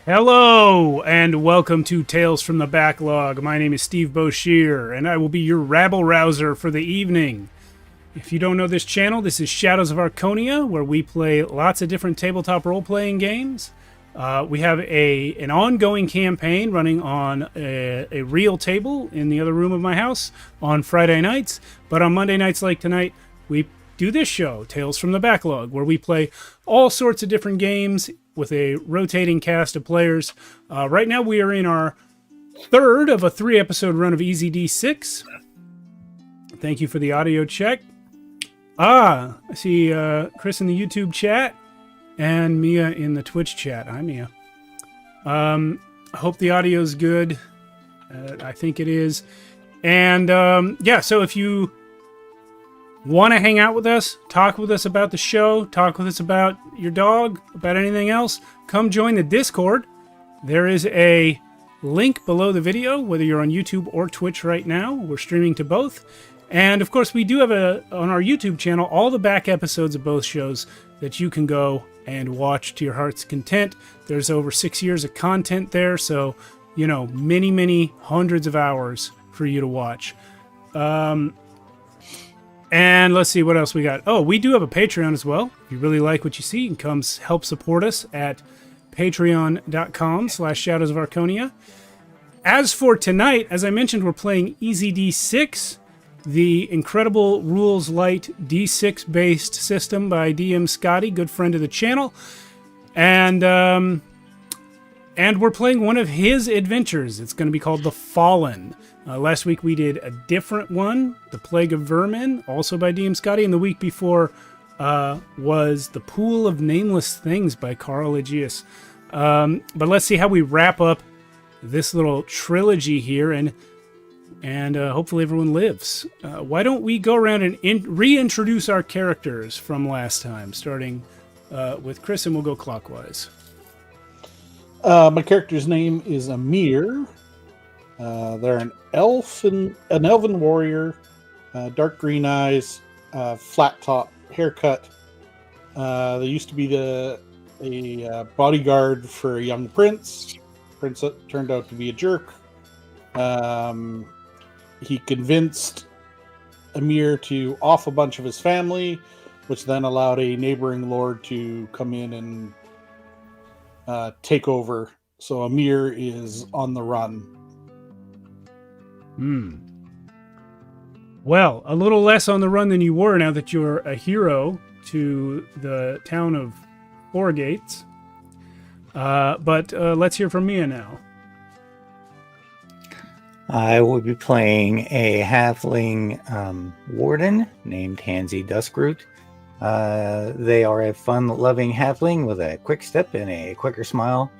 Hello, and welcome to Tales from the Backlog. My name is Steve Boshier, and I will be your rabble-rouser for the evening. If you don't know this channel, this is Shadows of Archonia, where we play lots of different tabletop role-playing games. We have an ongoing campaign running on a real table in the other room of my house on Friday nights, but on Monday nights like tonight, we do this show, Tales from the Backlog, where we play all sorts of different games with a rotating cast of players. Right now we are in our third of a 3-episode run of EZD6. Thank you for the audio check. I see Chris in the YouTube chat and Mia in the Twitch chat. Hi, Mia. I hope the audio's good. I think it is. And so if you want to hang out with us, talk with us about the show, talk with us about your dog, about anything else, come join the Discord. There is a link below the video, whether you're on YouTube or Twitch right now. We're streaming to both. And of course, we do have on our YouTube channel all the back episodes of both shows that you can go and watch to your heart's content. There's over 6 years of content there, so, you know, many hundreds of hours for you to watch. And let's see what else we got. Oh, we do have a Patreon as well. If you really like what you see, you can come help support us at patreon.com/Shadows of Archonia. As for tonight, as I mentioned, we're playing EZD6, the incredible rules light D6 based system by DM Scotty, good friend of the channel. And we're playing one of his adventures. It's going to be called The Fallen. Last week we did a different one, The Plague of Vermin, also by DM Scotty, and the week before was The Pool of Nameless Things by Carl Aegeus. But let's see how we wrap up this little trilogy here, and hopefully everyone lives. Why don't we go around and reintroduce our characters from last time, starting with Chris, and we'll go clockwise. My character's name is Amir. They're an elven warrior, dark green eyes, flat top haircut. They used to be a bodyguard for a young prince. Prince turned out to be a jerk. He convinced Amir to off a bunch of his family, which then allowed a neighboring lord to come in and take over. So Amir is on the run. Well, a little less on the run than you were now that you're a hero to the town of Four Gates. But let's hear from Mia now. I will be playing a halfling warden named Hansy Duskroot. They are a fun-loving halfling with a quick step and a quicker smile,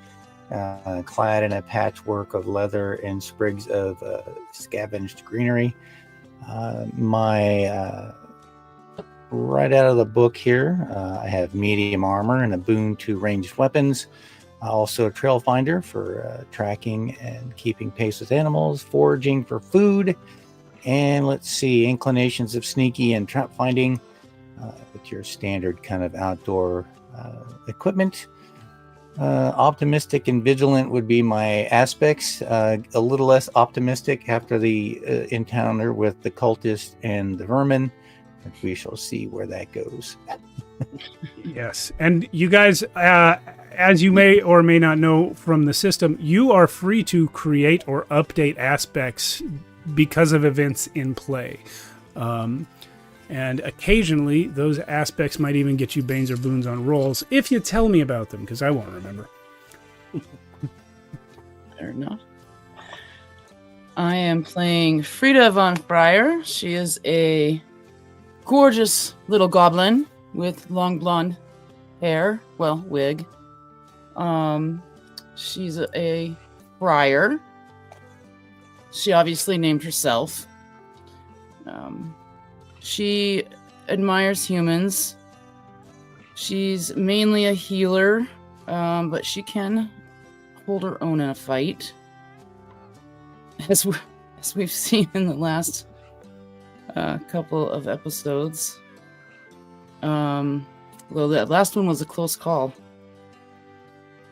clad in a patchwork of leather and sprigs of scavenged greenery. Right out of the book here, I have medium armor and a boon to ranged weapons. Also a trail finder for tracking and keeping pace with animals, foraging for food, and let's see, inclinations of sneaky and trap finding with your standard kind of outdoor equipment. Optimistic and vigilant would be my aspects. A little less optimistic after the encounter with the cultist and the vermin. But we shall see where that goes. Yes, and you guys, as you may or may not know from the system, you are free to create or update aspects because of events in play. And occasionally, those aspects might even get you banes or boons on rolls if you tell me about them, because I won't remember. Fair enough. I am playing Frida von Fryer. She is a gorgeous little goblin with long blonde hair. Well, wig. She's a friar. She obviously named herself. She admires humans. She's mainly a healer, but she can hold her own in a fight. As we've seen in the last couple of episodes. Well, that last one was a close call.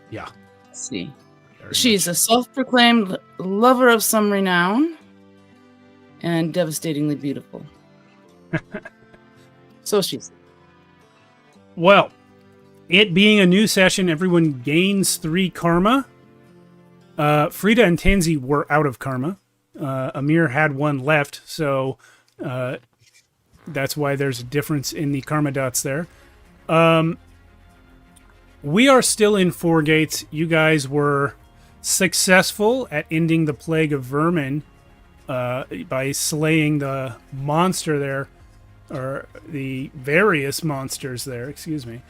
Yeah. Let's see. Very She's much. a self-proclaimed lover of some renown and devastatingly beautiful. So she's. Well, it being a new session, everyone gains 3 karma. Frida and Tansy were out of karma. Amir had 1 left, so that's why there's a difference in the karma dots there. We are still in 4 gates. You guys were successful at ending the plague of vermin by slaying the monster there, or the various monsters there, excuse me.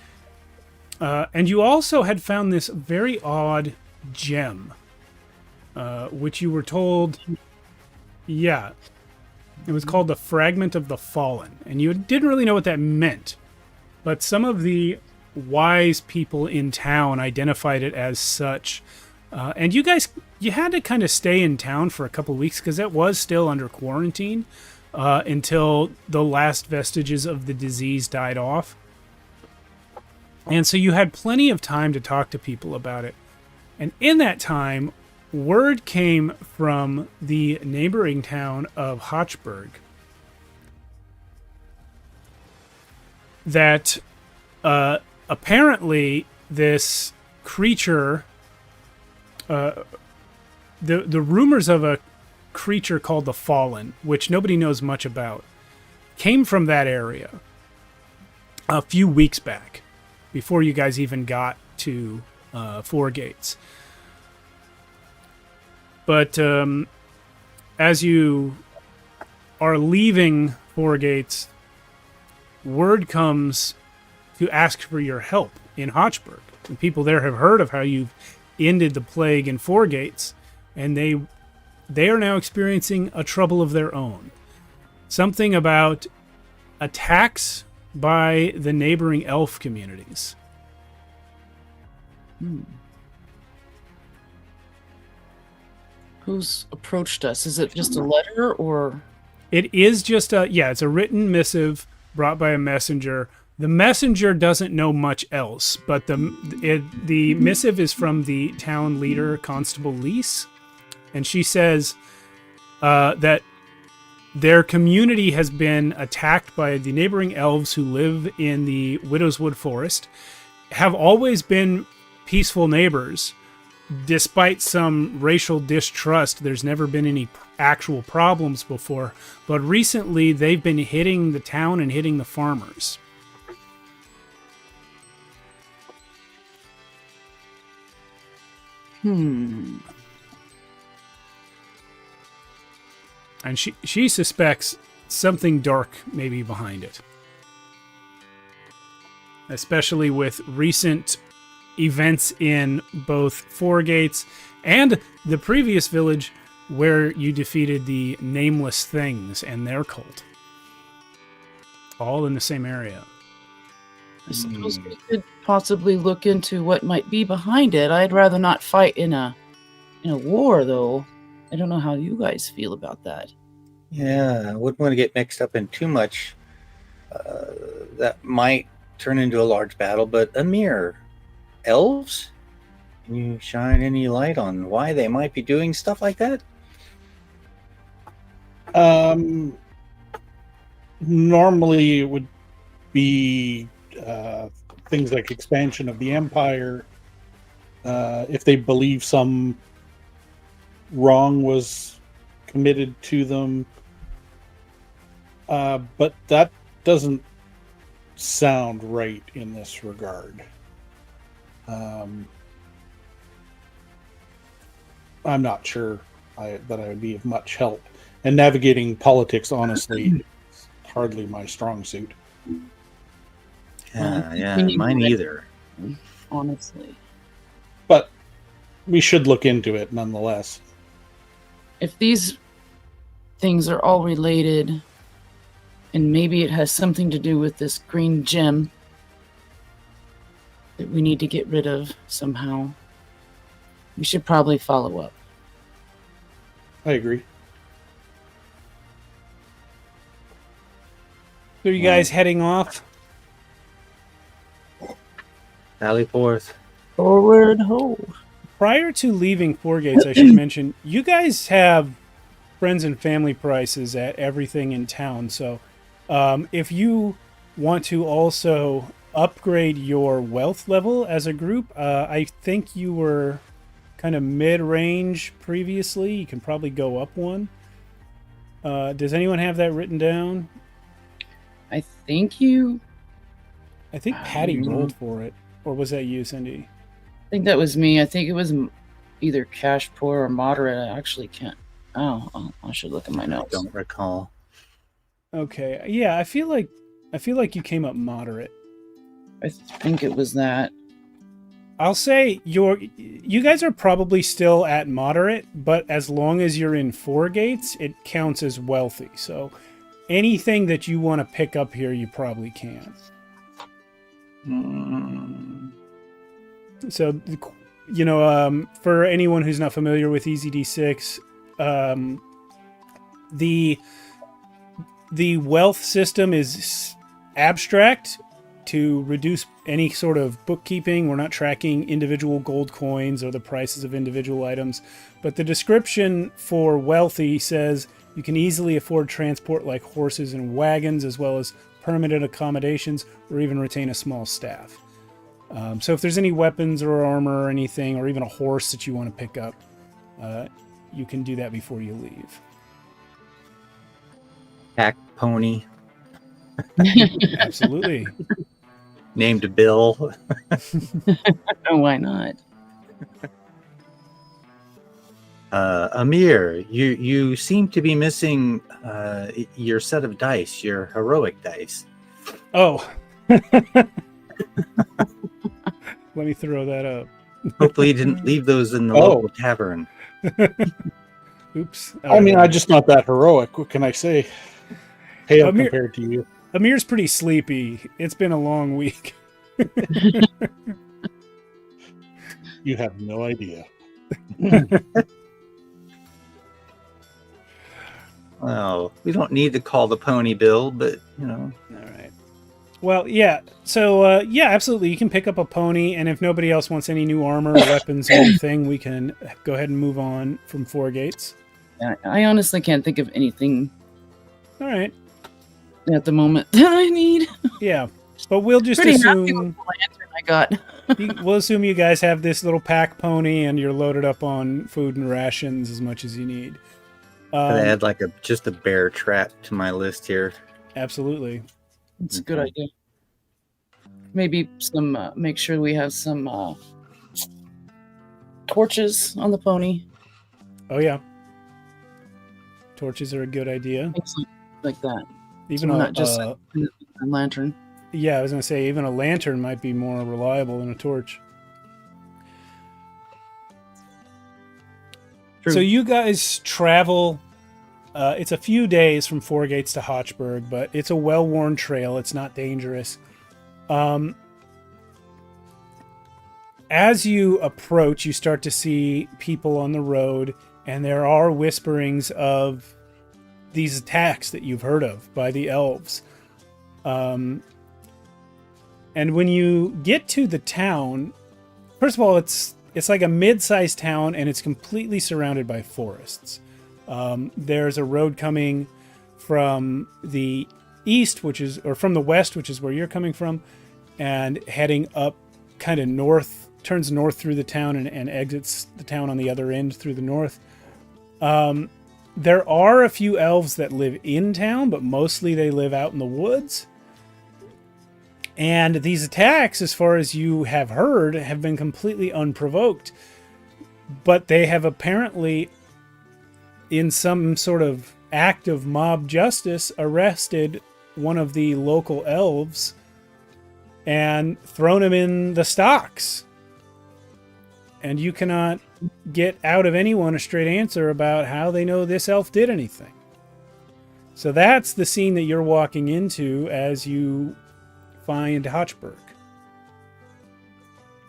And you also had found this very odd gem, which you were told, yeah, it was called the Fragment of the Fallen. And you didn't really know what that meant, but some of the wise people in town identified it as such. And you guys, you had to kind of stay in town for a couple weeks because it was still under quarantine until the last vestiges of the disease died off. And so you had plenty of time to talk to people about it. And in that time, word came from the neighboring town of Hochberg that apparently this creature, the rumors of a creature called the Fallen, which nobody knows much about, came from that area a few weeks back, before you guys even got to 4 gates. But as you are leaving 4 gates, word comes to ask for your help in Hochberg. And people there have heard of how you've ended the plague in 4 gates, and they are now experiencing a trouble of their own. Something about attacks by the neighboring elf communities. Who's approached us? Is it just a letter or? It is just it's a written missive brought by a messenger. The messenger doesn't know much else, but the missive is from the town leader, Constable Lise, and she says that their community has been attacked by the neighboring elves who live in the Widowswood Forest, have always been peaceful neighbors. Despite some racial distrust, there's never been any actual problems before, but recently they've been hitting the town and hitting the farmers. And she suspects something dark may be behind it. Especially with recent events in both 4 gates and the previous village where you defeated the Nameless Things and their cult. All in the same area. I suppose we could possibly look into what might be behind it. I'd rather not fight in a war, though. I don't know how you guys feel about that. Yeah, I wouldn't want to get mixed up in too much. That might turn into a large battle, but Amir, elves? Can you shine any light on why they might be doing stuff like that? Normally it would be things like expansion of the empire. If they believe some wrong was committed to them. But that doesn't sound right in this regard. I'm not sure that I would be of much help. And navigating politics, honestly, is hardly my strong suit. Yeah, mine either. Honestly. But we should look into it nonetheless. If these things are all related, and maybe it has something to do with this green gem that we need to get rid of somehow, we should probably follow up. I agree. So you guys heading off? Sally forth. Forward ho. prior to leaving Four Gates, I should mention, you guys have friends and family prices at everything in town. So if you want to also upgrade your wealth level as a group, I think you were kind of mid-range previously. You can probably go up one. Does anyone have that written down? I think Patty rolled for it. Or was that you, Cindy? I think that was me. I think it was either cash poor or moderate. I actually can't. Oh, I should look at my notes. I don't recall. Okay. Yeah, I feel like you came up moderate. I think it was that. I'll say you guys are probably still at moderate, but as long as you're in Four Gates, it counts as wealthy. So anything that you want to pick up here, you probably can. So, for anyone who's not familiar with EZD6, the wealth system is abstract to reduce any sort of bookkeeping. We're not tracking individual gold coins or the prices of individual items, but the description for wealthy says you can easily afford transport like horses and wagons, as well as permanent accommodations, or even retain a small staff. So if there's any weapons or armor or anything, or even a horse that you want to pick up, you can do that before you leave. Pack pony. Absolutely. Named Bill. Why not? Amir, you seem to be missing your set of dice, your heroic dice. Oh. Let me throw that up. Hopefully you didn't leave those in the local tavern. Oops. I'm just not that heroic. What can I say? Pale compared to you. Amir's pretty sleepy. It's been a long week. You have no idea. Well, we don't need to call the pony Bill, but, All right. Well, yeah. So, absolutely. You can pick up a pony, and if nobody else wants any new armor or weapons or anything, we can go ahead and move on from Four Gates. I honestly can't think of anything All right. at the moment that I need. Yeah. But we'll just Pretty happy assume... with the lantern I got. We'll assume you guys have this little pack pony, and you're loaded up on food and rations as much as you need. I add just a bear trap to my list here. Absolutely. It's a good idea. Maybe make sure we have some torches on the pony. Oh, yeah. Torches are a good idea. Things like that. Even so a, not just a lantern. Yeah, I was going to say, even a lantern might be more reliable than a torch. True. So you guys travel. It's a few days from Four Gates to Hochberg, but it's a well-worn trail. It's not dangerous. As you approach, you start to see people on the road, and there are whisperings of these attacks that you've heard of by the elves. And when you get to the town, first of all, it's like a mid-sized town, and it's completely surrounded by forests. There's a road coming from the east, from the west, which is where you're coming from, and heading up kind of north, turns north through the town and exits the town on the other end through the north. There are a few elves that live in town, but mostly they live out in the woods. And these attacks, as far as you have heard, have been completely unprovoked. But they have apparently, in some sort of act of mob justice, arrested one of the local elves and thrown him in the stocks. And you cannot get out of anyone a straight answer about how they know this elf did anything. So that's the scene that you're walking into as you find Hochberg.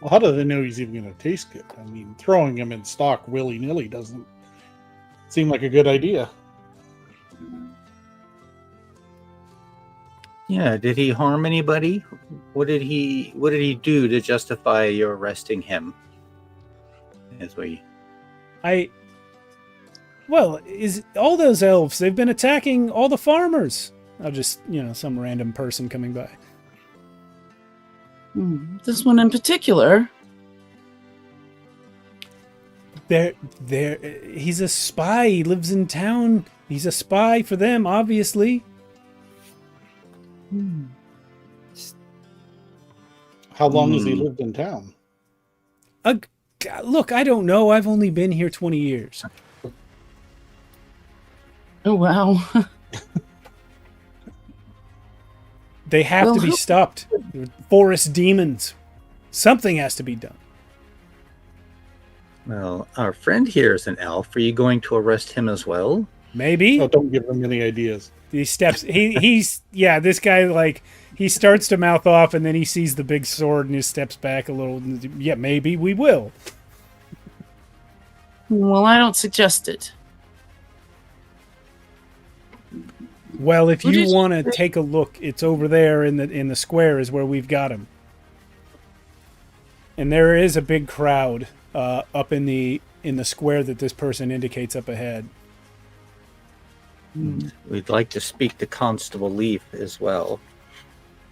Well, how do they know he's even going to taste good? I mean, throwing him in stock willy-nilly doesn't seem like a good idea. Yeah, did he harm anybody? What did he do to justify your arresting him? as we. Well, is all those elves, they've been attacking all the farmers. I'll just, some random person coming by. This one in particular. He's a spy. He lives in town. He's a spy for them, obviously. How long has he lived in town? Look, I don't know. I've only been here 20 years. Oh, wow. They have to be stopped. They're forest demons. Something has to be done. Well, our friend here is an elf. Are you going to arrest him as well? Maybe. Oh, don't give him any ideas. He steps. This guy, he starts to mouth off, and then he sees the big sword, and he steps back a little. Yeah, maybe we will. Well, I don't suggest it. Well, if you want to take a look, it's over there in the square is where we've got him. And there is a big crowd up in the square that this person indicates up ahead. We'd like to speak to Constable Leaf as well.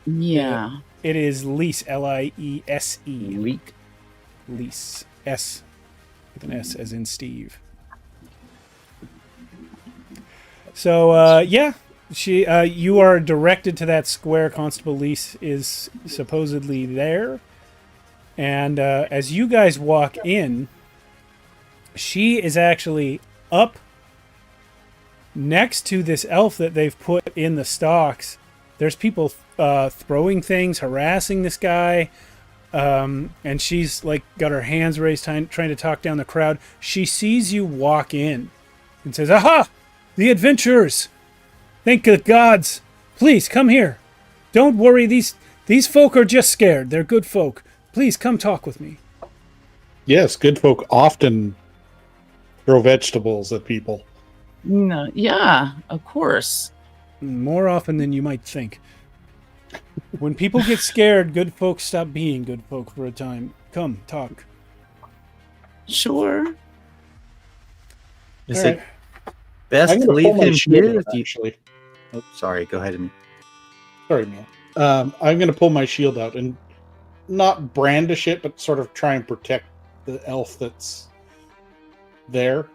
Yeah. It is Lease, Liese. Leak. Lease. S. With an S as in Steve. So, you are directed to that square. Constable Lease is supposedly there. And as you guys walk in, she is actually up next to this elf that they've put in the stocks. There's people throwing things, harassing this guy. And she's got her hands raised, trying to talk down the crowd. She sees you walk in and says, "Aha! The adventurers! Thank the gods! Please come here. Don't worry. These folk are just scared. They're good folk. Please come talk with me." Yes, good folk often throw vegetables at people. No, yeah, of course. More often than you might think. When people get scared, good folk stop being good folk for a time. Come, talk. Sure. Is All it best I'm to gonna leave pull my him shield here? out, actually. Oh, sorry. Go ahead. Sorry, man. I'm going to pull my shield out and not brandish it, but sort of try and protect the elf that's there.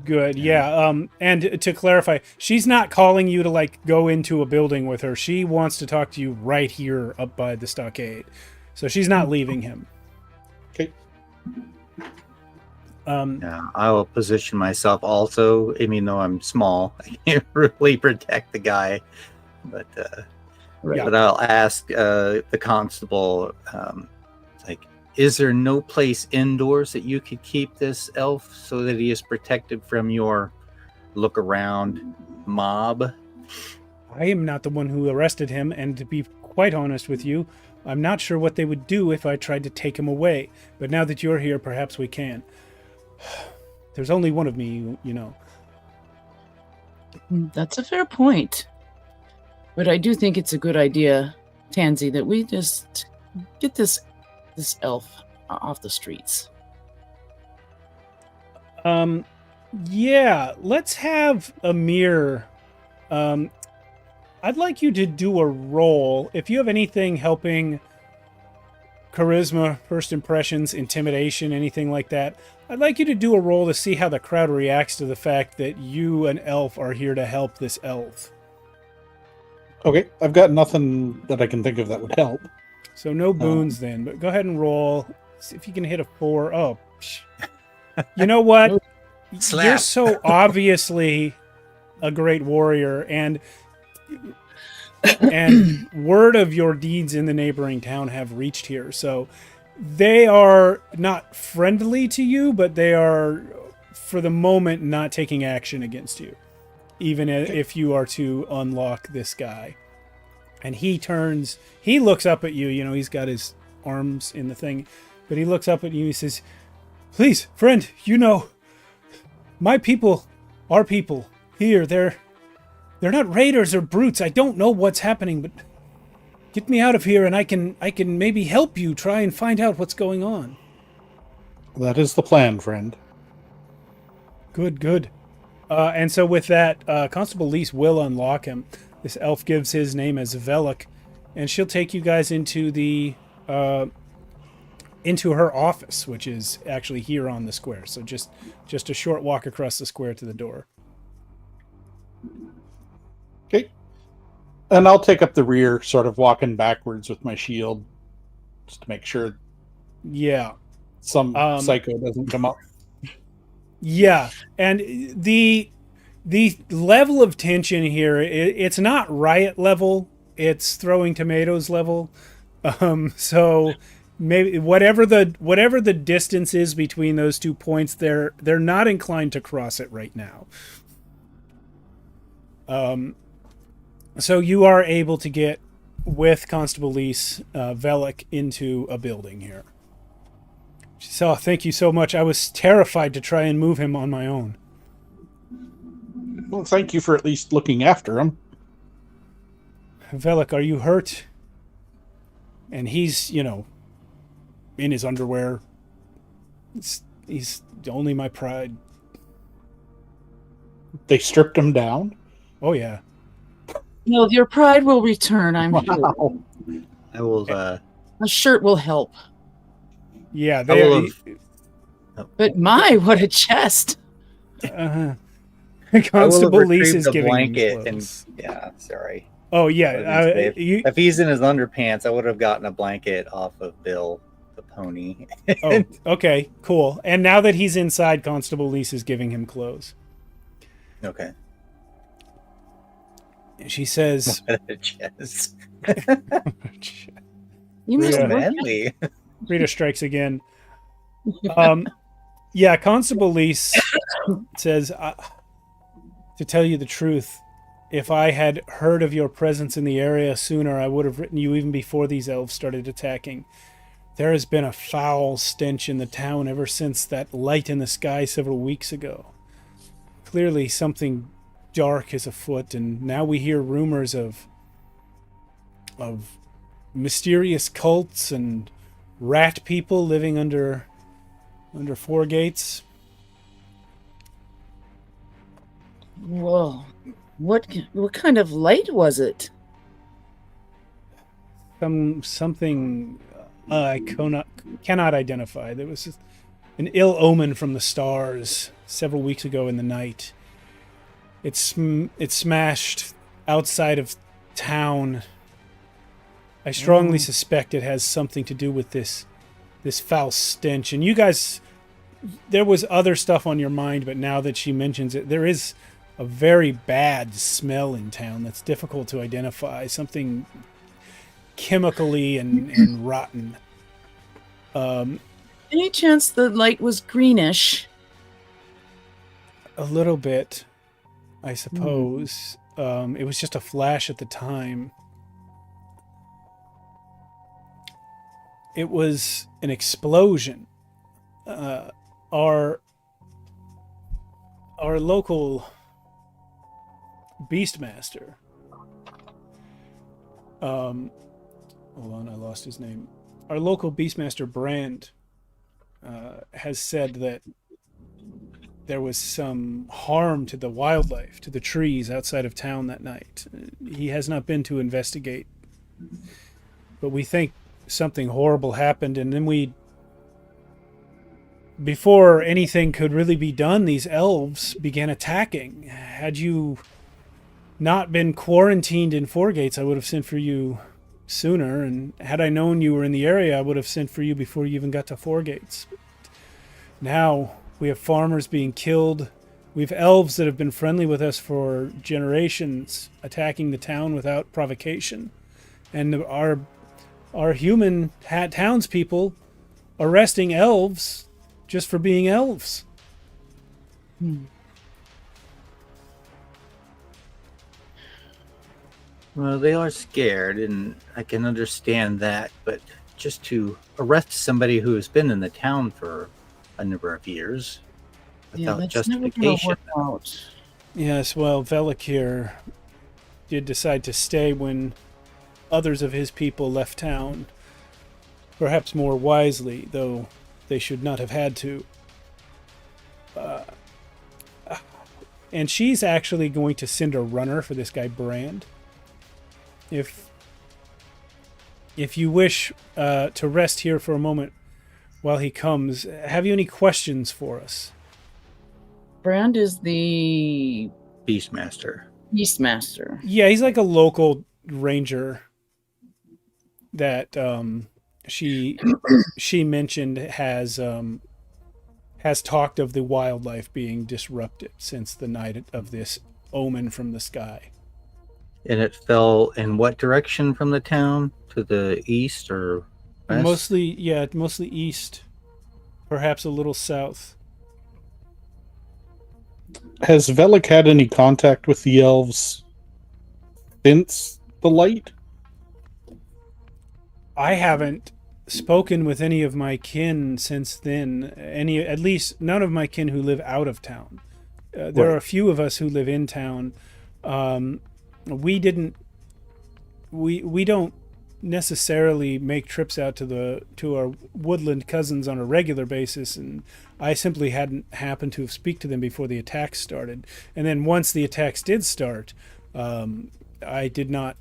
Good, yeah. And to clarify, she's not calling you to go into a building with her. She wants to talk to you right here up by the stockade. So she's not leaving him. Okay. Yeah, I will position myself also, even though I'm small. I can't really protect the guy, but but I'll ask the constable, is there no place indoors that you could keep this elf so that he is protected from your look around mob? I am not the one who arrested him, and to be quite honest with you, I'm not sure what they would do if I tried to take him away. But now that you're here, perhaps we can. There's only one of me, you know. That's a fair point. But I do think it's a good idea, Tansy, that we just get this elf off the streets. Yeah, let's have Amir. I'd like you to do a roll. If you have anything helping charisma, first impressions, intimidation, anything like that, I'd like you to do a roll to see how the crowd reacts to the fact that you, an elf, are here to help this elf. Okay, I've got nothing that I can think of that would help. So no boons then, but go ahead and roll. See if you can hit a 4. Oh, you know what? Slap. You're so obviously a great warrior, and word of your deeds in the neighboring town have reached here. So they are not friendly to you, but they are, for the moment, not taking action against you, even if you are to unlock this guy. And he looks up at you, he's got his arms in the thing, but he looks up at you and he says, "Please, friend, my people, our people here, they're not raiders or brutes. I don't know what's happening, but get me out of here and I can maybe help you try and find out what's going on." That is the plan, friend. Good, good. And so with that, Constable Lise will unlock him. This elf gives his name as Velik, and she'll take you guys into the into her office, which is actually here on the square. So just a short walk across the square to the door. Okay. And I'll take up the rear, sort of walking backwards with my shield, just to make sure Yeah. some psycho doesn't come up. Yeah, and the level of tension here, it's not riot level, it's throwing tomatoes level. So maybe whatever the distance is between those 2 points, they're not inclined to cross it right now. So you are able to get with Constable Lise Velik into a building here. She said, "Oh, thank you so much. I was terrified to try and move him on my own." Well, thank you for at least looking after him. "Velik, are you hurt?" And he's, in his underwear. He's only my pride. They stripped him down? Oh, yeah. No, your pride will return, I'm sure. Wow. I will. A shirt will help. Yeah, I will But my, what a chest! Constable Lise is the giving him blanket clothes. yeah, sorry. Oh, yeah. If he's in his underpants, I would have gotten a blanket off of Bill, the pony. Oh, okay, cool. And now that he's inside, Constable Lise is giving him clothes. Okay. She says, What a chest. You must Yeah. work Manly. Rita strikes again. Yeah, Constable Lise says, to tell you the truth, if I had heard of your presence in the area sooner, I would have written you even before these elves started attacking. There has been a foul stench in the town ever since that light in the sky several weeks ago. Clearly something dark is afoot, and now we hear rumors of mysterious cults and rat people living under four gates. Whoa. What kind of light was it? Something I cannot identify. There was an ill omen from the stars several weeks ago in the night. It smashed outside of town. I strongly suspect it has something to do with this foul stench. And you guys, there was other stuff on your mind, but now that she mentions it, there is a very bad smell in town that's difficult to identify. Something chemically and rotten. Any chance the light was greenish? A little bit, I suppose. It was just a flash at the time. It was an explosion. Our local Beastmaster. Hold on, I lost his name. Our local Beastmaster Brand has said that there was some harm to the wildlife, to the trees outside of town that night. He has not been to investigate, but we think something horrible happened, and then before anything could really be done, these elves began attacking. Had you not been quarantined in Four Gates, I would have sent for you sooner, and had I known you were in the area, I would have sent for you before you even got to Four Gates. Now we have farmers being killed. We have elves that have been friendly with us for generations attacking the town without provocation, and our human townspeople arresting elves just for being elves. Well, they are scared, and I can understand that, but just to arrest somebody who has been in the town for a number of years without that's justification. never gonna work out. Yes, well, Velik here did decide to stay when others of his people left town. Perhaps more wisely, though They should not have had to. And she's actually going to send a runner for this guy Brand. If you wish to rest here for a moment while he comes, have you any questions for us? Brand is the Beastmaster. Beastmaster. Yeah, he's like a local ranger that she mentioned has talked of the wildlife being disrupted since the night of this omen from the sky. And it fell in what direction from the town? To the east or west? Mostly east, perhaps a little south. Has Velik had any contact with the elves since the light? I haven't spoken with any of my kin since then. At least none of my kin who live out of town. There are a few of us who live in town. We don't necessarily make trips out to our woodland cousins on a regular basis, and I simply hadn't happened to speak to them before the attacks started. And then once the attacks did start, I did not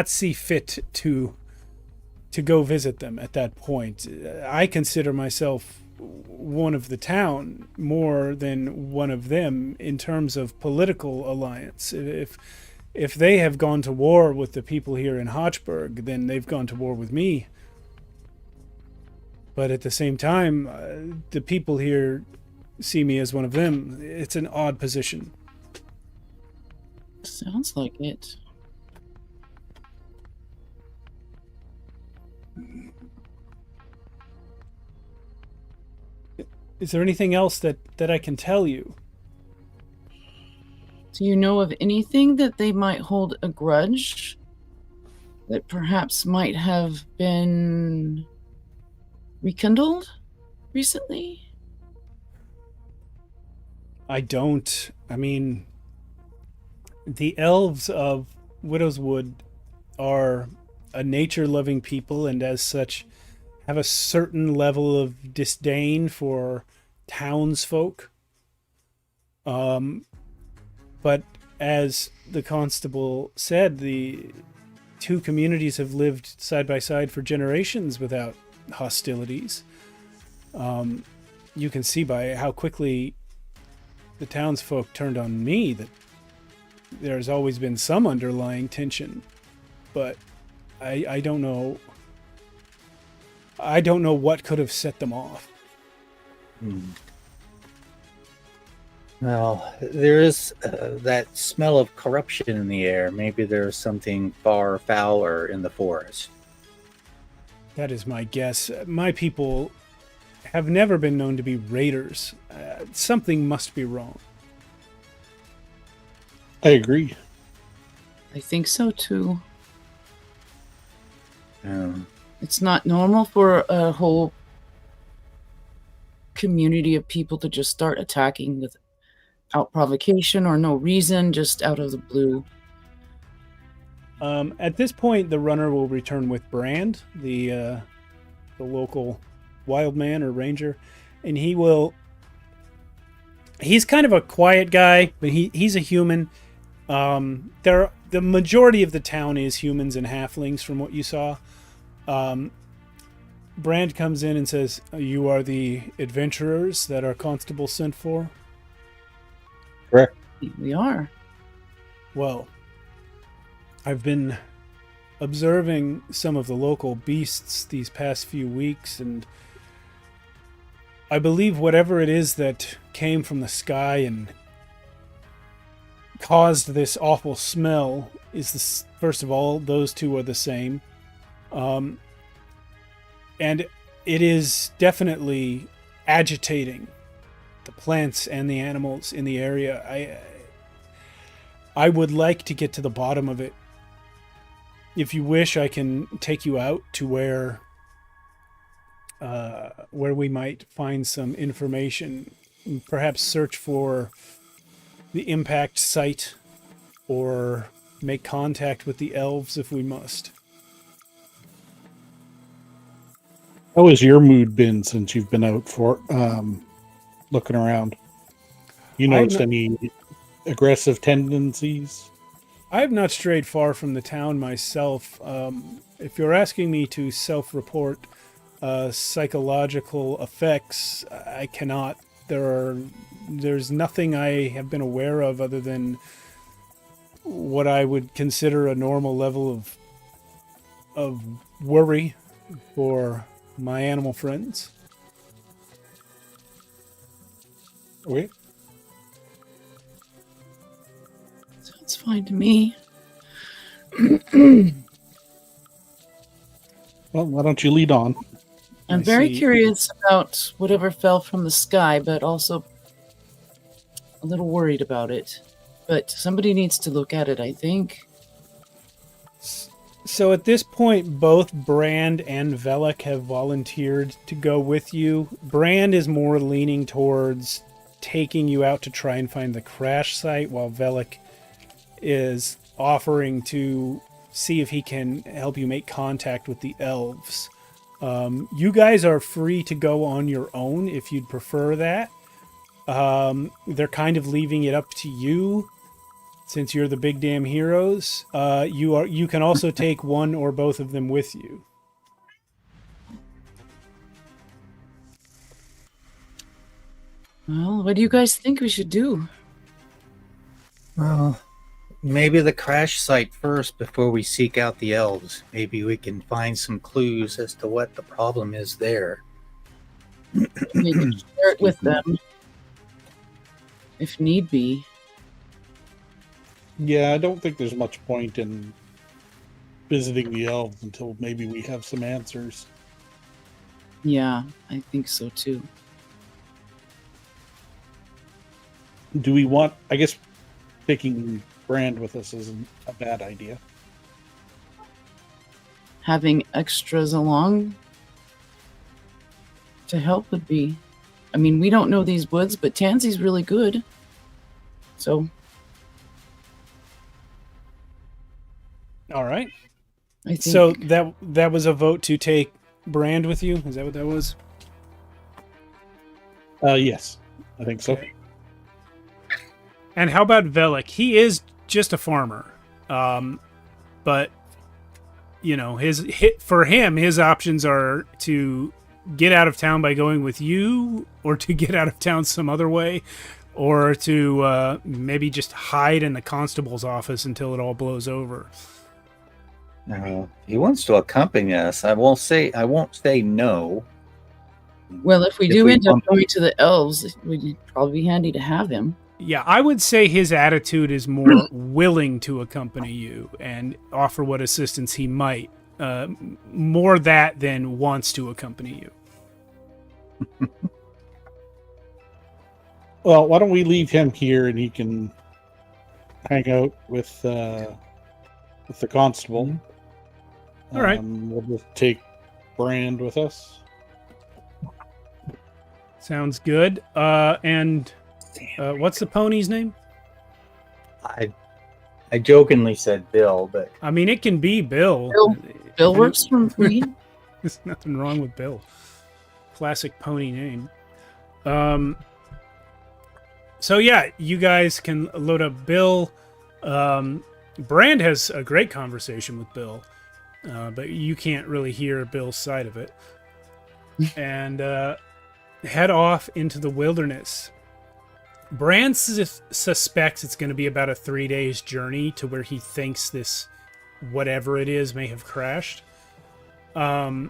see fit to go visit them at that point. I consider myself one of the town more than one of them in terms of political alliance. If they have gone to war with the people here in Hochberg, then they've gone to war with me. But at the same time, the people here see me as one of them. It's an odd position. Sounds like it. Is there anything else that I can tell you? Do you know of anything that they might hold a grudge? That perhaps might have been rekindled recently? I don't. I mean, the elves of Widow's Wood are a nature-loving people, and as such have a certain level of disdain for townsfolk. But as the constable said, the two communities have lived side by side for generations without hostilities. You can see by how quickly the townsfolk turned on me that there's always been some underlying tension. But I don't know. I don't know what could have set them off. Well, there is that smell of corruption in the air. Maybe there's something far fouler in the forest. That is my guess. My people have never been known to be raiders. Something must be wrong. I agree. I think so too. It's not normal for a whole community of people to just start attacking without provocation or no reason, just out of the blue. At this point, the runner will return with Brand, the local wild man or ranger, and he's kind of a quiet guy, but he's a human. The majority of the town is humans and halflings from what you saw. Brand comes in and says, "You are the adventurers that our constable sent for?" Correct. We are. Well, I've been observing some of the local beasts these past few weeks, and I believe whatever it is that came from the sky and caused this awful smell is this. First of all, those two are the same. And it is definitely agitating the plants and the animals in the area. I would like to get to the bottom of it. If you wish, I can take you out to where we might find some information, perhaps search for the impact site or make contact with the elves if we must. How has your mood been since you've been out for looking around? You noticed any aggressive tendencies? I have not strayed far from the town myself. If you're asking me to self-report psychological effects, I cannot. There's nothing I have been aware of other than what I would consider a normal level of worry for my animal friends. Okay. Sounds fine to me. Well, why don't you lead on? I'm I very see. curious about whatever fell from the sky, but also a little worried about it. But somebody needs to look at it, I think. So at this point, both Brand and Velik have volunteered to go with you. Brand is more leaning towards taking you out to try and find the crash site, while Velik is offering to see if he can help you make contact with the elves. You guys are free to go on your own if you'd prefer that. They're kind of leaving it up to you since you're the big damn heroes. You can also take one or both of them with you. Well, what do you guys think we should do? Well, maybe the crash site first before we seek out the elves. Maybe we can find some clues as to what the problem is there. Maybe share it with them, if need be. Yeah, I don't think there's much point in visiting the elves until maybe we have some answers. Yeah, I think so too. Do we want... I guess taking Brand with us isn't a bad idea. Having extras along to help would be... I mean, we don't know these woods, but Tansy's really good. So, All right. I think... So that was a vote to take Brand with you? Is that what that was? Yes, I think so. Okay. And how about Velik? He is just a farmer. But, you know, for him, his options are to get out of town by going with you, or to get out of town some other way, or to maybe just hide in the constable's office until it all blows over. He wants to accompany us. I won't say no. Well, if we If do we end up bump- going to the elves, it would probably be handy to have him. Yeah, I would say his attitude is more willing to accompany you and offer what assistance he might. More that than wants to accompany you. Well, why don't we leave him here and he can hang out with the constable. All right. We'll just take Brand with us. Sounds good. And what's the pony's name? I jokingly said Bill, but I mean, it can be Bill. Bill works for me. There's nothing wrong with Bill. Classic pony name. So yeah, you guys can load up Bill. Brand has a great conversation with Bill, but you can't really hear Bill's side of it. And head off into the wilderness. Brand suspects it's going to be about a 3 days journey to where he thinks this, whatever it is, may have crashed. Yeah,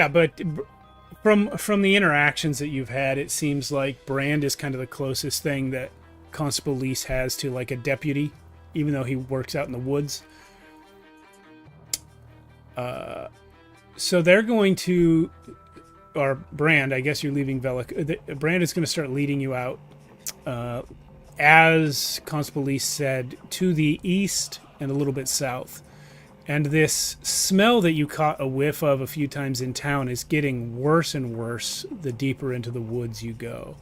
but from the interactions that you've had, it seems like Brand is kind of the closest thing that Constable Lease has to like a deputy, even though he works out in the woods. So they're going to, or Brand, I guess you're leaving Velik. Brand is going to start leading you out, as Constable Lease said, to the east and a little bit south. And this smell that you caught a whiff of a few times in town is getting worse and worse the deeper into the woods you go.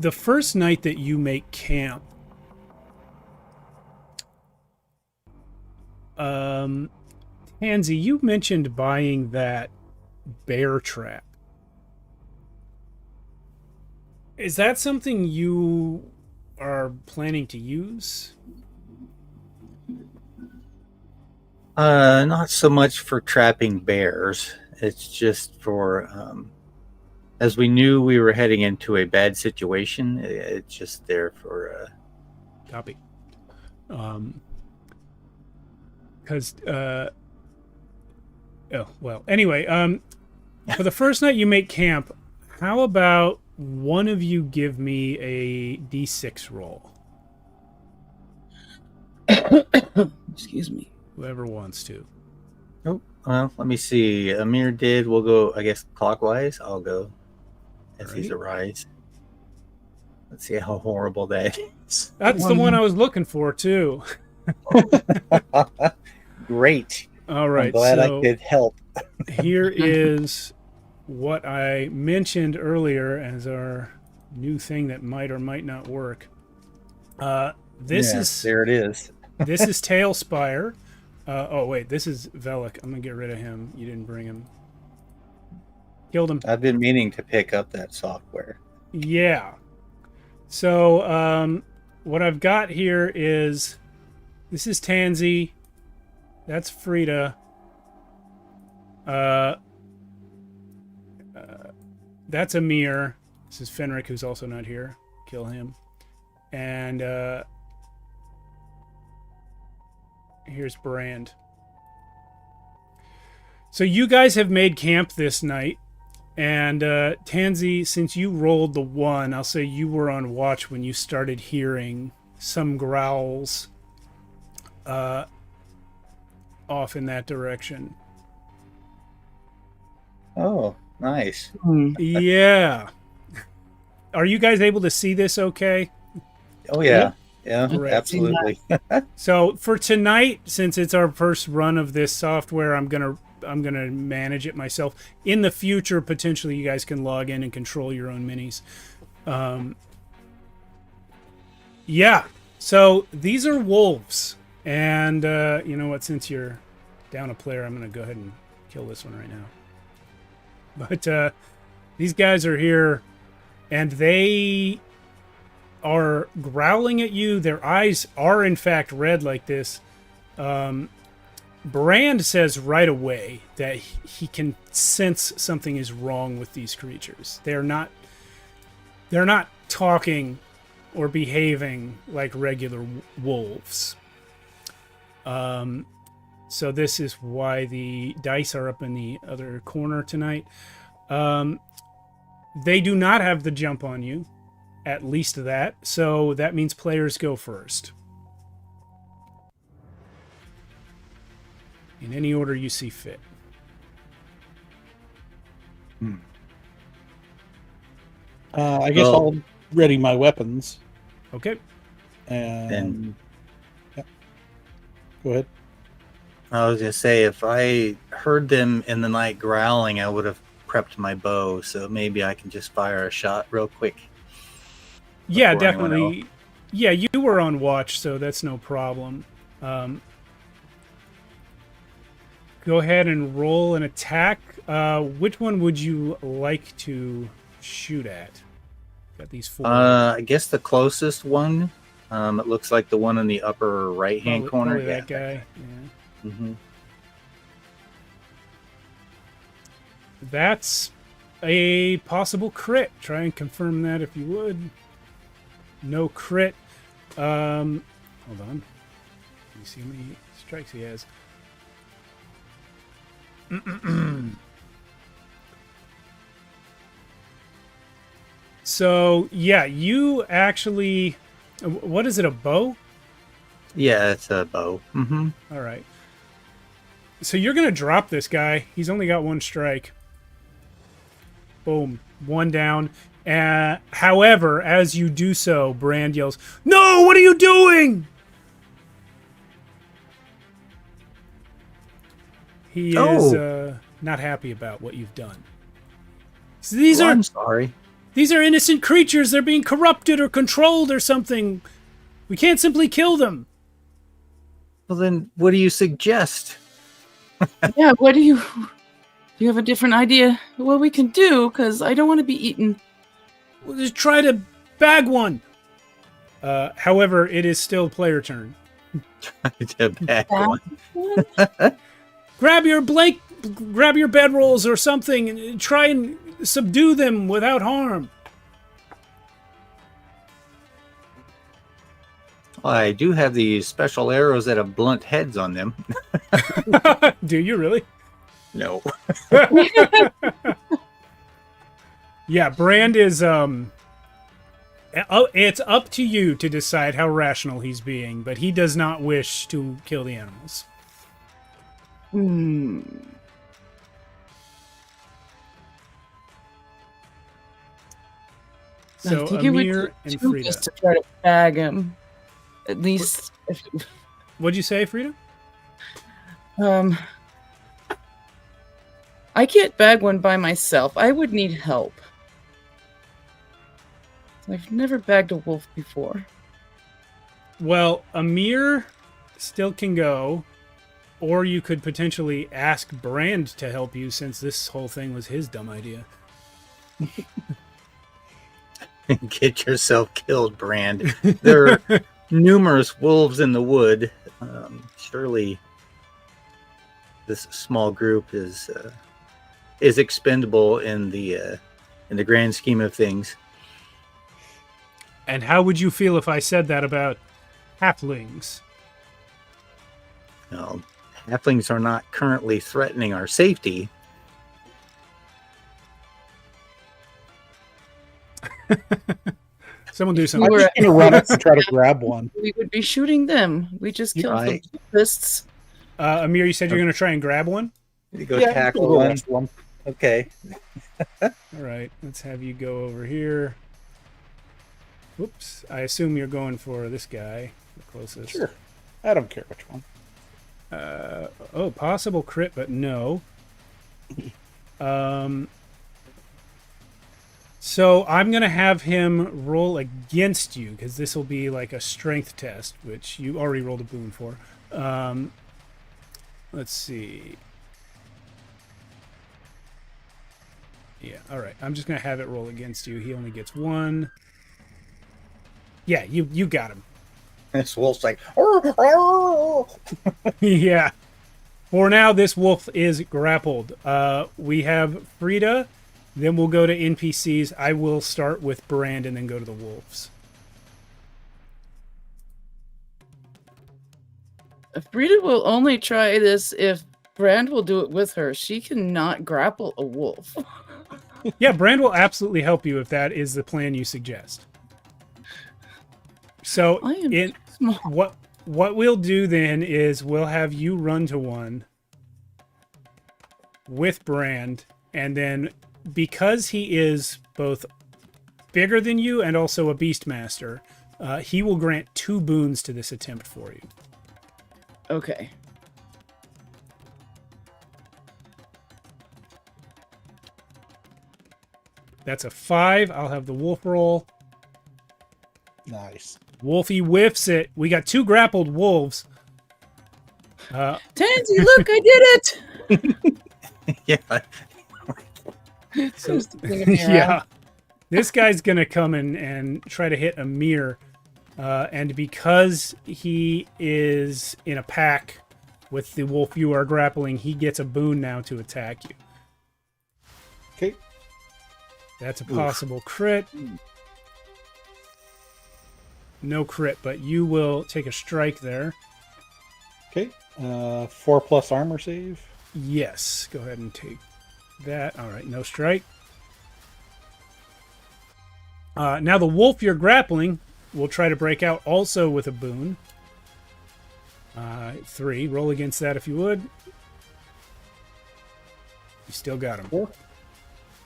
the first night that you make camp, Tansy, you mentioned buying that bear trap. Is that something you are planning to use? Not so much for trapping bears. It's just for, as we knew we were heading into a bad situation, it's just there for... Copy. Because, anyway, for the first night you make camp, how about one of you give me a D6 roll? Excuse me. Whoever wants to. Oh, well, let me see. Amir did. We'll go, I guess, clockwise. I'll go as he's a rise. Let's see how horrible that is. That's the one I was looking for, too. Great. All right. I'm glad I could help. Here is what I mentioned earlier as our new thing that might or might not work. There it is. This is Tailspire. This is Velik. I'm gonna get rid of him. You didn't bring him. Killed him. I've been meaning to pick up that software. Yeah. So what I've got here is this is Tansy. That's Frida. That's Amir. This is Fenric, who's also not here. Kill him. And here's Brand. So you guys have made camp this night. And Tansy, since you rolled the 1, I'll say you were on watch when you started hearing some growls off in that direction. Oh, nice. Yeah. Are you guys able to see this okay? Oh, yeah. Yeah, Right. absolutely. So for tonight, since it's our first run of this software, I'm gonna manage it myself. In the future, potentially, you guys can log in and control your own minis. Yeah. So these are wolves, and you know what? Since you're down a player, I'm gonna go ahead and kill this one right now. But these guys are here, and they are growling at you. Their eyes are, in fact, red like this. Brand says right away that he can sense something is wrong with these creatures. They're not talking or behaving like regular wolves. So this is why the dice are up in the other corner tonight. They do not have the jump on you, at least that. So that means players go first. In any order you see fit. I guess I'll ready my weapons. Okay. And yeah. Go ahead. I was going to say, if I heard them in the night growling, I would have prepped my bow, so maybe I can just fire a shot real quick. Yeah, definitely. Yeah, you were on watch, so that's no problem. Go ahead and roll an attack. Which one would you like to shoot at? Got these 4. I guess the closest one. It looks like the one in the upper right-hand corner. Probably that guy. Yeah. Mm-hmm. That's a possible crit. Try and confirm that if you would. No crit. Hold on. Let me see how many strikes he has. So, yeah, you actually... What is it, a bow? Yeah, it's a bow. Mm-hmm. All right. So you're going to drop this guy. He's only got 1 strike. Boom. 1 down. However, as you do so, Brand yells, "No, what are you doing?" He is not happy about what you've done. So I'm sorry. These are innocent creatures. They're being corrupted or controlled or something. We can't simply kill them. Well, then what do you suggest? Yeah, what do you have a different idea what we can do? Because I don't want to be eaten. We'll just try to bag one. However, it is still player turn. To back one. Grab your bedrolls or something and try and subdue them without harm. I do have these special arrows that have blunt heads on them. Do you really? No. Yeah, Brand is it's up to you to decide how rational he's being, but he does not wish to kill the animals. So I think it would Amir be and too Frida. just to try to bag him. At least, What'd you say, Frida? I can't bag one by myself. I would need help. I've never bagged a wolf before. Well, Amir still can go, or you could potentially ask Brand to help you, since this whole thing was his dumb idea. Get yourself killed, Brand. There are numerous wolves in the wood. Surely this small group is expendable in the grand scheme of things. And how would you feel if I said that about halflings? Well, halflings are not currently threatening our safety. Someone do I'm something. just going to run up and try to grab one. We would be shooting them. We just killed Right. the fists. Amir, you said you're going to try and grab one? You go Yeah, tackle we'll one. arrest one. Okay. All right, let's have you go over here. Whoops. I assume you're going for this guy, the closest. Sure. I don't care which one. Oh, possible crit, but no. So I'm going to have him roll against you, because this will be like a strength test, which you already rolled a boon for. Let's see. Yeah, all right. I'm just going to have it roll against you. He only gets one. Yeah, you got him. This wolf's like, Yeah. For now, this wolf is grappled. We have Frida. Then we'll go to NPCs. I will start with Brand and then go to the wolves. Frida will only try this if Brand will do it with her. She cannot grapple a wolf. Yeah, Brand will absolutely help you if that is the plan you suggest. So I am small. what we'll do then is we'll have you run to one with Brand, and then because he is both bigger than you and also a Beastmaster, he will grant 2 boons to this attempt for you. Okay. That's a 5. I'll have the wolf roll. Nice. Wolfie whiffs it. We got 2 grappled wolves. Tansy, look, I did it! yeah. So, yeah. This guy's going to come in and try to hit Amir. And because he is in a pack with the wolf you are grappling, he gets a boon now to attack you. Okay. That's a possible crit. No crit, but you will take a strike there. Okay. 4+ armor save. Yes. Go ahead and take that. All right, no strike. Now the wolf you're grappling will try to break out also with a boon. 3. Roll against that if you would. You still got him. 4.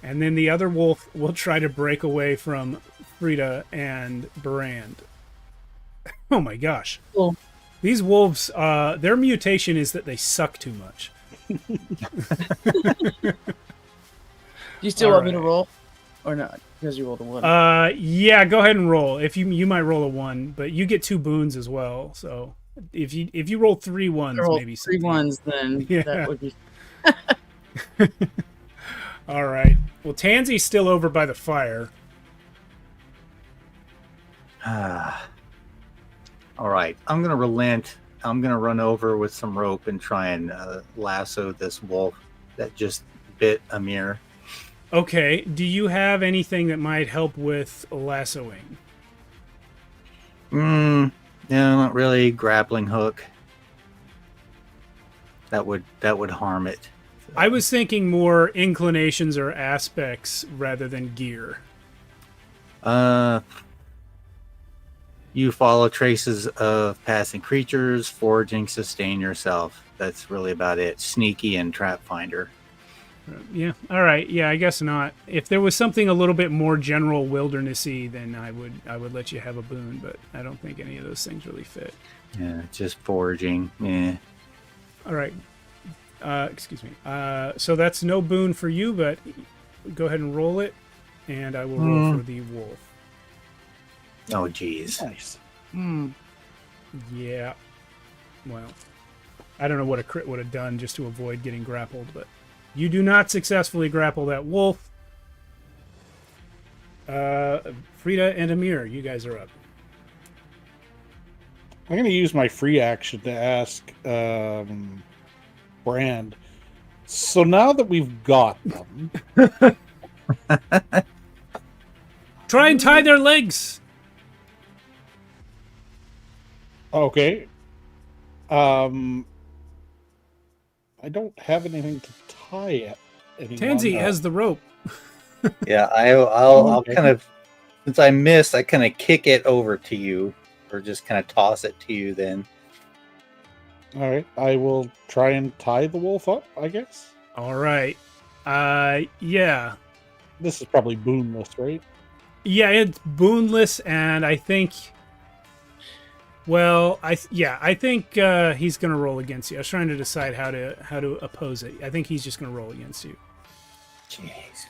And then the other wolf will try to break away from Frida and Brand. Oh my gosh. Cool. These wolves, their mutation is that they suck too much. You still want me to roll? Or not, because you rolled a 1. Yeah, go ahead and roll. If you might roll a 1, but you get 2 boons as well. So if you roll 3 ones, roll maybe 3 something. 1s, then Yeah. that would be... All right. Well, Tansy's still over by the fire. All right. I'm going to relent. I'm going to run over with some rope and try and lasso this wolf that just bit Amir. Okay. Do you have anything that might help with lassoing? No, not really. Grappling hook. That would harm it. I was thinking more inclinations or aspects rather than gear. You follow traces of passing creatures, foraging, sustain yourself. That's really about it. Sneaky and trap finder. Yeah. All right. Yeah, I guess not. If there was something a little bit more general wildernessy, then I would let you have a boon, but I don't think any of those things really fit. Yeah, just foraging. Yeah. All right. Excuse me. So that's no boon for you, but go ahead and roll it, and I will roll for the wolf. Oh, geez. Nice. Yeah. Well, I don't know what a crit would have done just to avoid getting grappled, but you do not successfully grapple that wolf. Frida and Amir, you guys are up. I'm going to use my free action to ask Brand. So now that we've got them, Try and tie their legs. okay. I don't have anything to tie it anymore. Tansy has the rope. Yeah, I'll kind of, since I missed, I kind of kick it over to you, or just kind of toss it to you then. All right, I will try and tie the wolf up, I guess. All right. Yeah. This is probably boonless, right? Yeah, it's boonless, and I think... Well, I think he's going to roll against you. I was trying to decide how to oppose it. I think he's just going to roll against you. Jeez.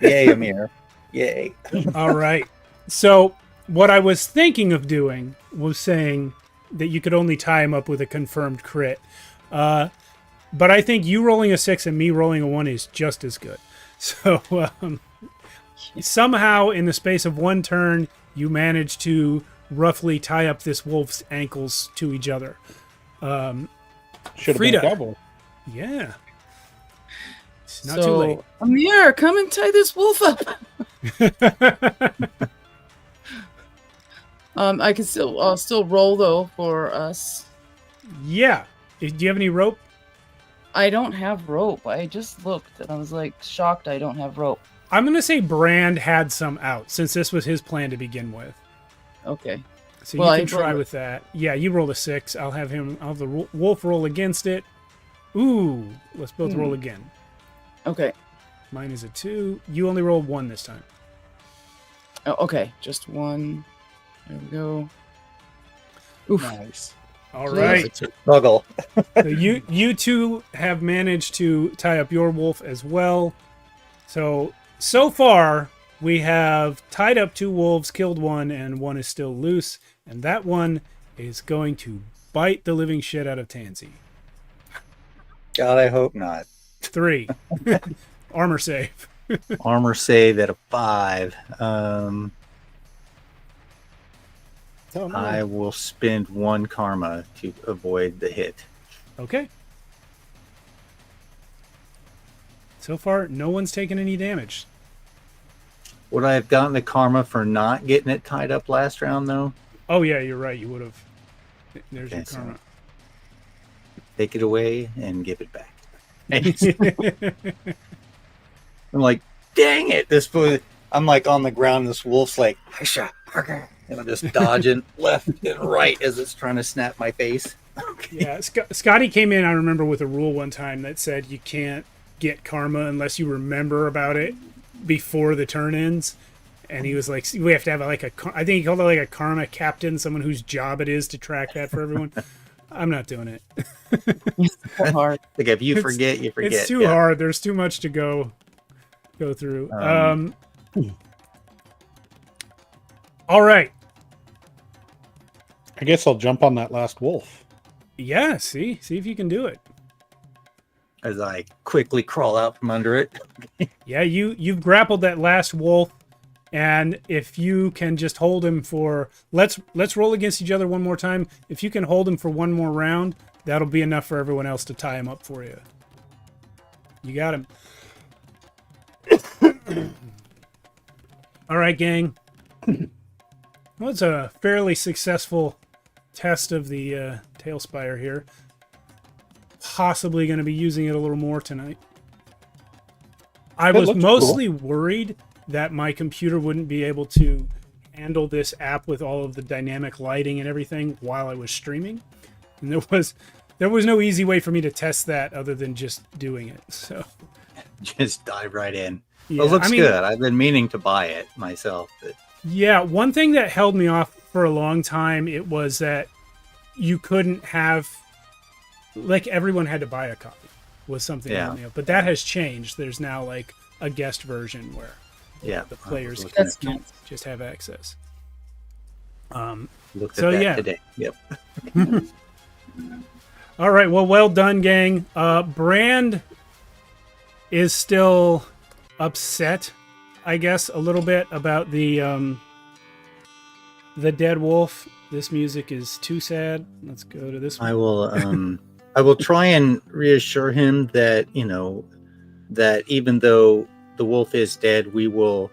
Yay, Amir. Yay. All right. So what I was thinking of doing was saying that you could only tie him up with a confirmed crit. But I think you rolling a 6 and me rolling a 1 is just as good. So somehow in the space of one turn, you manage to roughly tie up this wolf's ankles to each other. Should have been Frida. a cowboy. Yeah. It's not too late. Amir, come and tie this wolf up. I can still roll though for us. Yeah. Do you have any rope? I don't have rope. I just looked and I was like shocked I don't have rope. I'm going to say Brand had some out since this was his plan to begin with. Okay. So Well, you I can try rolled with that. Yeah, you rolled a 6. I'll have the wolf roll against it. Ooh, let's both roll again. Okay. Mine is a 2. You only rolled 1 this time. Oh, okay. Just 1. There we go. Oof. Nice. All right. It's a struggle. So you two have managed to tie up your wolf as well. So far, we have tied up 2 wolves, killed 1, and 1 is still loose. And that one is going to bite the living shit out of Tansy. God, I hope not. 3. Armor save. Armor save at a 5. Oh, no. I will spend 1 karma to avoid the hit. Okay. So far, no one's taken any damage. Would I have gotten the karma for not getting it tied up last round, though? Oh, yeah, you're right. You would have. There's your Okay, karma. Take it away and give it back. I'm like, dang it! I'm like on the ground. This wolf's like, and I'm just dodging left and right as it's trying to snap my face. Okay. Yeah, Scotty came in, I remember, with a rule one time that said you can't get karma unless you remember about it before the turn ends. And he was like, we have to have like I think he called it like a karma captain, someone whose job it is to track that for everyone. I'm not doing it. It's so hard. Like if you forget, you forget. It's too hard. There's too much to go. go through. All right. I guess I'll jump on that last wolf. Yeah, see if you can do it. As I quickly crawl out from under it. Yeah, you've grappled that last wolf, and if you can just hold him for let's roll against each other one more time. If you can hold him for one more round, that'll be enough for everyone else to tie him up for you. You got him. All right, gang. Well, it's a fairly successful test of the Tailspire here. Possibly going to be using it a little more tonight. I was mostly worried that my computer wouldn't be able to handle this app with all of the dynamic lighting and everything while I was streaming. And there was no easy way for me to test that other than just doing it. So just dive right in. Yeah, it looks good. I've been meaning to buy it myself. But... Yeah, one thing that held me off for a long time, it was that you couldn't have, like, everyone had to buy a copy was something. Yeah. But that has changed. There's now like a guest version where the players can just have access. Looked at that today. Yep. All right. Well done, gang. Brand is still upset, I guess, a little bit about the dead wolf. This music is too sad. Let's go to this one. I will try and reassure him that, that even though the wolf is dead, we will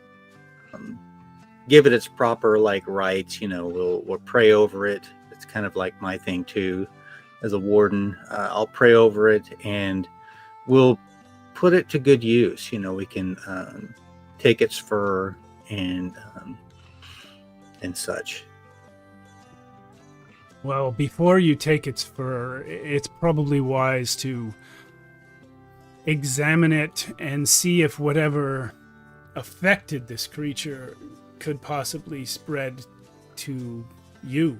give it its proper rights. We'll pray over it. It's kind of like my thing too, as a warden. I'll pray over it and we'll put it to good use. We can take its fur and such. Well, before you take its fur, it's probably wise to examine it and see if whatever affected this creature could possibly spread to you.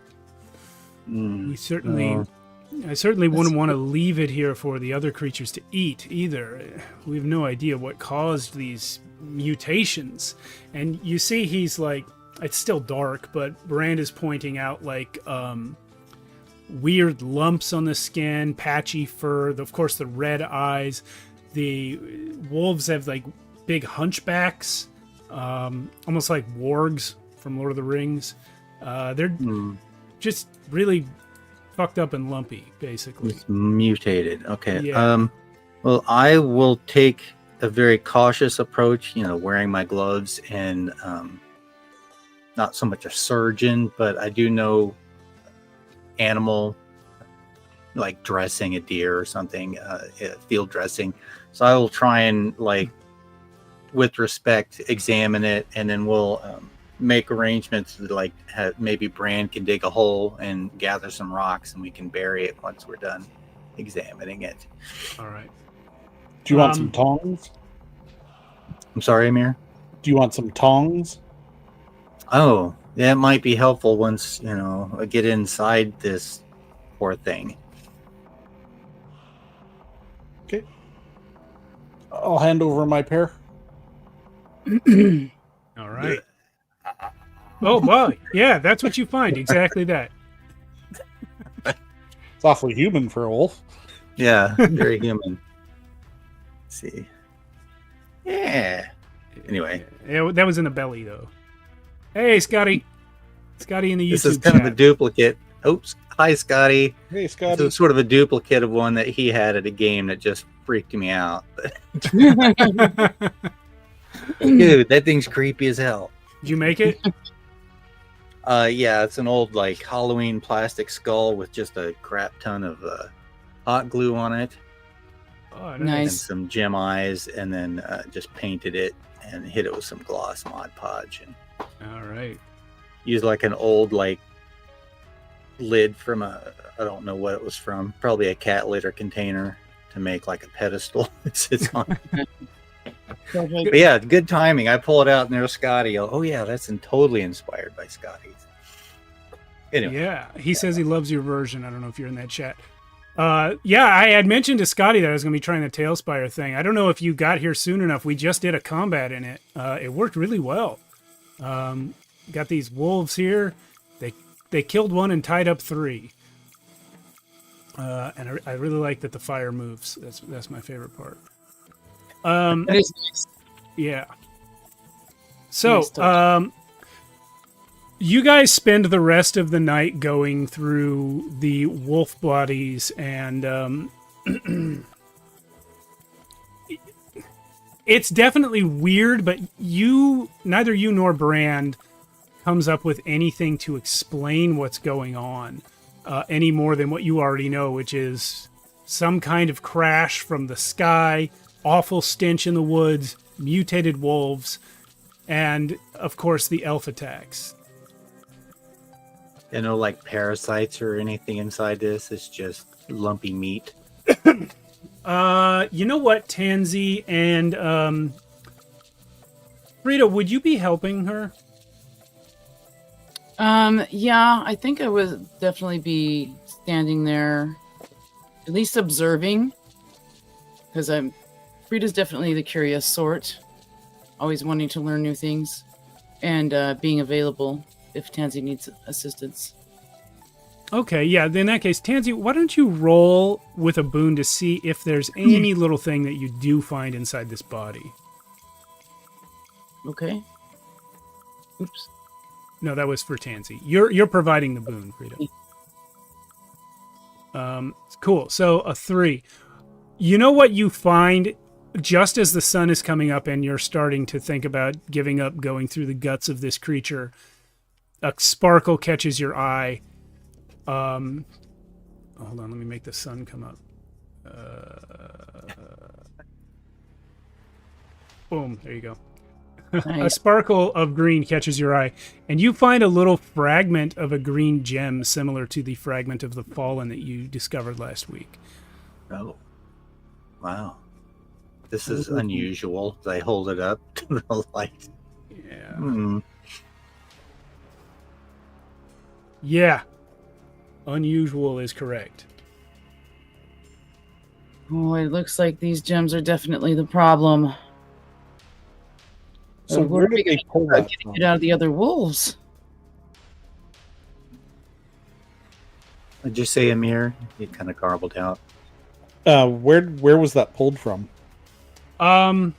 I certainly wouldn't want to leave it here for the other creatures to eat either. We have no idea what caused these mutations. And you see he's it's still dark, but Brand is pointing out weird lumps on the skin, patchy fur, of course the red eyes. The wolves have big hunchbacks, almost like wargs from Lord of the Rings. They're just really fucked up and lumpy, basically. It's mutated. Okay. Yeah. Well, I will take a very cautious approach, wearing my gloves and not so much a surgeon, but I do know animal, like dressing a deer or something, field dressing. So I will try and with respect, examine it, and then we'll make arrangements that maybe Brand can dig a hole and gather some rocks and we can bury it once we're done examining it. All right. Do you want some tongs? I'm sorry, Amir? Do you want some tongs? Oh, that might be helpful once, I get inside this poor thing. Okay. I'll hand over my pair. All right. Oh, wow. Yeah, that's what you find. Exactly that. It's awfully human for a wolf. Yeah, very human. Let's see. Yeah. Anyway. Yeah, that was in the belly, though. Hey, Scotty. Scotty in the YouTube This is kind chat. of a duplicate. Oops. Hi, Scotty. Hey, Scotty. This is sort of a duplicate of one that he had at a game that just freaked me out. Dude, that thing's creepy as hell. Did you make it? Yeah, it's an old Halloween plastic skull with just a crap ton of hot glue on it. Oh, And Nice. some gem eyes, and then just painted it and hit it with some gloss Mod Podge and All right. used an old lid from I don't know what it was from, probably a cat litter container to make a pedestal it sits on. But yeah, good timing. I pull it out and there's Scotty. Oh yeah, that's totally inspired by Scotty's. Anyway. Yeah, he says he loves your version. I don't know if you're in that chat. Yeah, I had mentioned to Scotty that I was going to be trying the Tailspire thing. I don't know if you got here soon enough. We just did a combat in it. It worked really well. Got these wolves here. They killed one and tied up 3. And I really like that the fire moves. That's my favorite part. That is nice. Yeah. So, you guys spend the rest of the night going through the wolf bodies, and it's definitely weird, but neither you nor Brand comes up with anything to explain what's going on any more than what you already know, which is some kind of crash from the sky, awful stench in the woods, mutated wolves, and, of course, the elf attacks. You know, like parasites or anything inside this. It's just lumpy meat. You know what, Tansy and Frida, would you be helping her? Yeah, I think I would definitely be standing there, at least observing, because Frida's definitely the curious sort, always wanting to learn new things, and being available if Tansy needs assistance. Okay, yeah, in that case, Tansy, why don't you roll with a boon to see if there's any little thing that you do find inside this body? Okay. Oops. No, that was for Tansy. You're providing the boon, Frida. Cool. So a 3. You know what you find just as the sun is coming up and you're starting to think about giving up going through the guts of this creature? A sparkle catches your eye. Hold on, let me make the sun come up. Boom, there you go. Nice. A sparkle of green catches your eye, and you find a little fragment of a green gem similar to the fragment of the fallen that you discovered last week. Oh, wow. This is unusual. I hold it up to the light. Yeah. Hmm. Yeah. Unusual is correct. Oh, it looks like these gems are definitely the problem. So where did they pull that from? Get out of the other wolves. Did you say Amir? You kind of garbled out. Where was that pulled from? I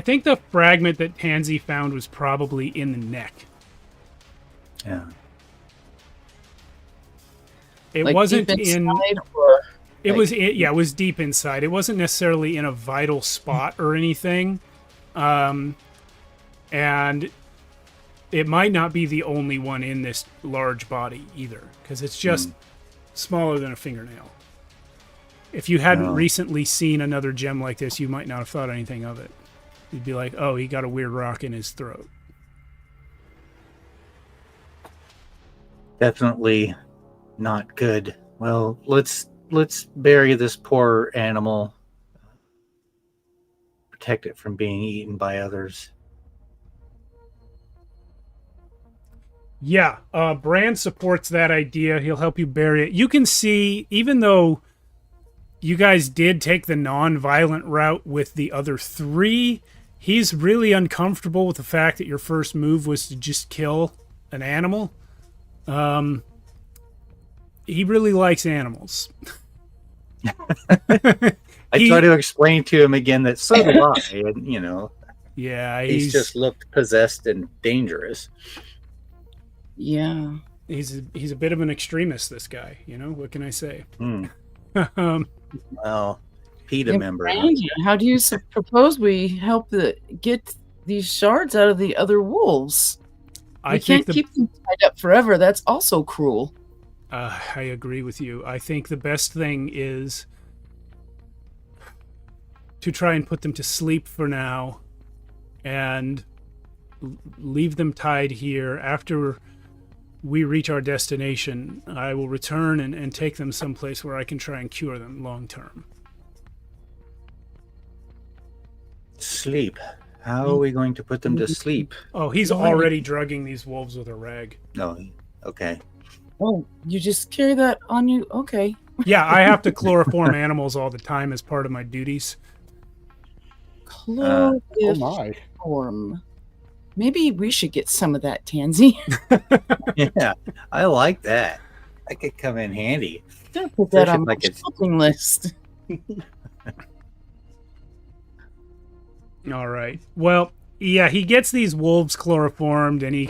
think the fragment that Tansy found was probably in the neck. Yeah. It Like wasn't deep in. inside, or It like- was. Yeah, it was deep inside. It wasn't necessarily in a vital spot or anything. And it might not be the only one in this large body either, because it's just smaller than a fingernail. If you hadn't recently seen another gem like this, you might not have thought anything of it. You'd be like, oh, he got a weird rock in his throat. Definitely not good. Well, let's bury this poor animal. Protect it from being eaten by others. Yeah, Brand supports that idea. He'll help you bury it. You can see, even though you guys did take the non-violent route with the other 3, he's really uncomfortable with the fact that your first move was to just kill an animal. He really likes animals. I try to explain to him again that so do I, and Yeah, he's just looked possessed and dangerous. Yeah. he's a bit of an extremist, this guy. What can I say? Well, PETA member. Brandon, how do you propose we help get these shards out of the other wolves? We can't keep them tied up forever. That's also cruel. I agree with you. I think the best thing is to try and put them to sleep for now and leave them tied here. After we reach our destination, I will return and take them someplace where I can try and cure them long term. Sleep. How are we going to put them to sleep? Oh, he's already drugging these wolves with a rag. No. Okay. Oh, you just carry that on you? Okay. Yeah, I have to chloroform animals all the time as part of my duties. Oh my. Chloroform. Maybe we should get some of that, Tansy. Yeah, I like that. That could come in handy. Put that Especially on my like it's- shopping list. All right. Well, yeah, he gets these wolves chloroformed, and he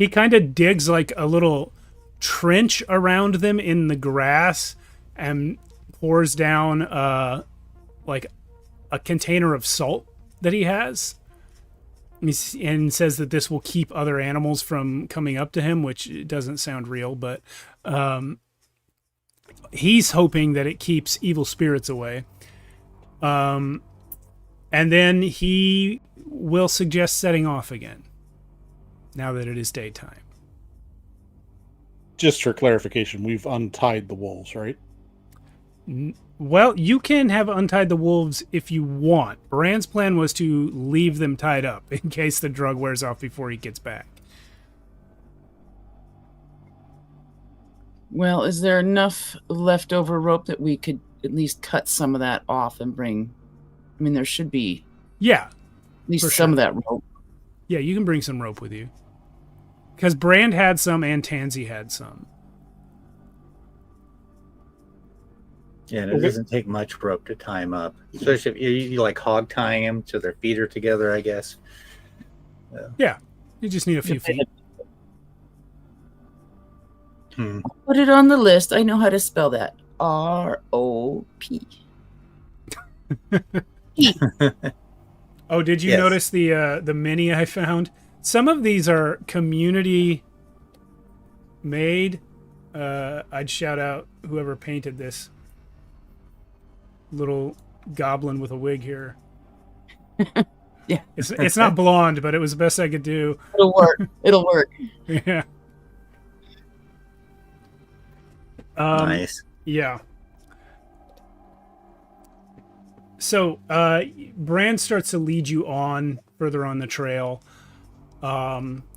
kind of digs like a little trench around them in the grass, and pours down like a container of salt that he has, and says that this will keep other animals from coming up to him, which doesn't sound real, but he's hoping that it keeps evil spirits away. And then he will suggest setting off again, now that it is daytime. Just for clarification, we've untied the wolves, right? Well, you can have untied the wolves if you want. Brand's plan was to leave them tied up in case the drug wears off before he gets back. Well, is there enough leftover rope that we could at least cut some of that off and bring? I mean, there should be Yeah, at least for some sure. of that rope. Yeah, you can bring some rope with you. Because Brand had some and Tansy had some. Yeah, and it doesn't take much rope to tie them up, especially if you like hog tying them so their feet are together, I guess. Yeah, you just need a few feet. Put it on the list. I know how to spell that. R-O-P. Oh, did you Yes. notice the mini I found? Some of these are community made. I'd shout out whoever painted this little goblin with a wig here. Yeah. It's not blonde, but it was the best I could do. It'll work. It'll work. Yeah. Nice. Yeah. So, Brand starts to lead you on further on the trail.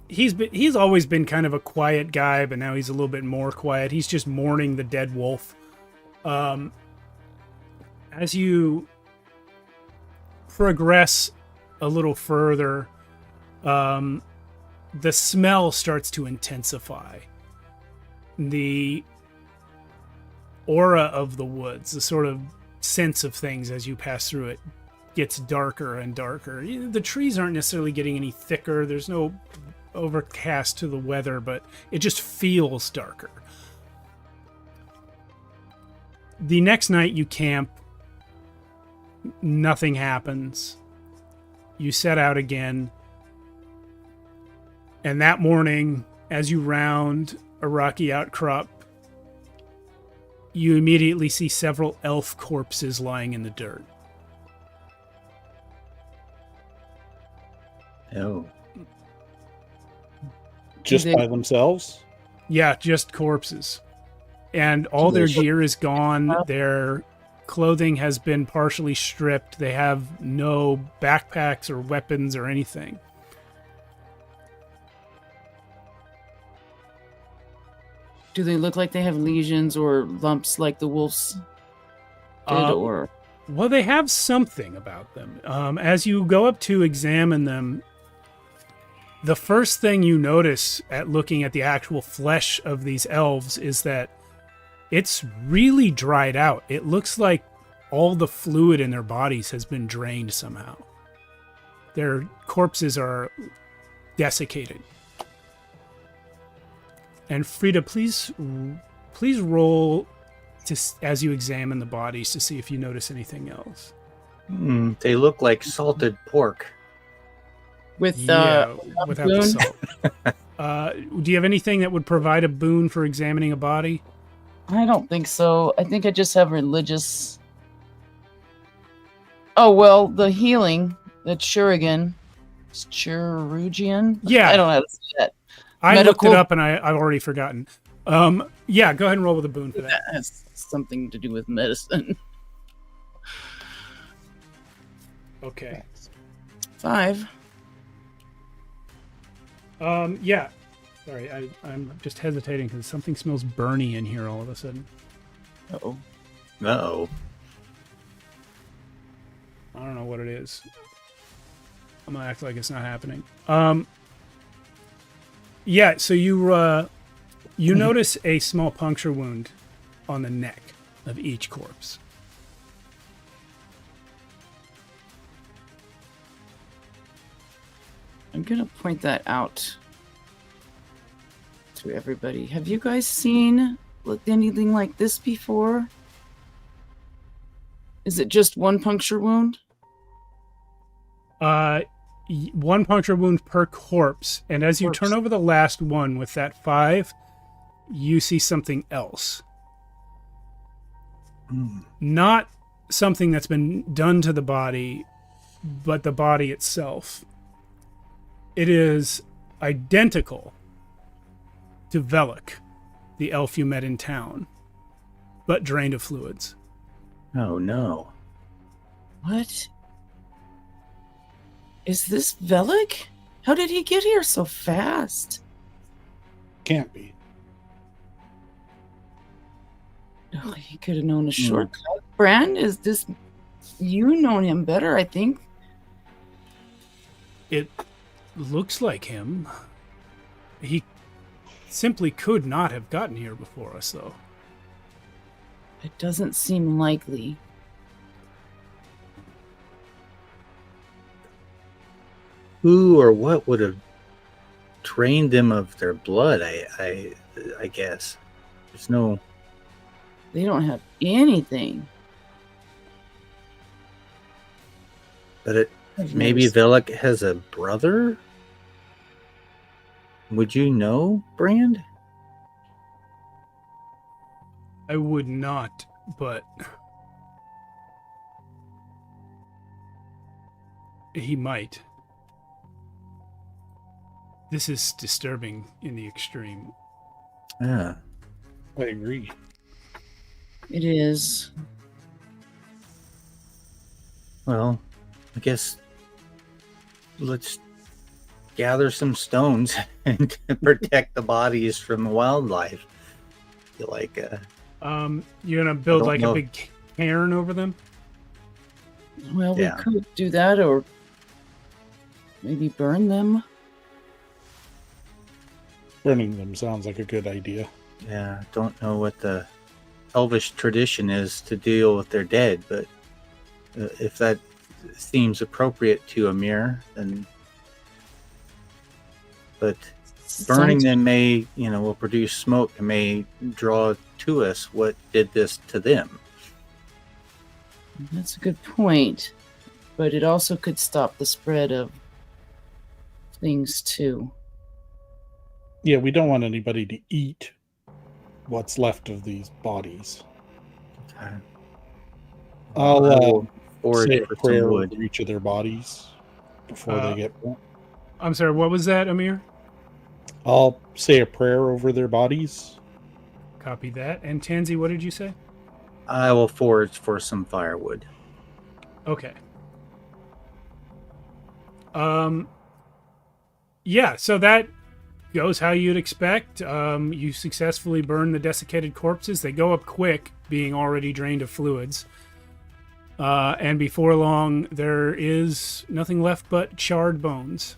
He's always been kind of a quiet guy, but now he's a little bit more quiet. He's just mourning the dead wolf. As you progress a little further, the smell starts to intensify. The aura of the woods, the sort of sense of things as you pass through it, gets darker and darker. The trees aren't necessarily getting any thicker. There's no overcast to the weather, but it just feels darker. The next night you camp. Nothing happens. You set out again. And that morning, as you round a rocky outcrop, you immediately see several elf corpses lying in the dirt. Oh. Just by themselves? Yeah, just corpses. And all their gear is gone. Their clothing has been partially stripped. They have no backpacks or weapons or anything. Do they look like they have lesions or lumps like the wolves did, or? Well, they have something about them. As you go up to examine them, the first thing you notice at looking at the actual flesh of these elves is that it's really dried out. It looks like all the fluid in their bodies has been drained somehow. Their corpses are desiccated. And Frida, please roll as you examine the bodies to see if you notice anything else. They look like salted pork. Without the boon? salt. Do you have anything that would provide a boon for examining a body? I don't think so. I think I just have religious. Oh, well, the healing. That's Shurigan. It's Churugian? Yeah. I don't know how to say that. I Medical? looked it up and I've already forgotten. Yeah, go ahead and roll with a boon for that. That has something to do with medicine. Okay. 5. Yeah. Sorry, I'm just hesitating because something smells burny in here all of a sudden. Uh-oh. Uh-oh. I don't know what it is. I'm gonna act like it's not happening. Yeah, so you notice a small puncture wound on the neck of each corpse. I'm gonna point that out to everybody. Have you guys seen anything like this before? Is it just one puncture wound? One puncture wound per corpse, and as you Corpse. turn over the last one with that 5, you see something else. Not something that's been done to the body, but the body itself. It is identical to Velik, the elf you met in town, but drained of fluids. Oh, no. What? Is this Velik? How did he get here so fast? Can't be. Oh, he could have known a shortcut. Bran, is this... You know him better, I think. It looks like him. He simply could not have gotten here before us, though. It doesn't seem likely. Who or what would have drained them of their blood? I guess there's no. They don't have anything. But I've maybe never Velik has a brother. Would you know, Brand? I would not, but he might. This is disturbing in the extreme. Yeah. I agree. It is. Well, I guess let's gather some stones and protect the bodies from the wildlife. I feel like You're gonna build don't like know. a big cairn over them? Well, Yeah. we could do that, or maybe burn them. Burning them sounds like a good idea. yeah, don't know what the Elvish tradition is to deal with their dead, but if that seems appropriate to Amir, then. But burning Sounds- them may, will produce smoke and may draw to us what did this to them. That's a good point. But it also could stop the spread of things, too. Yeah, we don't want anybody to eat what's left of these bodies. Okay. I'll I will say forage a for prayer some wood. over each of their bodies before they get burnt. I'm sorry, what was that, Amir? I'll say a prayer over their bodies. Copy that. And Tansy, what did you say? I will forage for some firewood. Okay. Yeah, so that goes how you'd expect. You successfully burn the desiccated corpses. They go up quick, being already drained of fluids. And before long, there is nothing left but charred bones.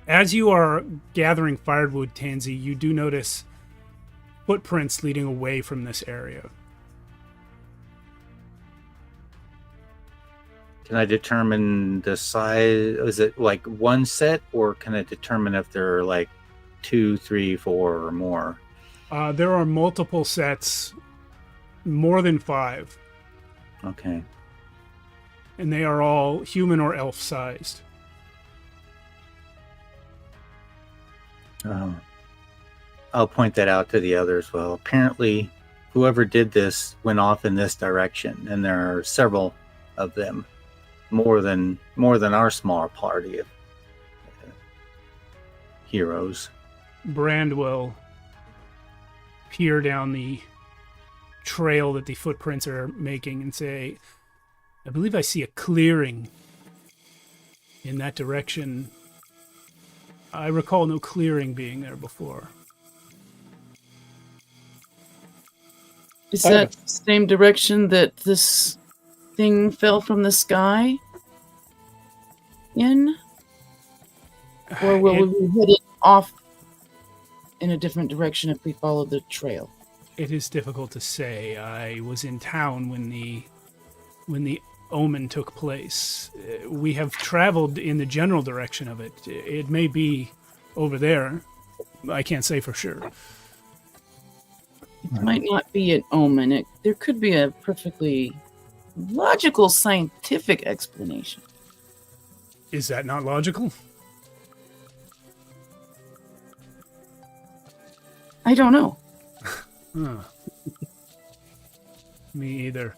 As you are gathering firewood, Tansy, you do notice footprints leading away from this area. Can I determine the size? Is it like one set, or can I determine if there are like 2, 3, 4, or more? There are multiple sets, more than 5, Okay. and they are all human or elf-sized. I'll point that out to the others. Well, apparently, whoever did this went off in this direction, and there are several of them, more than our small party of heroes. Brand will peer down the trail that the footprints are making and say, I believe I see a clearing in that direction. I recall no clearing being there before. Is that the same direction that this thing fell from the sky in? Or will we be headed off in a different direction if we follow the trail? It is difficult to say. I was in town when the omen took place. We have traveled in the general direction of it. It may be over there. I can't say for sure. It might not be an omen. There could be a perfectly logical scientific explanation. Is that not logical? I don't know. Huh. Me either.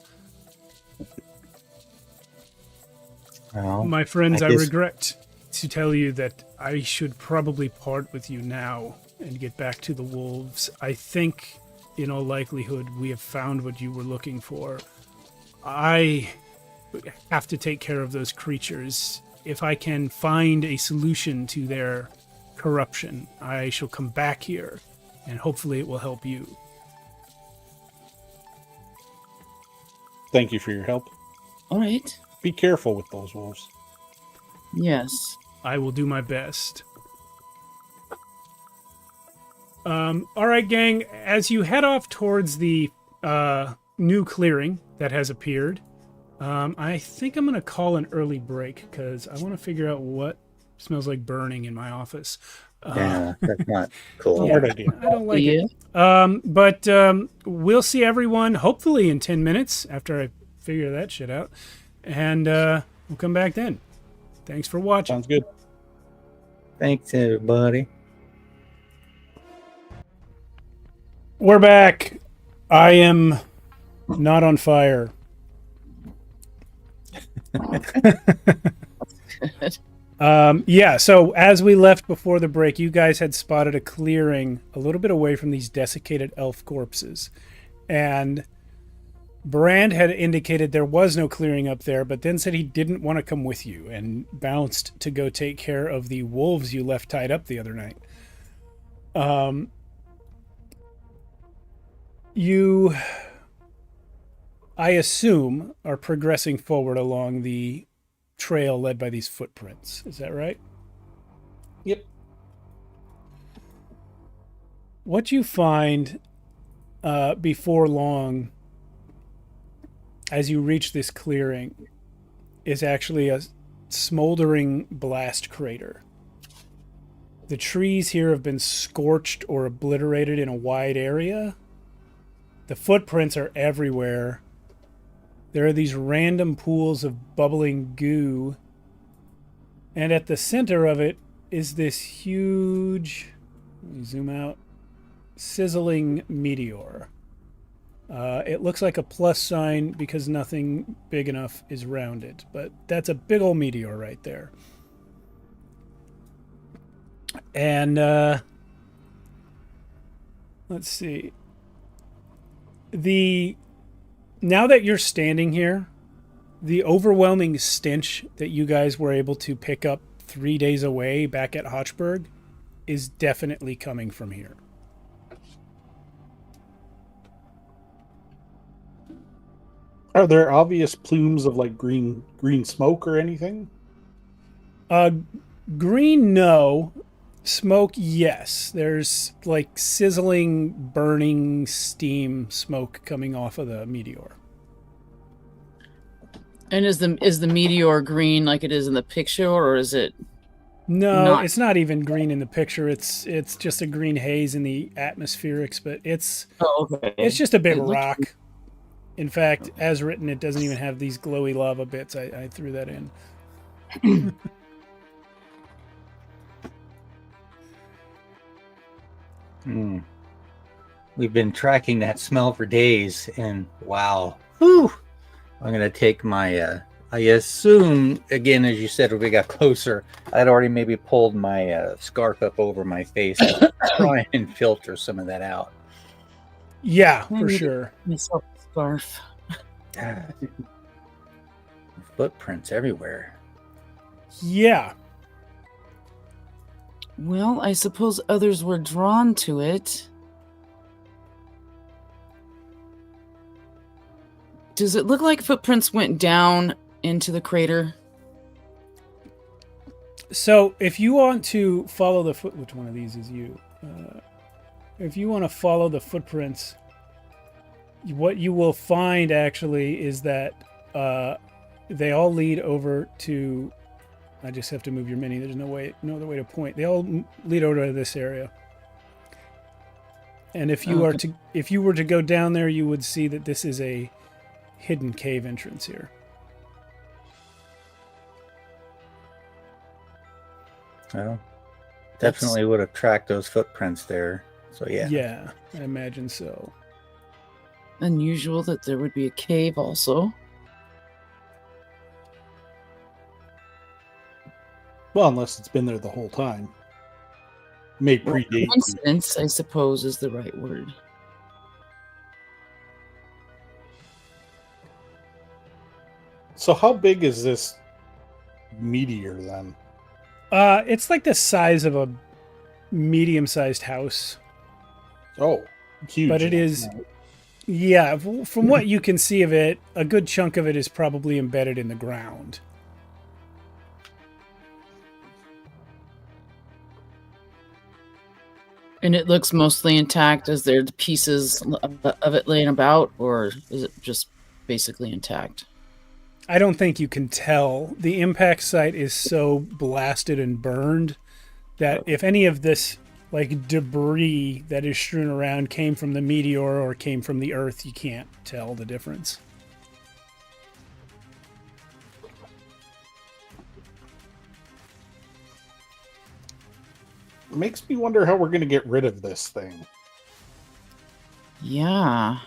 Well, My friends, I guess- regret to tell you that I should probably part with you now and get back to the wolves. I think, in all likelihood, we have found what you were looking for. I have to take care of those creatures. If I can find a solution to their corruption, I shall come back here, and hopefully it will help you. Thank you for your help. All right. Be careful with those wolves. Yes. I will do my best. All right, gang. As you head off towards the new clearing that has appeared, I think I'm going to call an early break because I want to figure out what smells like burning in my office. Yeah, that's not cool. Smart idea. I don't like it. But we'll see everyone hopefully in 10 minutes after I figure that shit out. And we'll come back then. Thanks for watching. Sounds good. Thanks, everybody. We're back. I am not on fire. Yeah, so as we left before the break, you guys had spotted a clearing a little bit away from these desiccated elf corpses. And Brand had indicated there was no clearing up there, but then said he didn't want to come with you and bounced to go take care of the wolves you left tied up the other night. You, I assume, are progressing forward along the trail led by these footprints. Is that right? Yep. What you find before long, as you reach this clearing, is actually a smoldering blast crater. The trees here have been scorched or obliterated in a wide area. The footprints are everywhere. There are these random pools of bubbling goo. And at the center of it is this huge, let me zoom out, sizzling meteor. It looks like a plus sign because nothing big enough is around it, but that's a big old meteor right there. And let's see. Now that you're standing here, the overwhelming stench that you guys were able to pick up 3 days away back at Hochberg is definitely coming from here. Are there obvious plumes of like green smoke or anything? Green, no. Smoke, yes. There's like sizzling, burning steam smoke coming off of the meteor. And is the meteor green like it is in the picture, or is it? No, it's not even green in the picture. It's just a green haze in the atmospherics, but it's just a big rock. In fact, as written, it doesn't even have these glowy lava bits. I threw that in. We've been tracking that smell for days, and wow. Whew. I'm going to take my, I assume, again, as you said, we got closer, I'd already maybe pulled my scarf up over my face to try and filter some of that out. Yeah, for sure. Myself a scarf. Footprints everywhere. Yeah. Well, I suppose others were drawn to it. Does it look like footprints went down into the crater? So if you want to follow the which one of these is you? If you want to follow the footprints, what you will find actually is that they all lead over to. I just have to move your mini. There's no other way to point. They all lead over to this area. And if you were to go down there, you would see that this is a hidden cave entrance here. Well, definitely would have tracked those footprints there. So yeah. Yeah, I imagine so. Unusual that there would be a cave also. Well, unless it's been there the whole time. May predate. Coincidence, I suppose, is the right word. So how big is this meteor then? It's like the size of a medium-sized house. Oh, huge. But it is, yeah, from what you can see of it, a good chunk of it is probably embedded in the ground. And it looks mostly intact. Is there the pieces of it laying about, or is it just basically intact? I don't think you can tell. The impact site is so blasted and burned that if any of this like debris that is strewn around came from the meteor or came from the Earth, you can't tell the difference. It makes me wonder how we're going to get rid of this thing. Yeah.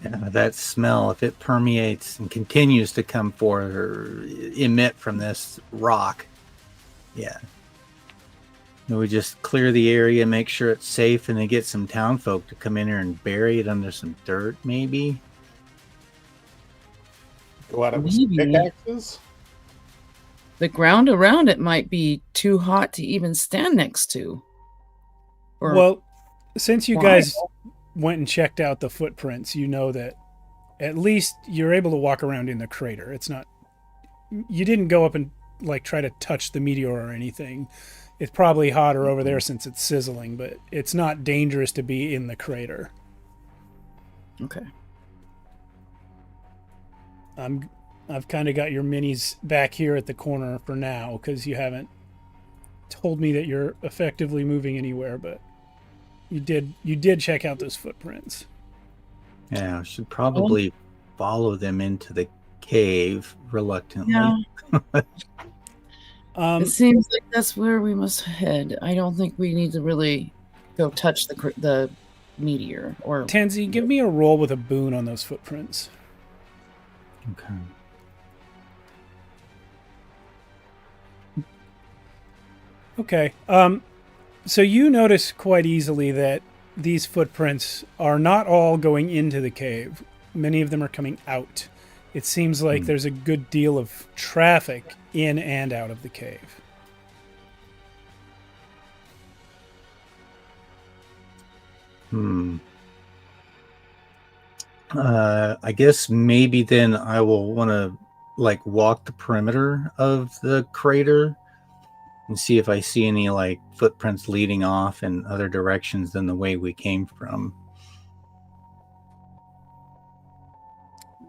Yeah, that smell, if it permeates and continues to come forth or emit from this rock, yeah. We just clear the area, make sure it's safe, and then get some town folk to come in here and bury it under some dirt, maybe. Go at it with some pickaxes? The ground around it might be too hot to even stand next to. Or well, since you guys went and checked out the footprints, you know that at least you're able to walk around in the crater. It's not, you didn't go up and like try to touch the meteor or anything. It's probably hotter over there since it's sizzling, but it's not dangerous to be in the crater. Okay. I've kind of got your minis back here at the corner for now because you haven't told me that you're effectively moving anywhere, but you did check out those footprints. Yeah, I should probably follow them into the cave reluctantly. Yeah. It seems like that's where we must head. I don't think we need to really go touch the meteor. Or Tansy, give me a roll with a boon on those footprints. Okay. Okay. So you notice quite easily that these footprints are not all going into the cave. Many of them are coming out. It seems like there's a good deal of traffic in and out of the cave. I guess maybe then I will want to like walk the perimeter of the crater and see if I see any like footprints leading off in other directions than the way we came from.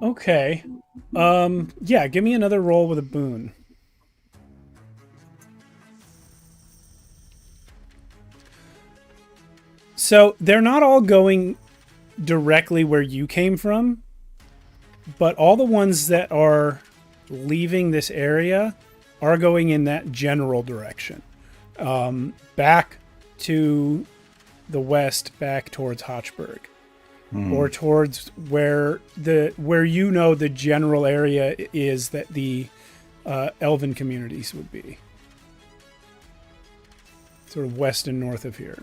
Okay. Yeah, give me another roll with a boon. So they're not all going directly where you came from, but all the ones that are leaving this area are going in that general direction. Back to the west, back towards Hochberg. Or towards where you know the general area is that the elven communities would be. Sort of west and north of here.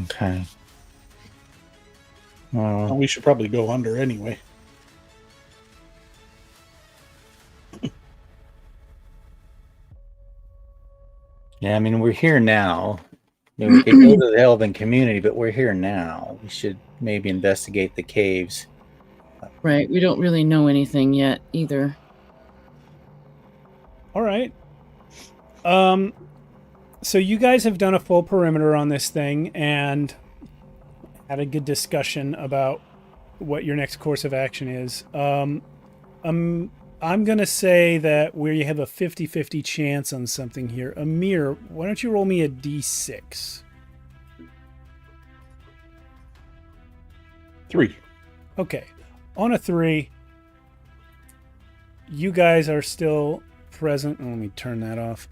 Okay. Well, we should probably go under anyway. Yeah, I mean, we're here now. I mean, we could go to the Elven community, but we're here now. We should maybe investigate the caves. Right. We don't really know anything yet either. All right. So you guys have done a full perimeter on this thing and had a good discussion about what your next course of action is. I'm going to say that where you have a 50-50 chance on something here. Amir, why don't you roll me a d6? 3. Okay. On a 3, you guys are still present. Let me turn that off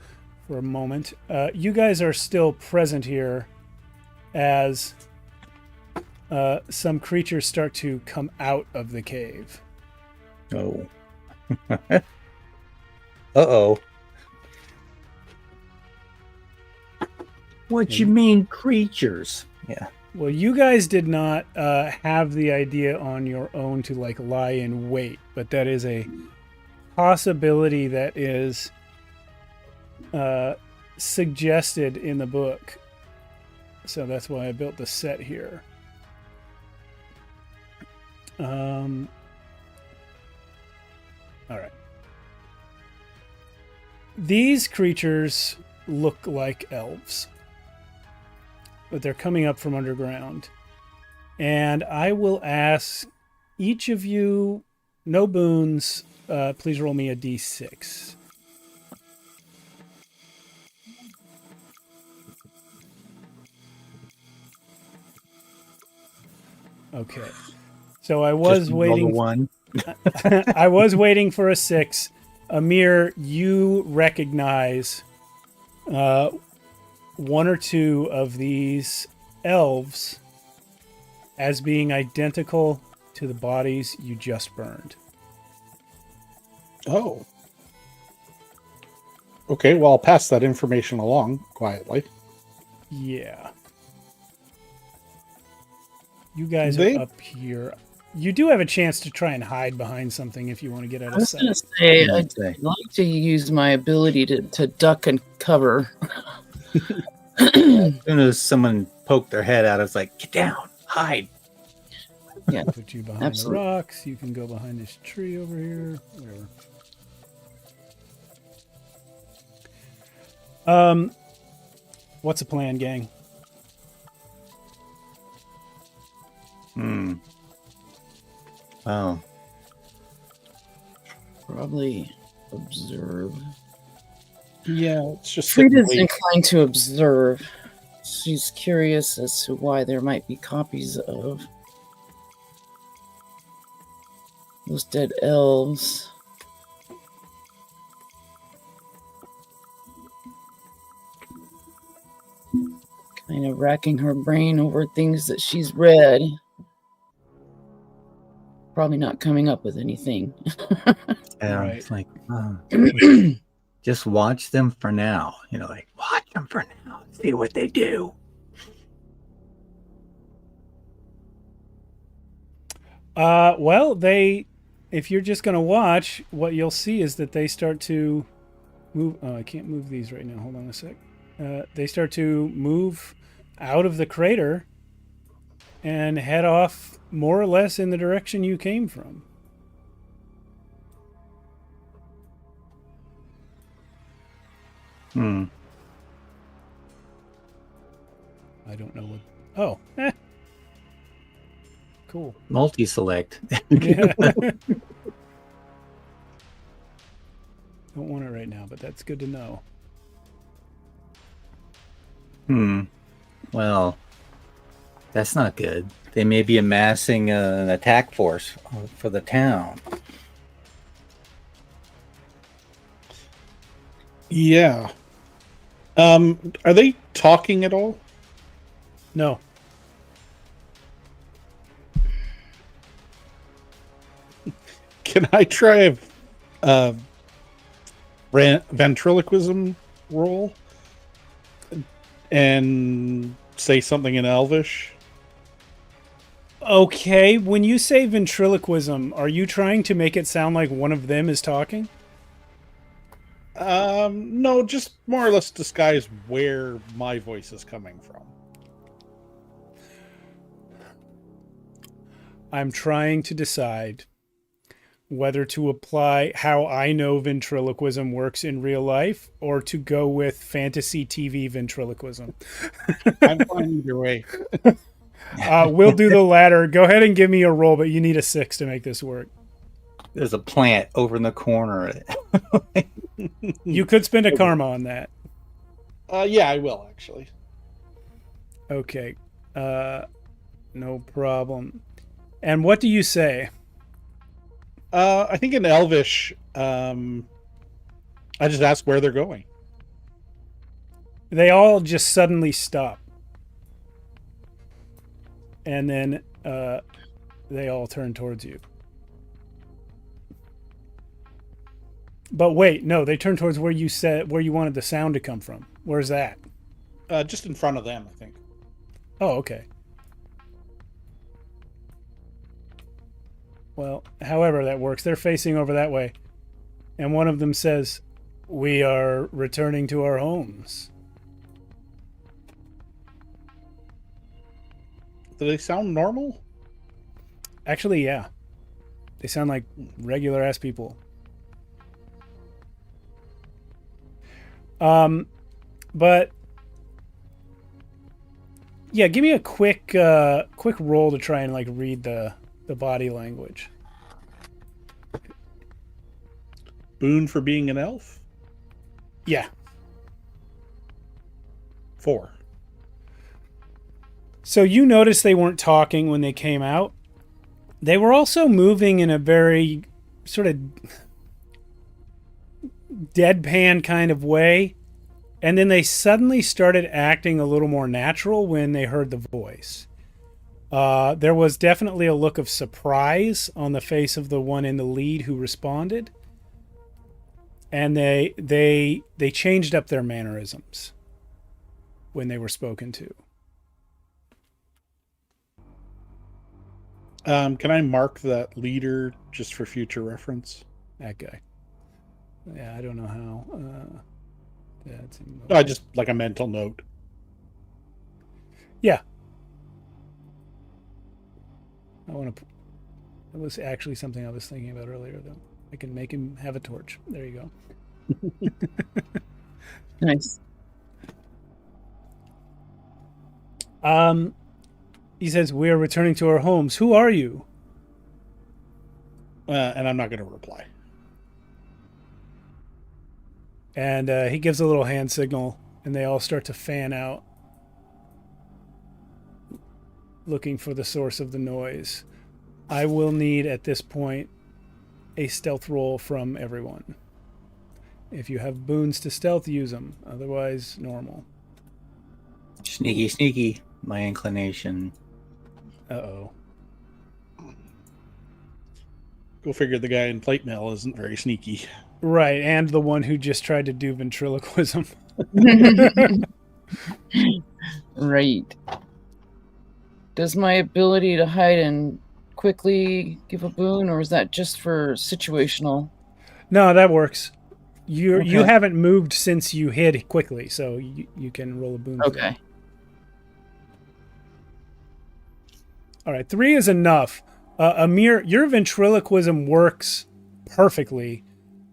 for a moment. You guys are still present here as some creatures start to come out of the cave. Oh. Uh-oh. What you mean, creatures? Yeah. Well, you guys did not have the idea on your own to like lie in wait, but that is a possibility that is suggested in the book. So that's why I built the set here. All right. These creatures look like elves, but they're coming up from underground. And I will ask each of you, no boons, please roll me a d6. Okay. So I was waiting. One. I was waiting for a 6. Amir, you recognize one or two of these elves as being identical to the bodies you just burned. Oh. Okay, well, I'll pass that information along quietly. Yeah. You guys are up here. You do have a chance to try and hide behind something if you want to get out I of was sight. going to say, I'd like to use my ability to duck and cover. As soon as someone poked their head out, it's like, get down, hide. Yeah, Put you behind absolutely. the rocks. You can go behind this tree over here. Whatever. What's the plan, gang? Oh. Probably observe. Yeah, it's just sit and Frida's wait. inclined to observe. She's curious as to why there might be copies of those dead elves. Kind of racking her brain over things that she's read. Probably not coming up with anything. Yeah, Right. it's like, just watch them for now. You know, like, watch them for now. See what they do. Well, if you're just going to watch, what you'll see is that they start to move. Oh, I can't move these right now. Hold on a sec. They start to move out of the crater and head off more or less in the direction you came from. I don't know what. Oh, cool. Multi-select. Yeah. Don't want it right now, but that's good to know. Well, that's not good. They may be amassing an attack force for the town. Yeah. Are they talking at all? No. Can I try a ventriloquism roll and say something in Elvish? Okay, when you say ventriloquism, are you trying to make it sound like one of them is talking? No, just more or less disguise where my voice is coming from. I'm trying to decide whether to apply how I know ventriloquism works in real life or to go with fantasy TV ventriloquism. I'm fine either way. We'll do the latter. Go ahead and give me a roll, but you need a 6 to make this work. There's a plant over in the corner. You could spend a karma on that. Yeah, I will actually. Okay. No problem. And what do you say? I think in Elvish, I just ask where they're going. They all just suddenly stop. And then they all turn towards you. But wait, no, they turn towards where you wanted the sound to come from. Where's that? Just in front of them, I think. Oh, okay. Well, however that works, they're facing over that way. And one of them says, "We are returning to our homes." Do they sound normal? Actually, yeah. They sound like regular ass people. But yeah, give me a quick roll to try and like read the body language. Boon for being an elf? Yeah. 4. So you noticed they weren't talking when they came out. They were also moving in a very sort of deadpan kind of way. And then they suddenly started acting a little more natural when they heard the voice. There was definitely a look of surprise on the face of the one in the lead who responded. And they changed up their mannerisms when they were spoken to. Can I mark that leader just for future reference? That guy. Yeah, I don't know how. That's Just like a mental note. Yeah. That was actually something I was thinking about earlier, though. I can make him have a torch. There you go. Nice. He says, "We are returning to our homes. Who are you?" And I'm not going to reply. And he gives a little hand signal, and they all start to fan out, looking for the source of the noise. I will need, at this point, a stealth roll from everyone. If you have boons to stealth, use them. Otherwise, normal. Sneaky, sneaky. My inclination. Uh-oh. Go figure the guy in plate mail isn't very sneaky. Right, and the one who just tried to do ventriloquism. Right. Does my ability to hide and quickly give a boon, or is that just for situational? No, that works. You Okay. haven't moved since you hid quickly, so you can roll a boon. for that. Okay. All right, 3 is enough. Amir, your ventriloquism works perfectly,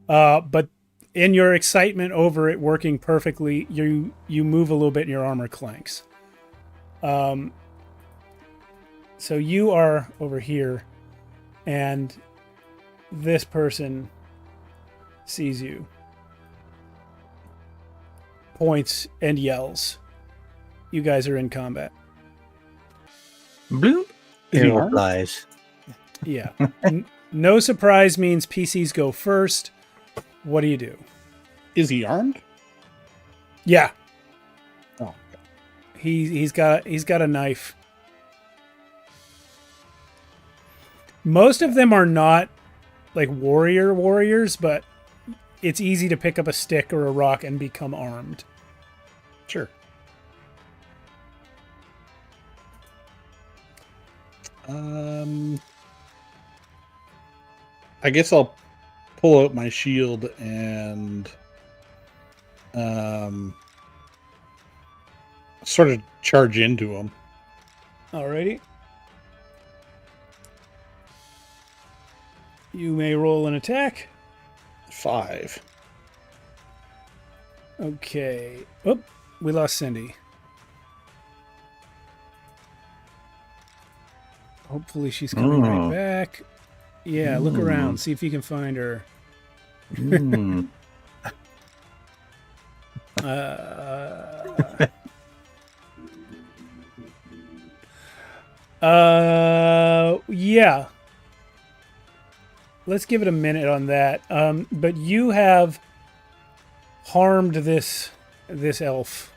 but in your excitement over it working perfectly, you move a little bit and your armor clanks. So you are over here, and this person sees you, points, and yells. You guys are in combat. Bloop. Is he Arrow armed? flies. Yeah. No surprise means PCs go first. What do you do? Is he armed? Yeah. Oh. He's got a knife. Most of them are not like warriors, but it's easy to pick up a stick or a rock and become armed. Sure. I guess I'll pull out my shield and sort of charge into him. Alrighty. You may roll an attack. 5. Okay. Oh, we lost Cindy. Hopefully she's coming right back. Yeah, look around. See if you can find her. Yeah. Let's give it a minute on that. But you have harmed this elf.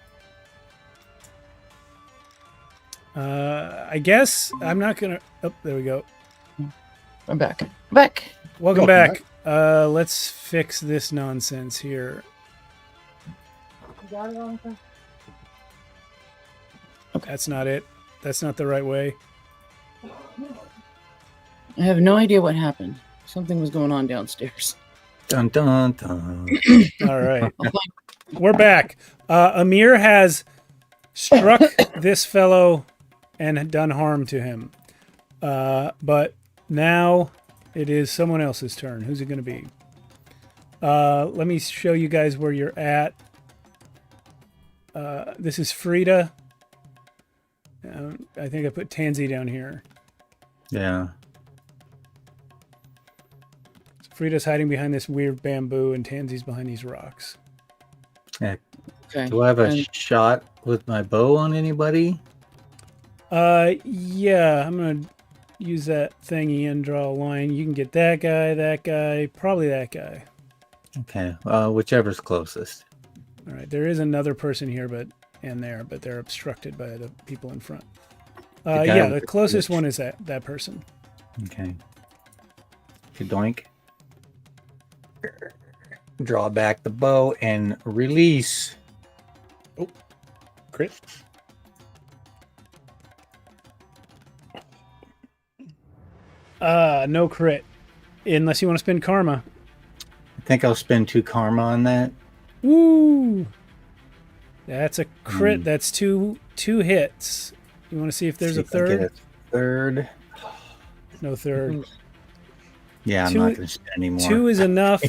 I guess I'm not gonna. Oh, there we go. I'm back. Back. Welcome back. Let's fix this nonsense here. That's not it. That's not the right way. I have no idea what happened. Something was going on downstairs. Dun dun dun. All right. We're back. Amir has struck this fellow and done harm to him. But now it is someone else's turn. Who's it going to be? Let me show you guys where you're at. This is Frida. I think I put Tansy down here. Yeah. So Frida's hiding behind this weird bamboo, and Tansy's behind these rocks. Yeah. Okay. Do I have a shot with my bow on anybody? Yeah, I'm gonna use that thingy and draw a line. You can get that guy, probably that guy. Okay. Whichever's closest. All right, there is another person here, but they're obstructed by the people in front. Yeah, the closest one is that person. Okay. Kadoink. Draw back the bow and release. Oh, crit. No crit. Unless you want to spend karma. I think I'll spend 2 karma on that. Woo! That's a crit. That's two hits. You want to see if there's a third? Get a third. No third. Yeah, I'm not going to spend any more. 2 is enough.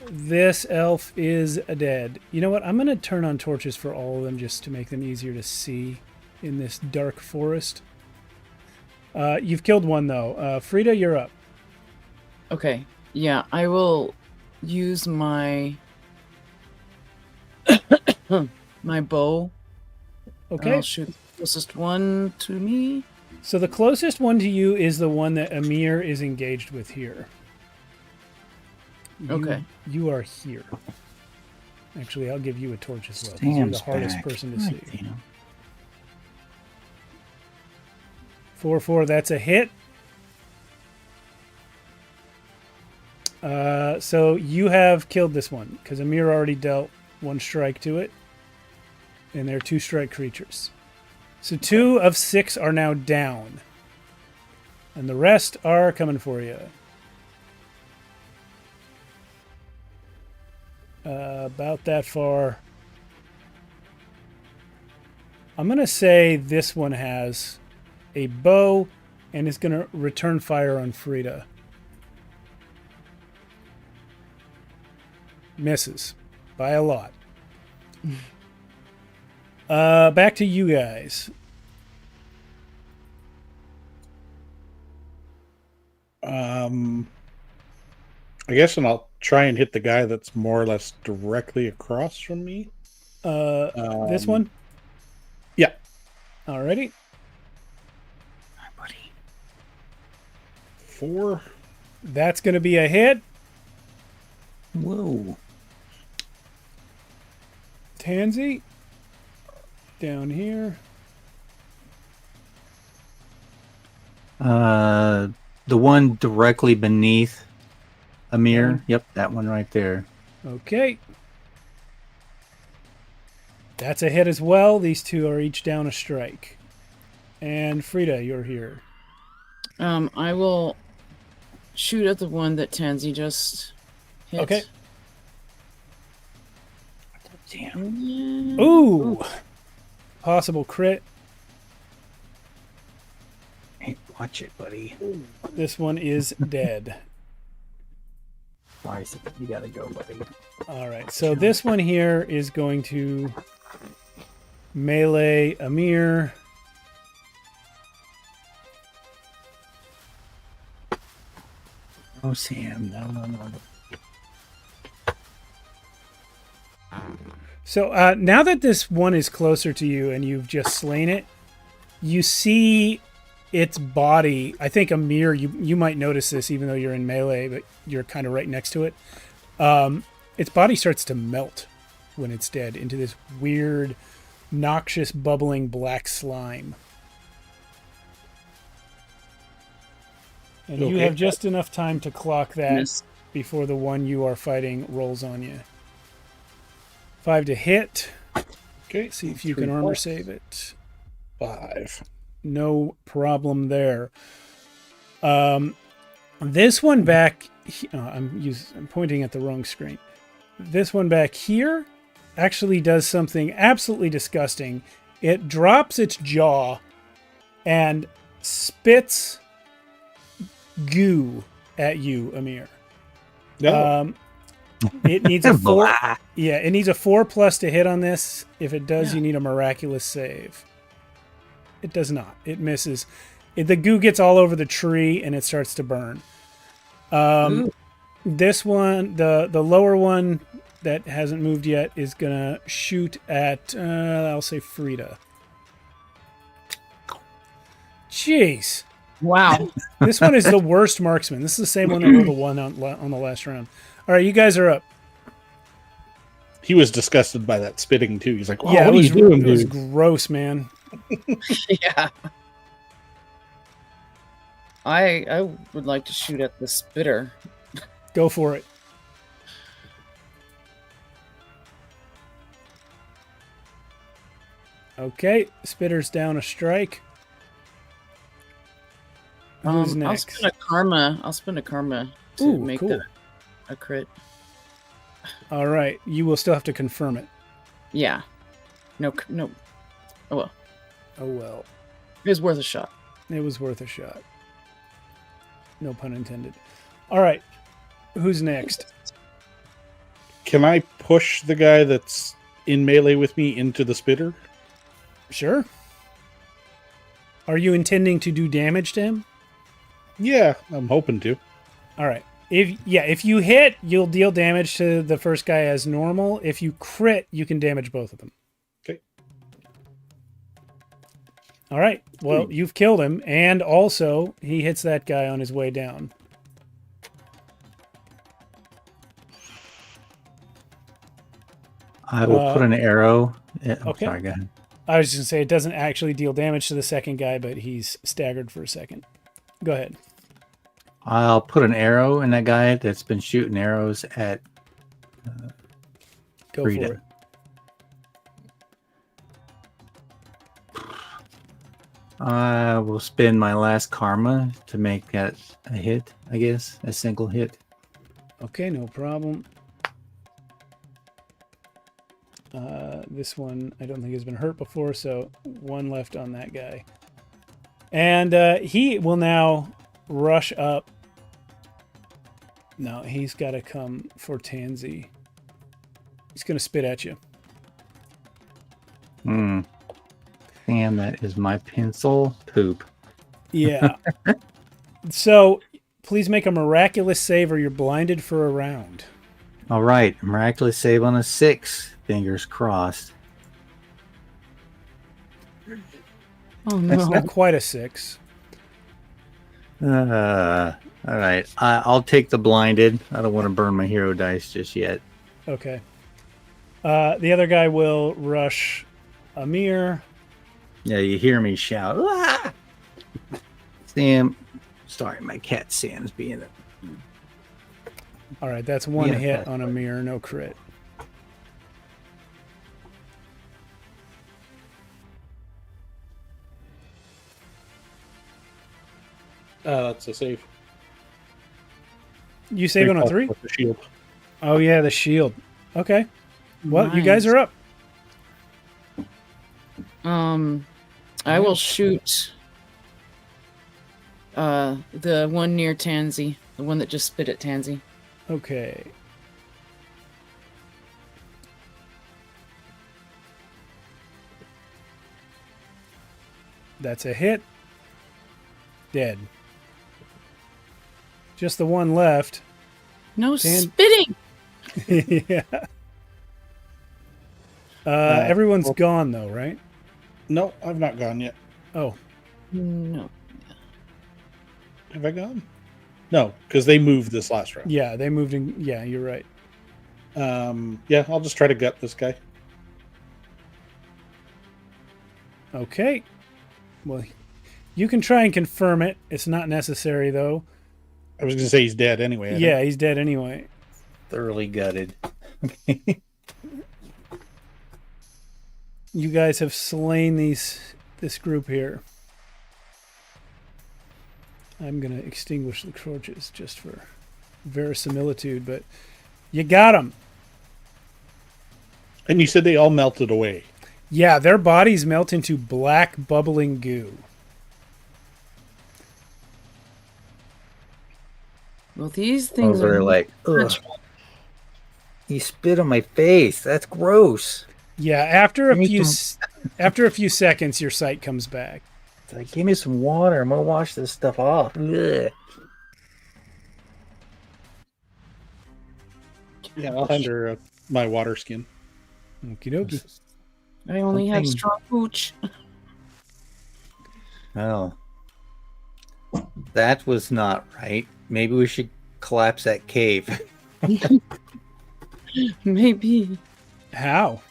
This elf is dead. You know what? I'm going to turn on torches for all of them just to make them easier to see in this dark forest. You've killed one, though. Frida, you're up. Okay. Yeah, I will use my my bow. Okay. I'll shoot the closest one to me. So the closest one to you is the one that Amir is engaged with here. Okay. You are here. Actually, I'll give you a torch as well, because you're the hardest person to see. Damn. 4-4, that's a hit. So you have killed this one, because Amir already dealt 1 strike to it. And they're 2-strike creatures. So 2 of 6 are now down. And the rest are coming for you. About that far. I'm going to say this one has a bow and is going to return fire on Frida. Misses. By a lot. Back to you guys. I guess, and I'll try and hit the guy that's more or less directly across from me. This one? Yeah. Alrighty. Hi, buddy. 4. That's going to be a hit. Whoa. Tansy. Down here. The one directly beneath Amir. Yep, that one right there. Okay. That's a hit as well. These 2 are each down a strike. And Frida, you're here. I will shoot at the one that Tansy just hit. Okay. Damn. Yeah. Ooh. Possible crit. Hey, watch it, buddy. This one is dead. Sorry, you gotta go, buddy. All right. So this one here is going to melee Amir. Oh, Sam, no. So now that this one is closer to you and you've just slain it, you see its body. I think Amir, you might notice this even though you're in melee, but you're kind of right next to it. Its body starts to melt when it's dead into this weird, noxious, bubbling black slime. And you have just enough time to clock that before the one you are fighting rolls on you. 5 to hit. Okay. See if you can armor save it. 5. No problem there. This one back... I'm pointing at the wrong screen. This one back here actually does something absolutely disgusting. It drops its jaw and spits goo at you, Amir. No. It needs a 4. Yeah, it needs a 4+ to hit on this. If it does, you need a miraculous save. It does not. It misses. The goo gets all over the tree and it starts to burn. This one, the lower one that hasn't moved yet, is gonna shoot at I'll say Frida. Jeez. Wow. This one is the worst marksman. This is the same one that rolled a 1 on the last round. All right, you guys are up. He was disgusted by that spitting too. He's like, "Wow, Yeah, what are you doing, it was dude?" gross, man. Yeah. I would like to shoot at the spitter. Go for it. Okay, spitter's down a strike. Who's next? I'll spend a karma to make cool. that a crit. All right, you will still have to confirm it. Yeah. No. Oh well. Oh well. It was worth a shot. It was worth a shot. No pun intended. All right, who's next? Can I push the guy that's in melee with me into the spitter? Sure. Are you intending to do damage to him? Yeah, I'm hoping to. All right. If you hit, you'll deal damage to the first guy as normal. If you crit, you can damage both of them. Okay. All right. Well, you've killed him, and also he hits that guy on his way down. I will put an arrow. Okay. Sorry, go ahead. I was just going to say it doesn't actually deal damage to the second guy, but he's staggered for a second. Go ahead. I'll put an arrow in that guy that's been shooting arrows at Go Frida. for it. I will spend my last karma to make that a hit, I guess. A single hit. Okay, no problem. This one I don't think has been hurt before, so 1 left on that guy. And he will now rush up. No, he's got to come for Tansy. He's going to spit at you. Damn, that is my pencil poop. Yeah. So please make a miraculous save or you're blinded for a round. All right, miraculous save on a 6. Fingers crossed. Oh That's no. not quite a 6. All right, I'll take the blinded. I don't want to burn my hero dice just yet. Okay. The other guy will rush Amir. Yeah, you hear me shout. Ah! Sam, sorry, my cat Sam's being a... All right, that's 1 Yeah, hit that's on Amir, no crit. That's a save. You save on a 3? With the shield. Oh, yeah, the shield. Okay. Well, you guys are up. I will shoot the one near Tansy, the one that just spit at Tansy. Okay. That's a hit. Dead. Just the one left. No spitting! Yeah. Everyone's gone, though, right? No, I've not gone yet. Oh. No. Have I gone? No, because they moved this last round. Yeah, they moved in. Yeah, you're right. Yeah, I'll just try to gut this guy. Okay. Well, you can try and confirm it. It's not necessary, though. I was going to say he's dead anyway. Yeah, he's dead anyway. Thoroughly gutted. You guys have slain this group here. I'm going to extinguish the torches just for verisimilitude, but you got them. And you said they all melted away. Yeah, their bodies melt into black bubbling goo. Well, these things They're like, ugh. You spit on my face. That's gross. Yeah, after a few seconds, your sight comes back. It's like, give me some water. I'm gonna wash this stuff off. Ugh. Yeah, I'll hand her my water skin. Okie dokie. I only have strong pooch. Well, that was not right. Maybe we should collapse that cave. Maybe. How?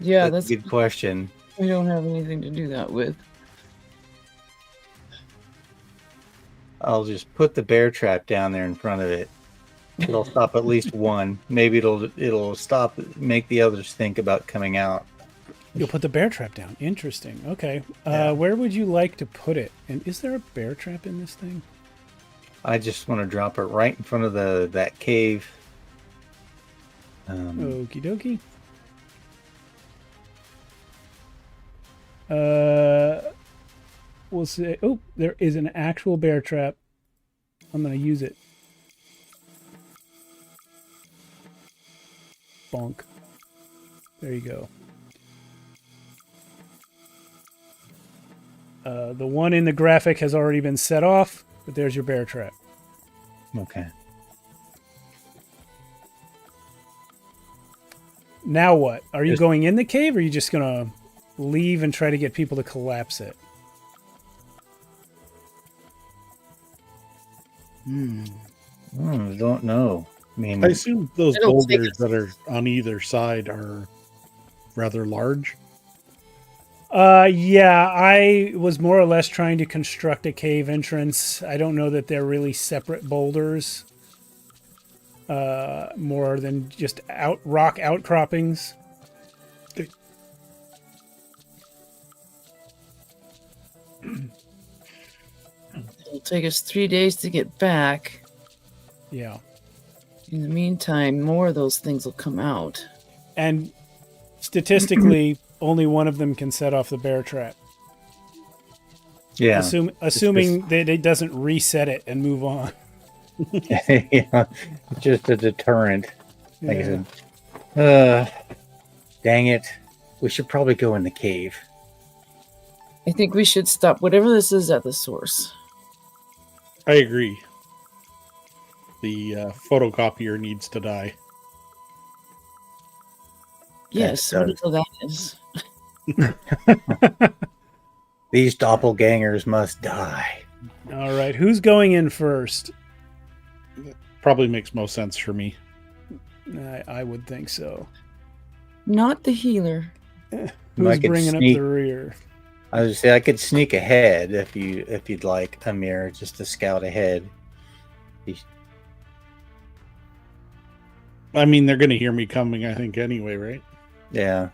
Yeah, That's a good question. We don't have anything to do that with. I'll just put the bear trap down there in front of it. It'll stop at least one. Maybe it'll stop, make the others think about coming out. You'll put the bear trap down. Interesting. Okay. Yeah. Where would you like to put it? And is there a bear trap in this thing? I just want to drop it right in front of that cave. Okie dokie. We'll say, oh, there is an actual bear trap. I'm going to use it. Bonk. There you go. The one in the graphic has already been set off, but there's your bear trap. Okay. Now what? Are you going in the cave, or are you just going to leave and try to get people to collapse it? Don't know. I mean, I assume those boulders that are on either side are rather large. Yeah, I was more or less trying to construct a cave entrance. I don't know that they're really separate boulders. More than just rock outcroppings. It'll take us 3 days to get back. Yeah. In the meantime, more of those things will come out. And statistically, only one of them can set off the bear trap. yeah. Assuming that it doesn't reset it and move on. Yeah, just a deterrent. Like Yeah. I said, dang it. We should probably go in the cave. I think we should stop whatever this is at the source. I agree. The photocopier needs to die. Yes, whatever that is. These doppelgangers must die. All right, who's going in first? Probably makes most sense for me. I would think so. Not the healer. Who's bringing up the rear? I was say I could sneak ahead if you'd like, Amir, just to scout ahead. I mean, they're going to hear me coming, I think, anyway, right? Yeah.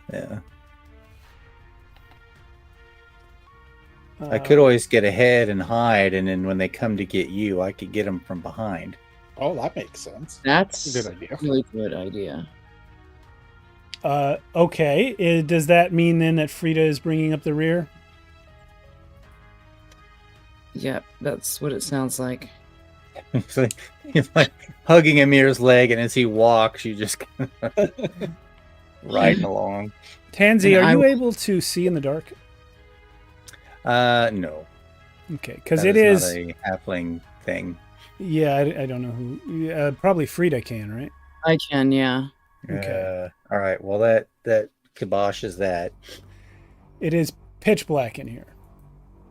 I could always get ahead and hide, and then when they come to get you, I could get them from behind. Oh, that makes sense. That's a good idea. Really good idea. Okay. Does that mean then that Frida is bringing up the rear? Yep, that's what it sounds like. He's like hugging Amir's leg, and as he walks, you just riding along. Tansy, And are I you will- able to see in the dark? No. Okay, because That it is. not a halfling thing. Yeah, I don't know who. Probably Frida can, right? I can, yeah. Okay. All right. Well, that kiboshes that. It is pitch black in here.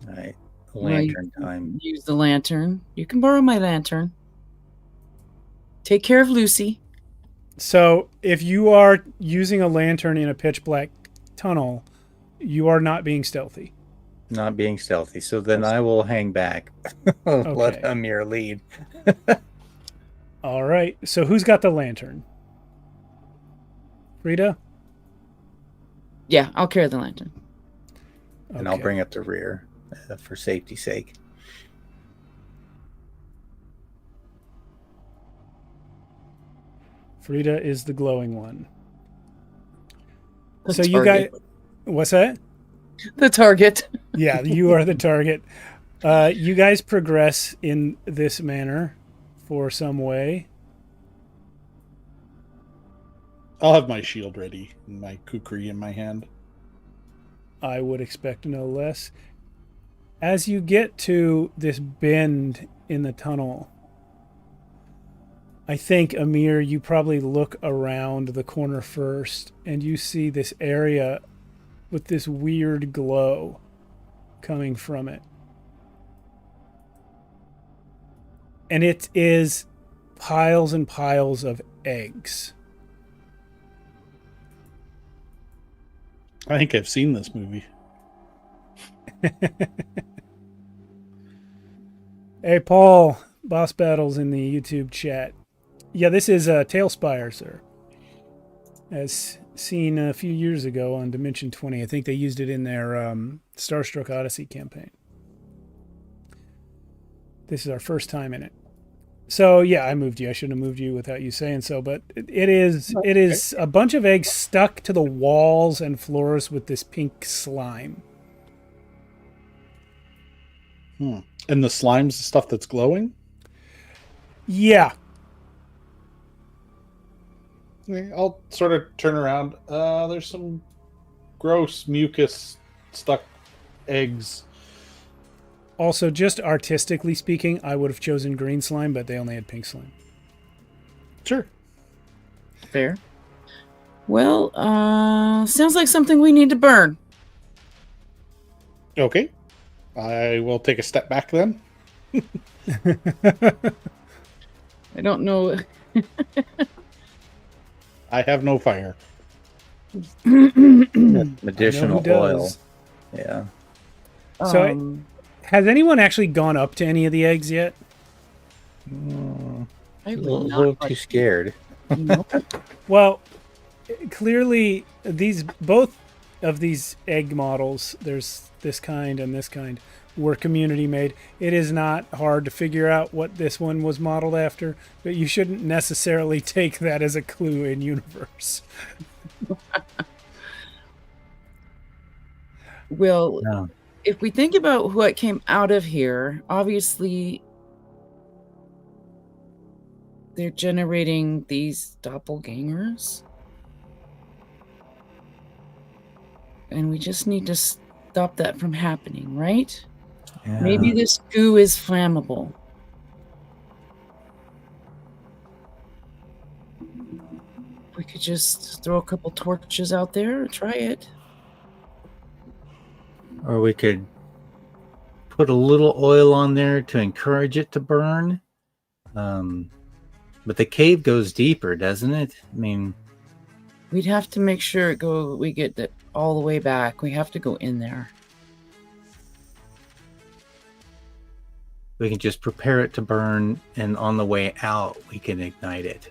All right. Well, you Lantern time. Use the lantern. You can borrow my lantern. Take care of Lucy. So if you are using a lantern in a pitch black tunnel, you are not being stealthy. Not being stealthy. So then I will hang back. Okay. Let Amir lead. All right. So who's got the lantern? Frida? Yeah, I'll carry the lantern. And I'll Okay. bring up the rear for safety's sake. Frida is the glowing one. The So you guys, target. what's that? The target. Yeah, you are the target. You guys progress in this manner for some way. I'll have my shield ready and my kukri in my hand. I would expect no less. As you get to this bend in the tunnel, I think, Amir, you probably look around the corner first and you see this area with this weird glow coming from it. And it is piles and piles of eggs. I think I've seen this movie. Hey, Paul, Boss Battles in the YouTube chat. Yeah, this is Tailspire, sir. As seen a few years ago on Dimension 20. I think they used it in their Starstruck Odyssey campaign. This is our first time in it. So, yeah, I moved you. I shouldn't have moved you without you saying so, but it is a bunch of eggs stuck to the walls and floors with this pink slime. And the slime's the stuff that's glowing? Yeah. Okay, I'll sort of turn around. There's some gross mucus stuck eggs. Also, just artistically speaking, I would have chosen green slime, but they only had pink slime. Sure. Fair. Well, sounds like something we need to burn. Okay. I will take a step back then. I don't know. I have no fire. Medicinal oil. does. Yeah. So has anyone actually gone up to any of the eggs yet? I A would little, not little like too scared. to. Well, clearly both of these egg models, there's this kind and this kind, were community made. It is not hard to figure out what this one was modeled after, but you shouldn't necessarily take that as a clue in universe. Well, No. if we think about what came out of here, obviously they're generating these doppelgangers. And we just need to stop that from happening, right? Yeah. Maybe this goo is flammable. We could just throw a couple torches out there and try it. Or we could put a little oil on there to encourage it to burn. But the cave goes deeper, doesn't it? I mean, We'd have to make sure we get it all the way back. We have to go in there. we can just prepare it to burn, and on the way out, we can ignite it.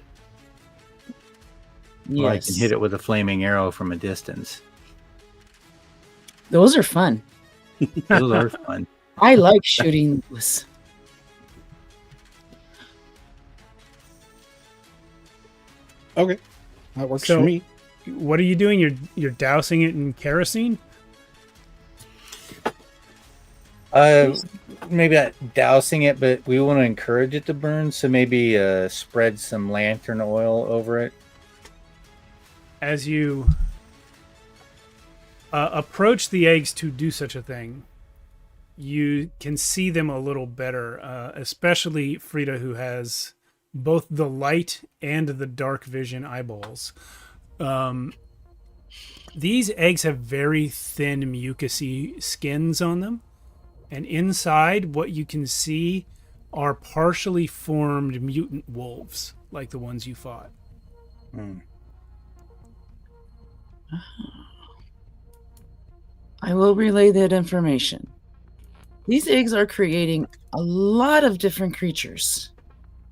Yes. Or I can hit it with a flaming arrow from a distance. Those are fun. Those are fun. I like shooting those. Okay. That works So- for me. what are you doing? You're dousing it in kerosene? Maybe not dousing it, but we want to encourage it to burn. So maybe spread some lantern oil over it. As you approach the eggs to do such a thing, you can see them a little better, especially Frida, who has both the light and the dark vision eyeballs. These eggs have very thin, mucousy skins on them. And inside, what you can see are partially formed mutant wolves, like the ones you fought. I will relay that information. These eggs are creating a lot of different creatures,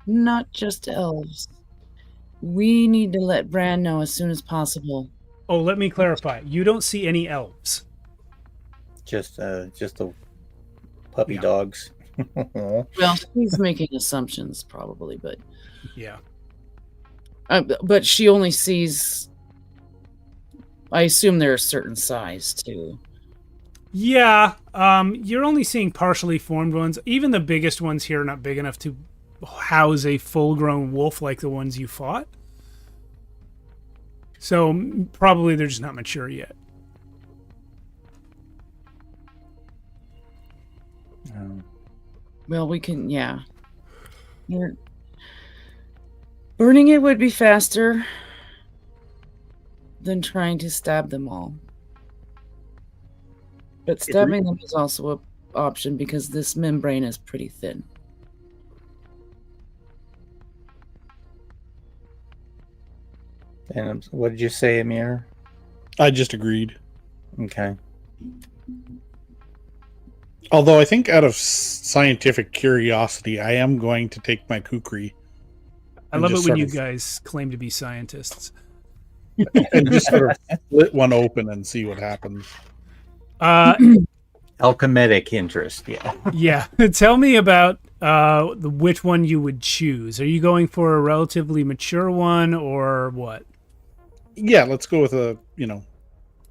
not just elves. We need to let Bran know as soon as possible. Oh, let me clarify. You don't see any elves. Just the puppy Yeah. dogs. Well, he's making assumptions, probably, but Yeah. but she only sees. I assume they're a certain size too. Yeah. You're only seeing partially formed ones. Even the biggest ones here are not big enough to house a full-grown wolf like the ones you fought. So probably they're just not mature yet. Well, we can, yeah. Burning it would be faster than trying to stab them all. But stabbing them is also an option because this membrane is pretty thin. And what did you say, Amir? I just agreed. Okay. Although I think out of scientific curiosity, I am going to take my kukri. I love it when you guys claim to be scientists. And just sort of split one open and see what happens. Alchemetic interest, yeah. Yeah. Tell me about which one you would choose. Are you going for a relatively mature one or what? Yeah, let's go with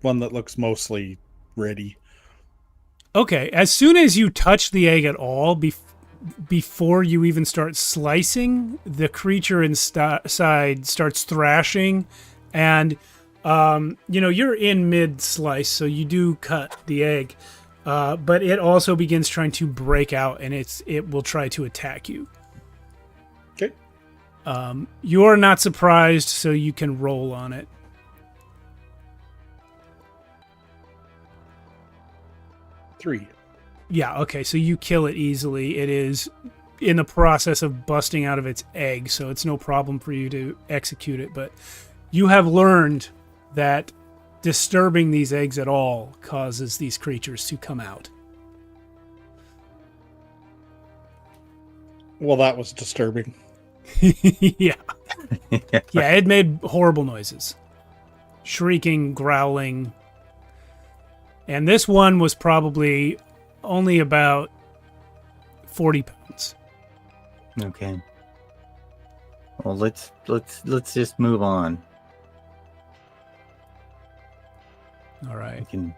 one that looks mostly ready. Okay. As soon as you touch the egg at all, before you even start slicing, the creature inside starts thrashing, and you're in mid-slice, so you do cut the egg, but it also begins trying to break out, and it will try to attack you. Okay. You're not surprised, so you can roll on it. 3. Yeah, okay, so you kill it easily. It is in the process of busting out of its egg, so it's no problem for you to execute it, but you have learned that disturbing these eggs at all causes these creatures to come out. Well, that was disturbing. Yeah. Yeah, it made horrible noises. Shrieking, growling. And this one was probably only about 40 pounds. Okay. Well, let's just move on. All right. We can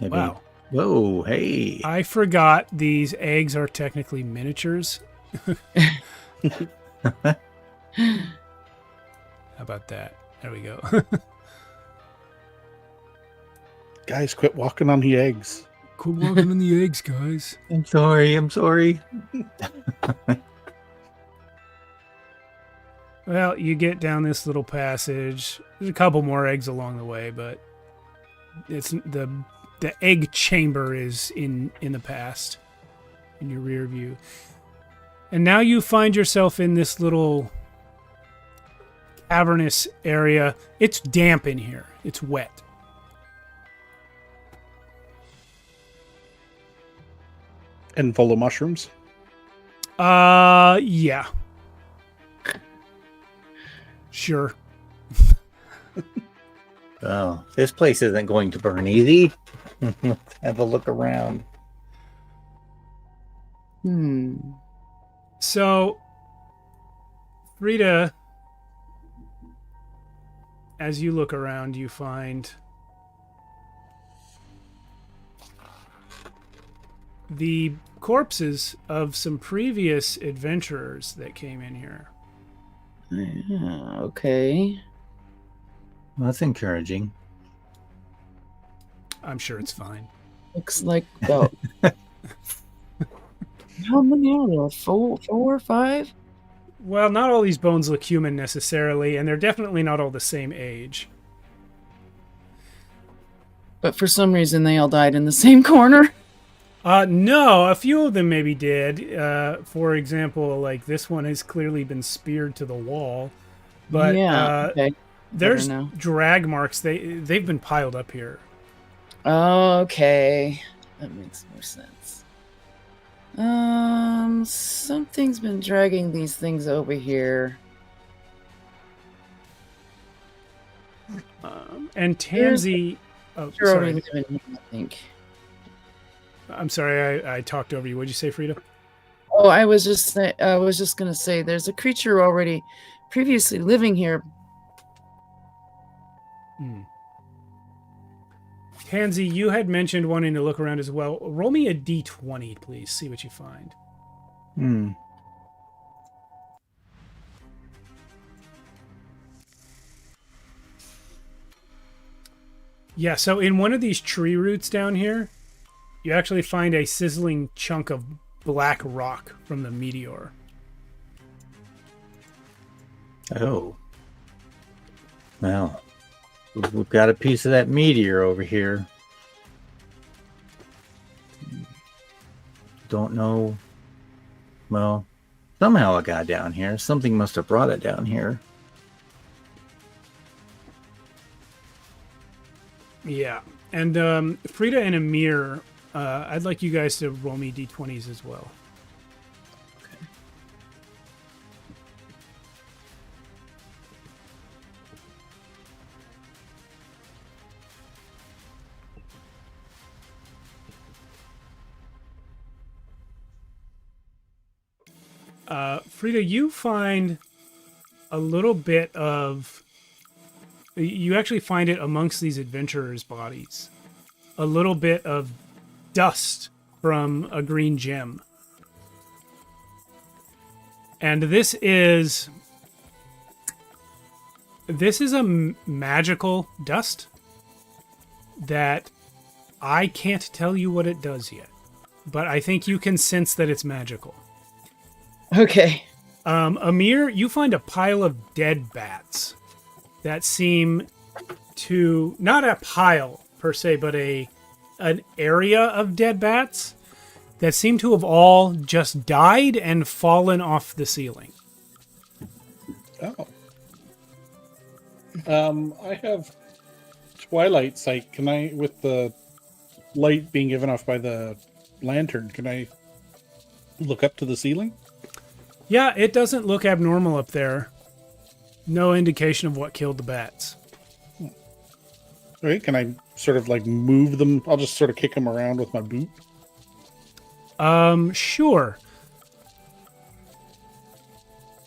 maybe... Wow. Whoa, hey. I forgot these eggs are technically miniatures. How about that? There we go. Guys, quit walking on the eggs. Quit walking on the eggs, guys. I'm sorry. Well, you get down this little passage. There's a couple more eggs along the way, but it's the egg chamber is in the past, in your rear view. And now you find yourself in this little cavernous area. It's damp in here. It's wet. And full of mushrooms? Yeah. Sure. Oh, this place isn't going to burn easy. Let's have a look around. So, Frida, as you look around, you find the corpses of some previous adventurers that came in here. Yeah, okay. Well, that's encouraging. I'm sure it's fine. Looks like about... How many are there? Four or five? Well, not all these bones look human necessarily, and they're definitely not all the same age. But for some reason, they all died in the same corner. No, a few of them maybe did. For example, like this one has clearly been speared to the wall. But yeah, okay. There's drag marks. They've been piled up here. Okay, that makes more sense. Something's been dragging these things over here. And Tansy... Oh, sorry. I think. I'm sorry, I talked over you. What'd you say, Frida? Oh, I was just gonna say there's a creature already previously living here. Tansy, you had mentioned wanting to look around as well. Roll me a d20, please. See what you find. Yeah, so in one of these tree roots down here, you actually find a sizzling chunk of black rock from the meteor. Oh. Well, we've got a piece of that meteor over here. Don't know. Well, somehow it got down here. Something must have brought it down here. Yeah. And Frida and Amir, I'd like you guys to roll me d20s as well. Frida, you find a little bit of... You actually find it amongst these adventurers' bodies. A little bit of dust from a green gem. And this is a magical dust that I can't tell you what it does yet. But I think you can sense that it's magical. Okay. Amir, you find a pile of dead bats that seem to, not a pile per se, but an area of dead bats that seem to have all just died and fallen off the ceiling. Oh. I have twilight sight. Can I, with the light being given off by the lantern, can I look up to the ceiling? Yeah, it doesn't look abnormal up there. No indication of what killed the bats. Okay, can I sort of like move them? I'll just sort of kick them around with my boot. Sure.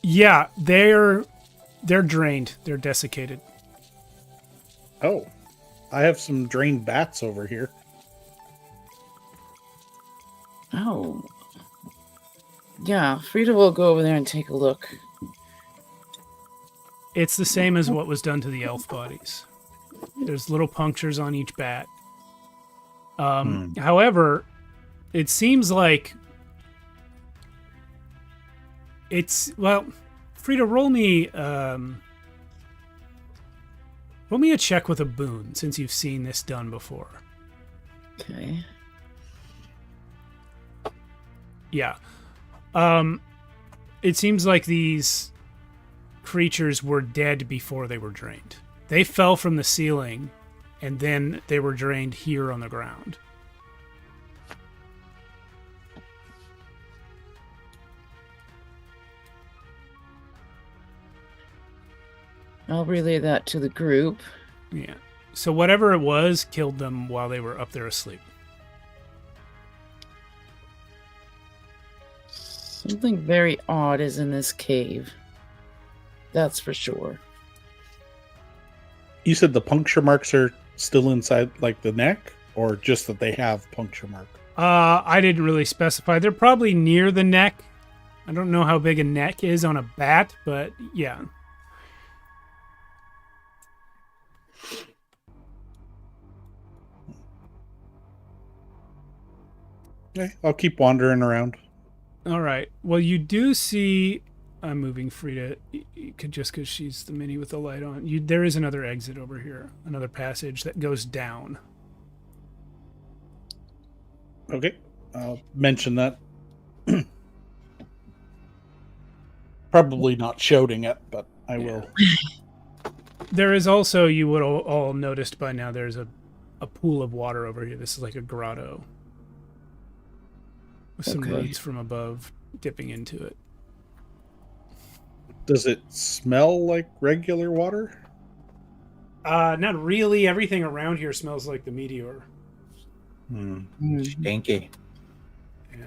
Yeah, they're drained. They're desiccated. Oh, I have some drained bats over here. Oh. Yeah, Frida will go over there and take a look. It's the same as what was done to the elf bodies. There's little punctures on each bat. However, it seems like it's, well, Frida, roll me a check with a boon, since you've seen this done before. Okay. Yeah. It seems like these creatures were dead before they were drained. They fell from the ceiling, and then they were drained here on the ground. I'll relay that to the group. Yeah. So whatever it was killed them while they were up there asleep. Something very odd is in this cave. That's for sure. You said the puncture marks are still inside, like the neck, or just that they have puncture mark? I didn't really specify. They're probably near the neck. I don't know how big a neck is on a bat, but yeah. Okay, I'll keep wandering around. All right. Well, you do see. I'm moving Frida just because she's the mini with the light on. There is another exit over here, another passage that goes down. Okay, I'll mention that. Probably not shouting it, but I will. There is also, you would all noticed by now, there's a pool of water over here. This is like a grotto with some roots from above dipping into it. Does it smell like regular water? Not really. Everything around here smells like the meteor. Stinky. Yeah.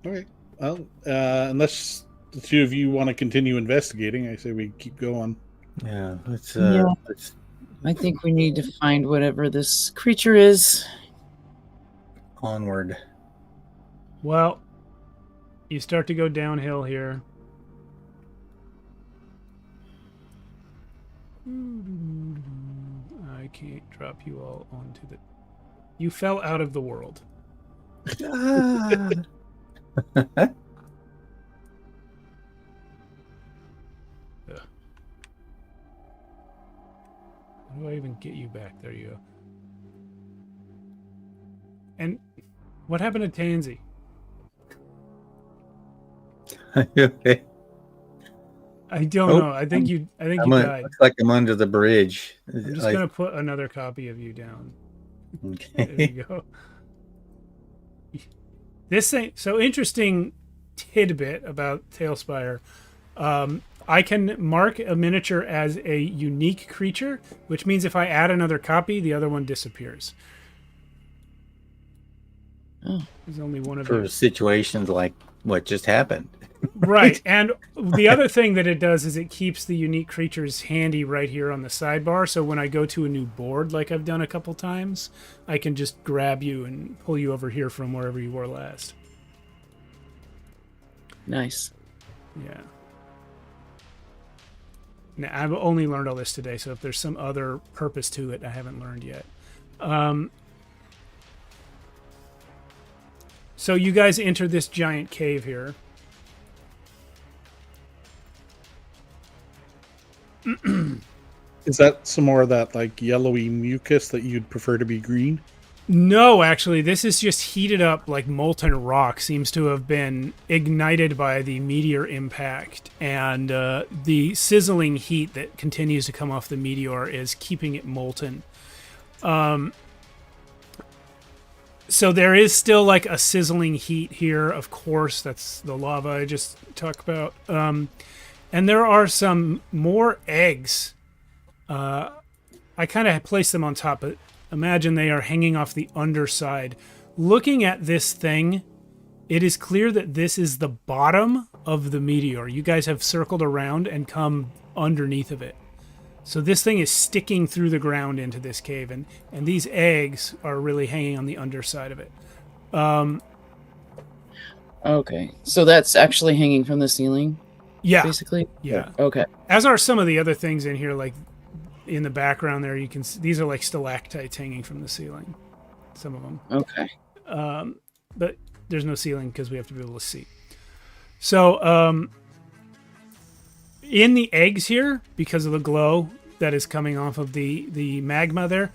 Okay. Well, unless the two of you want to continue investigating, I say we keep going. Yeah, let's. I think we need to find whatever this creature is. Onward. Well, you start to go downhill here. I can't drop you all onto the... You fell out of the world. Ah. How do I even get you back? There you go. And what happened to Tansy? Okay. I don't know. I think you died. Looks like I'm under the bridge. I'm just gonna put another copy of you down. Okay. There you go. This thing. So interesting tidbit about Tailspire. I can mark a miniature as a unique creature, which means if I add another copy, the other one disappears. Oh. There's only one of For you. situations like what just happened. Right. And the other thing that it does is it keeps the unique creatures handy right here on the sidebar. So when I go to a new board, like I've done a couple times, I can just grab you and pull you over here from wherever you were last. Nice. Yeah. Now, I've only learned all this today, so if there's some other purpose to it, I haven't learned yet. So you guys enter this giant cave here. Is that some more of that like yellowy mucus that you'd prefer to be green? No, actually, this is just heated up like molten rock. Seems to have been ignited by the meteor impact, and the sizzling heat that continues to come off the meteor is keeping it molten. So there is still like a sizzling heat here, of course. That's the lava I just talked about. And there are some more eggs. I kind of placed them on top, but imagine they are hanging off the underside. Looking at this thing, it is clear that this is the bottom of the meteor. You guys have circled around and come underneath of it. So this thing is sticking through the ground into this cave, and these eggs are really hanging on the underside of it. Okay, so that's actually hanging from the ceiling? Yeah. Basically? Yeah. Okay. As are some of the other things in here, like in the background there, you can see, these are like stalactites hanging from the ceiling. Some of them. Okay. But there's no ceiling because we have to be able to see. So, in the eggs here, because of the glow that is coming off of the magma there,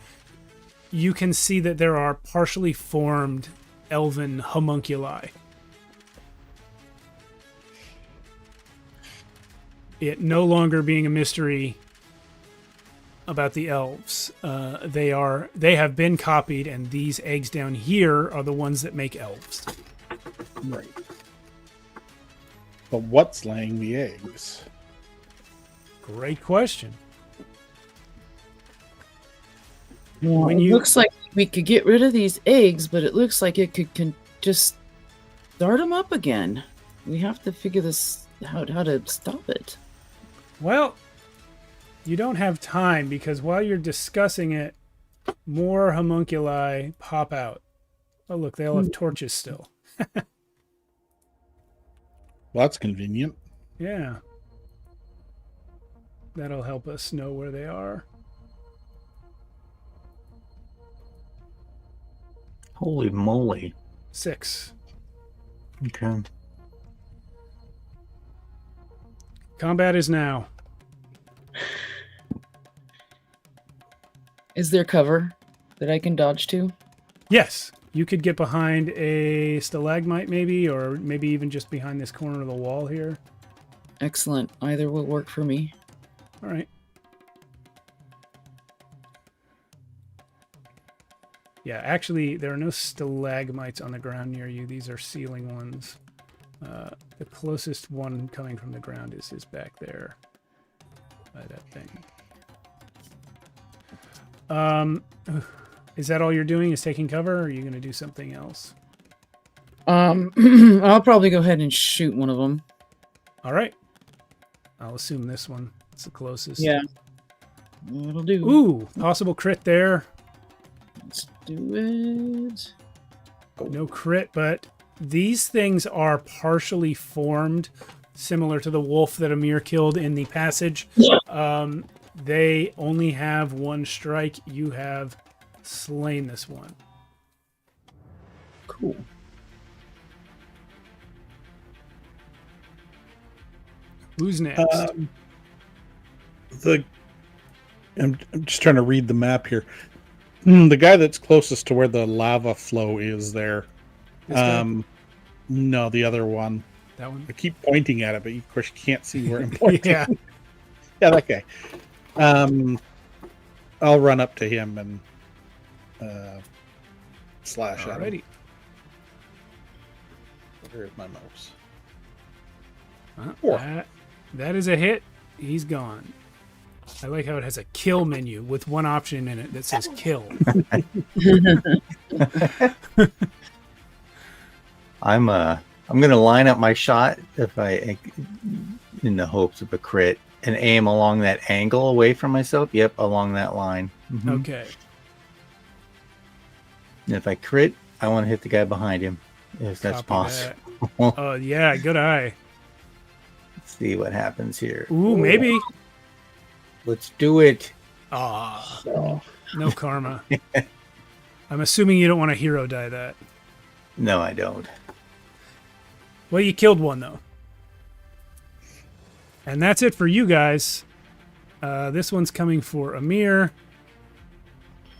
you can see that there are partially formed elven homunculi. It no longer being a mystery about the elves. They have been copied, and these eggs down here are the ones that make elves. Right. But what's laying the eggs? Great question. Well, When it you- looks like we could get rid of these eggs, but it looks like it could just start them up again. We have to figure this out, how to stop it. Well, you don't have time because while you're discussing it, more homunculi pop out. Oh, look, they all have torches still. Well, that's convenient. Yeah. That'll help us know where they are. Holy moly. 6. Okay. Combat is now. Is there cover that I can dodge to? Yes, you could get behind a stalagmite maybe, or maybe even just behind this corner of the wall here. Excellent. Either will work for me. All right. Yeah, actually, there are no stalagmites on the ground near you. These are ceiling ones. The closest one coming from the ground is back there by that thing. Is that all you're doing? Is taking cover, or are you going to do something else? I'll probably go ahead and shoot one of them. All right. I'll assume this one. It's the closest. Yeah. That'll do. Ooh, possible crit there. Let's do it. No crit, but these things are partially formed, similar to the wolf that Amir killed in the passage. They only have one strike. You have slain this one. Cool. Who's next? I'm just trying to read the map here. The guy that's closest to where the lava flow is there. This guy? No, the other one. That one? I keep pointing at it, but of course you can't see where I'm pointing. Yeah. Yeah, that guy. I'll run up to him and slash at him. Alrighty. Where's my mouse? That is a hit. He's gone. I like how it has a kill menu with one option in it that says kill. I'm gonna line up my shot if I in the hopes of a crit and aim along that angle away from myself. Yep, along that line. Mhm. Okay. And if I crit, I want to hit the guy behind him, if that's Copy possible. that. Oh, yeah, good eye. Let's see what happens here. Ooh, maybe. Let's do it. Ah, no karma. I'm assuming you don't want to hero die that. No, I don't. Well, you killed one, though. And that's it for you guys. This one's coming for Amir.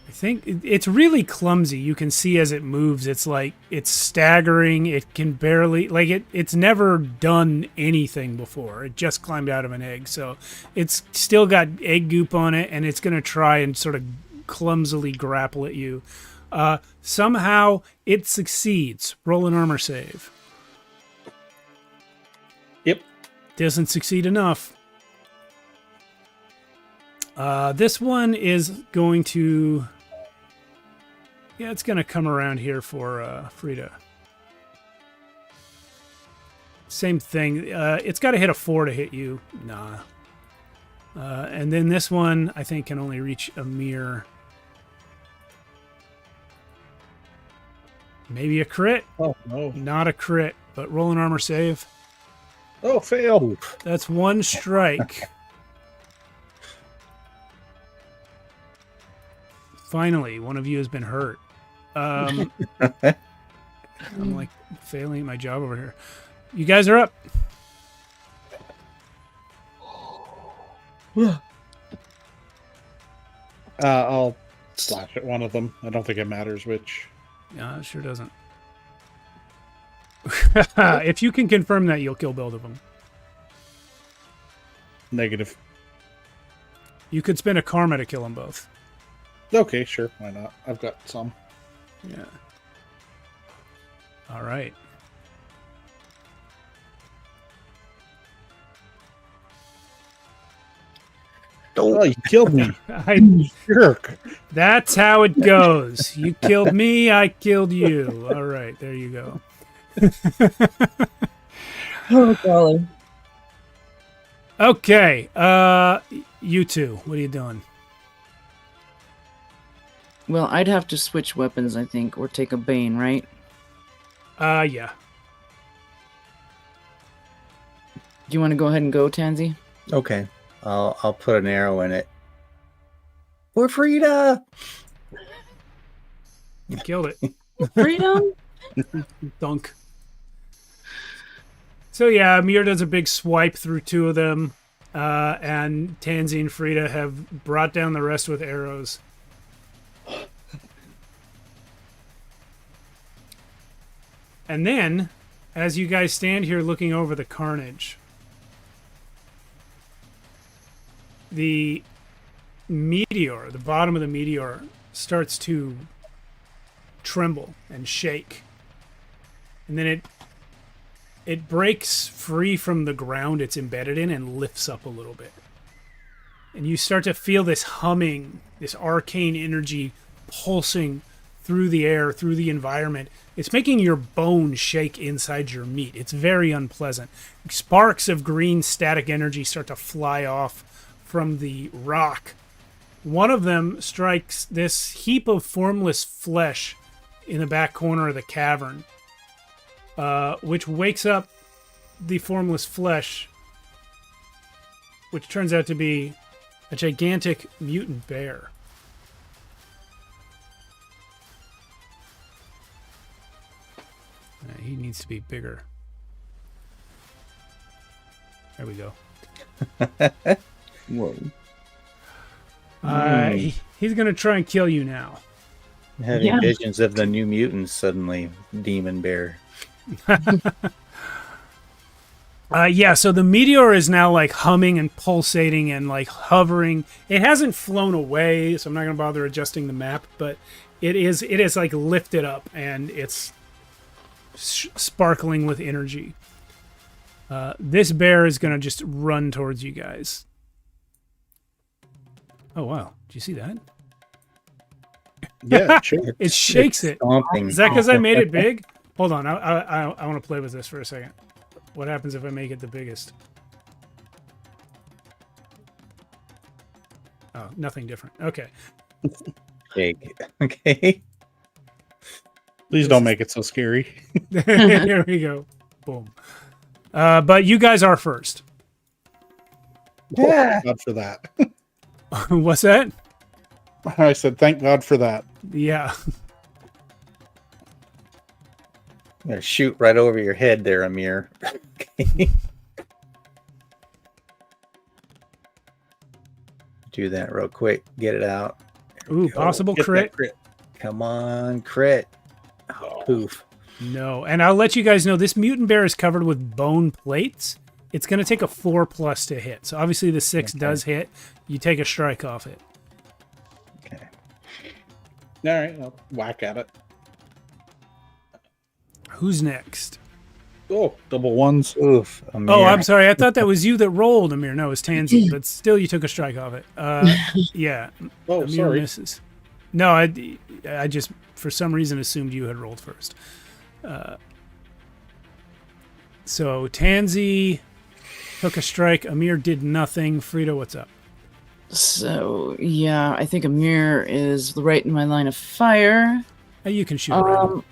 I think it's really clumsy. You can see as it moves, it's like, it's staggering. It can barely, like, it's never done anything before. It just climbed out of an egg. So it's still got egg goop on it, and it's going to try and sort of clumsily grapple at you. Somehow it succeeds. Roll an armor save. Yep. Doesn't succeed enough. This one is going to... Yeah, it's going to come around here for Frida. Same thing. It's got to hit a 4 to hit you. Nah. And then this one, I think, can only reach Amir. Maybe a crit. Oh, no. Not a crit, but roll an armor save. Oh, fail. That's one strike. Finally, one of you has been hurt. I'm like failing at my job over here. You guys are up. I'll slash at one of them. I don't think it matters which. Yeah, it sure doesn't. If you can confirm that, you'll kill both of them. Negative. You could spend a karma to kill them both. Okay, sure. Why not? I've got some. Yeah. All right. Oh, you killed me. I, Jerk. that's how it goes. You killed me, I killed you. All right, there you go. Oh, golly. Okay, you two, what are you doing? Well, I'd have to switch weapons, I think, or take a bane, right? Yeah. Do you want to go ahead and go, Tansy? Okay. I'll put an arrow in it. For Frida! You killed it. Freedom? Dunk. So yeah, Amir does a big swipe through two of them, and Tansy and Frida have brought down the rest with arrows. And then, as you guys stand here looking over the carnage, the meteor, the bottom of the meteor, starts to tremble and shake. And then it breaks free from the ground it's embedded in and lifts up a little bit. And you start to feel this humming, this arcane energy pulsing through the air, through the environment. It's making your bones shake inside your meat. It's very unpleasant. Sparks of green static energy start to fly off from the rock. One of them strikes this heap of formless flesh in the back corner of the cavern, which wakes up the formless flesh, which turns out to be a gigantic mutant bear. He needs to be bigger. There we go. Whoa. He's going to try and kill you now. I'm having visions of the New Mutants suddenly. Demon bear. Yeah, so the meteor is now like humming and pulsating and like hovering. It hasn't flown away, so I'm not going to bother adjusting the map, but it is like lifted up and it's sparkling with energy. This bear is going to just run towards you guys. Oh, wow. Did you see that? Yeah, sure. It shakes it. Stomping. Is that because I made it big? Hold on. I want to play with this for a second. What happens if I make it the biggest? Oh, nothing different. Okay. Big. Okay. Please don't make it so scary. Here we go. Boom. But you guys are first. Yeah. Thank God for that. What's that? I said, thank God for that. Yeah. I'm gonna shoot right over your head there, Amir. Okay. Do that real quick. Get it out. There we Ooh, go. possible Get crit. that crit. Come on, crit. Oh, poof. No. And I'll let you guys know this mutant bear is covered with bone plates. It's going to take a 4+ to hit. So obviously the 6 does hit. You take a strike off it. Okay. All right, I'll whack at it. Who's next? Oh, double ones. Oof. Amir. Oh, I'm sorry. I thought that was you that rolled, Amir. No, it was Tansy, but still you took a strike off it. Yeah. Oh, Amir sorry. misses. No, I just, for some reason, assumed you had rolled first. So Tansy took a strike. Amir did nothing. Frida, what's up? So, yeah, I think Amir is right in my line of fire. You can shoot around.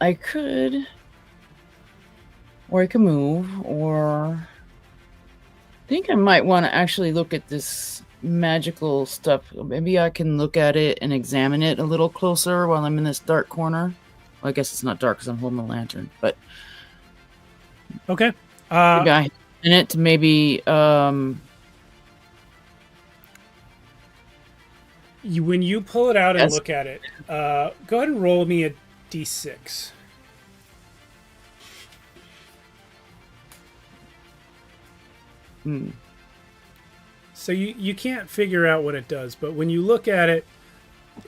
I could... Or I could move, or... I think I might want to actually look at this magical stuff. Maybe I can look at it and examine it a little closer while I'm in this dark corner. Well, I guess it's not dark because I'm holding a lantern, but... Okay. maybe I in it to maybe... When you pull it out and Yes. look at it, go ahead and roll me a d6. So you can't figure out what it does, but when you look at it,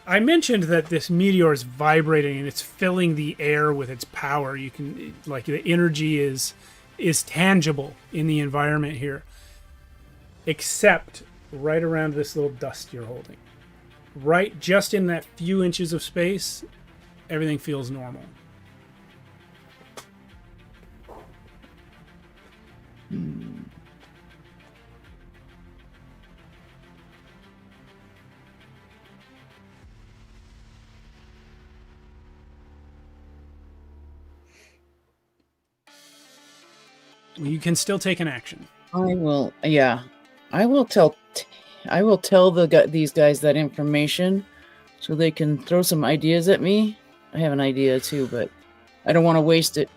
I mentioned that this meteor is vibrating and it's filling the air with its power. You can, like, the energy is tangible in the environment here, except right around this little dust you're holding. Right just in that few inches of space, everything feels normal. You can still take an action. I will. Yeah, I will tell these guys that information, so they can throw some ideas at me. I have an idea too, but I don't want to waste it.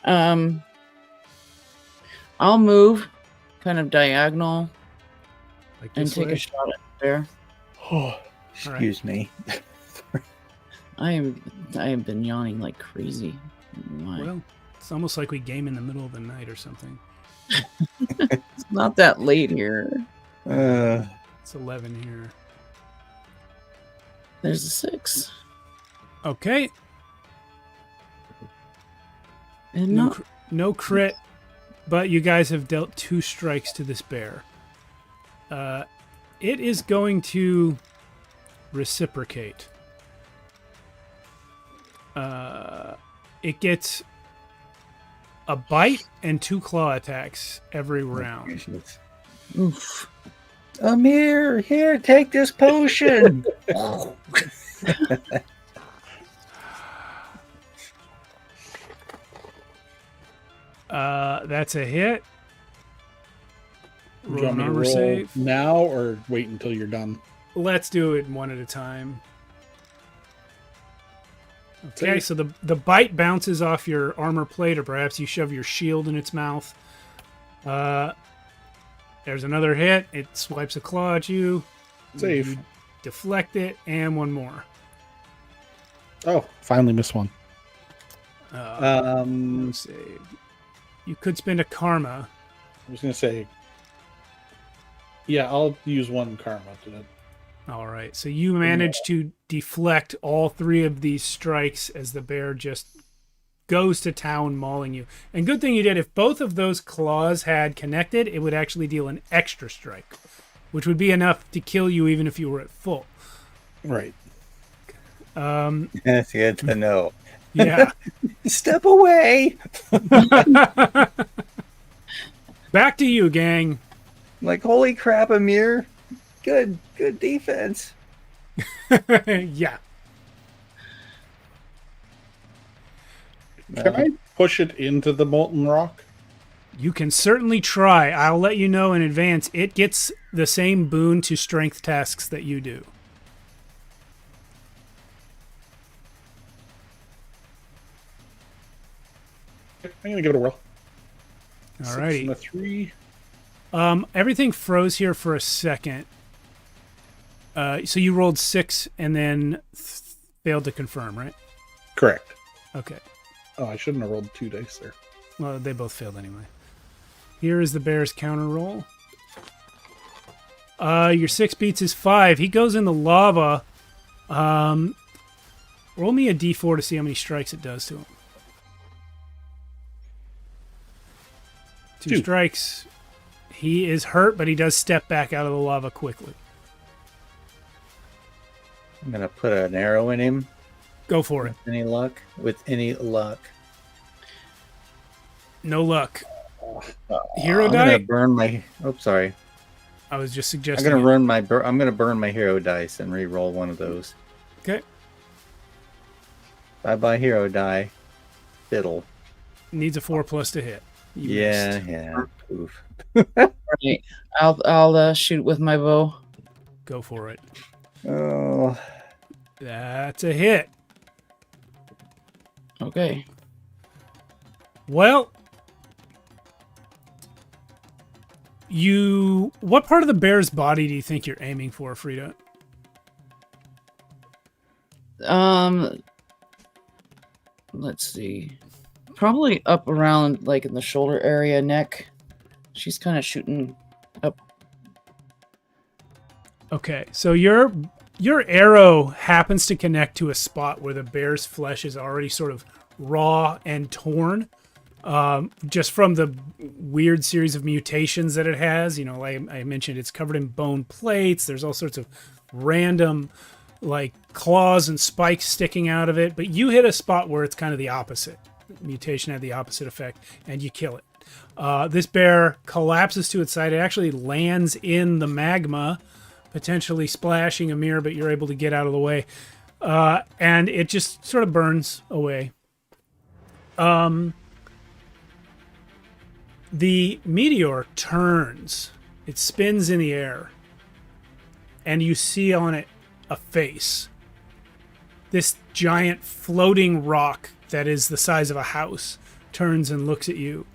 I'll move, kind of diagonal, Like and this take way. a shot at there. Oh, excuse me. I have been yawning like crazy. Why? Well, it's almost like we game in the middle of the night or something. It's not that late here. It's 11 here. There's a 6. Okay. And No crit, but you guys have dealt 2 strikes to this bear. It is going to reciprocate. It gets a bite and 2 claw attacks every round. oof. Amir, here, take this potion. That's a hit. Do you Roll want an me to armor roll save. now or wait until you're done? Let's do it one at a time. Okay, Save. so the bite bounces off your armor plate, or perhaps you shove your shield in its mouth. There's another hit. It swipes a claw at you. Save. You deflect it, and one more. Oh, finally missed one. No save. You could spend a karma. I was gonna say, yeah, I'll use one karma to do it. All right, so you manage to deflect all 3 of these strikes as the bear just goes to town mauling you. And good thing you did. If both of those claws had connected, it would actually deal an extra strike, which would be enough to kill you even if you were at full. Right. That's good to know. Yeah. Step away. Back to you, gang. Like, holy crap, Amir. Good defense. Yeah. Can I push it into the molten rock? You can certainly try. I'll let you know in advance. It gets the same boon to strength tasks that you do. I'm gonna give it a whirl. Alrighty. 6 and a 3. Everything froze here for a second. So you rolled 6 and then failed to confirm, right? Correct. Okay. Oh, I shouldn't have rolled 2 dice there. Well, they both failed anyway. Here is the bear's counter roll. Your 6 beats his 5. He goes in the lava. Roll me a d4 to see how many strikes it does to him. 2 2. strikes. He is hurt, but he does step back out of the lava quickly. I'm going to put an arrow in him. Go for it. Any luck? With any luck. No luck. Hero I'm die? going to burn my... Oops, sorry. I was just I'm suggesting. going to I'm going to burn my hero dice and re-roll one of those. Okay. Bye-bye hero die. Fiddle. Needs a 4+ to hit. You Yeah, missed. yeah. Oof. Right. I'll shoot with my bow. Go for it. Oh, That's a hit. Okay. Well, what part of the bear's body do you think you're aiming for, Frida? Let's see. Probably up around, like, in the shoulder area, neck. She's kind of shooting up. Okay, so your arrow happens to connect to a spot where the bear's flesh is already sort of raw and torn, just from the weird series of mutations that it has. You know, like I mentioned, it's covered in bone plates. There's all sorts of random, like, claws and spikes sticking out of it. But you hit a spot where it's kind of the opposite. The mutation had the opposite effect, and you kill it. This bear collapses to its side. It actually lands in the magma, potentially splashing Amir, but you're able to get out of the way. And it just sort of burns away. The meteor turns. It spins in the air. And you see on it a face. This giant floating rock that is the size of a house turns and looks at you.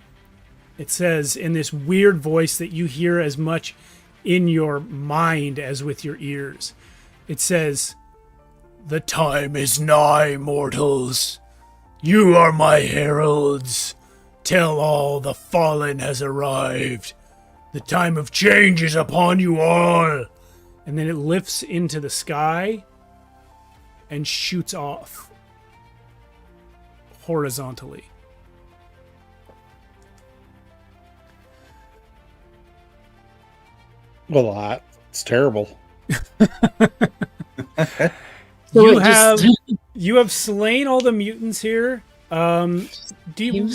It says in this weird voice that you hear as much in your mind as with your ears. It says, "The time is nigh, mortals. You are my heralds. Tell all the fallen has arrived. The time of change is upon you all." And then it lifts into the sky and shoots off horizontally. Well, it's terrible. So you it have just- you have slain all the mutants here. Do you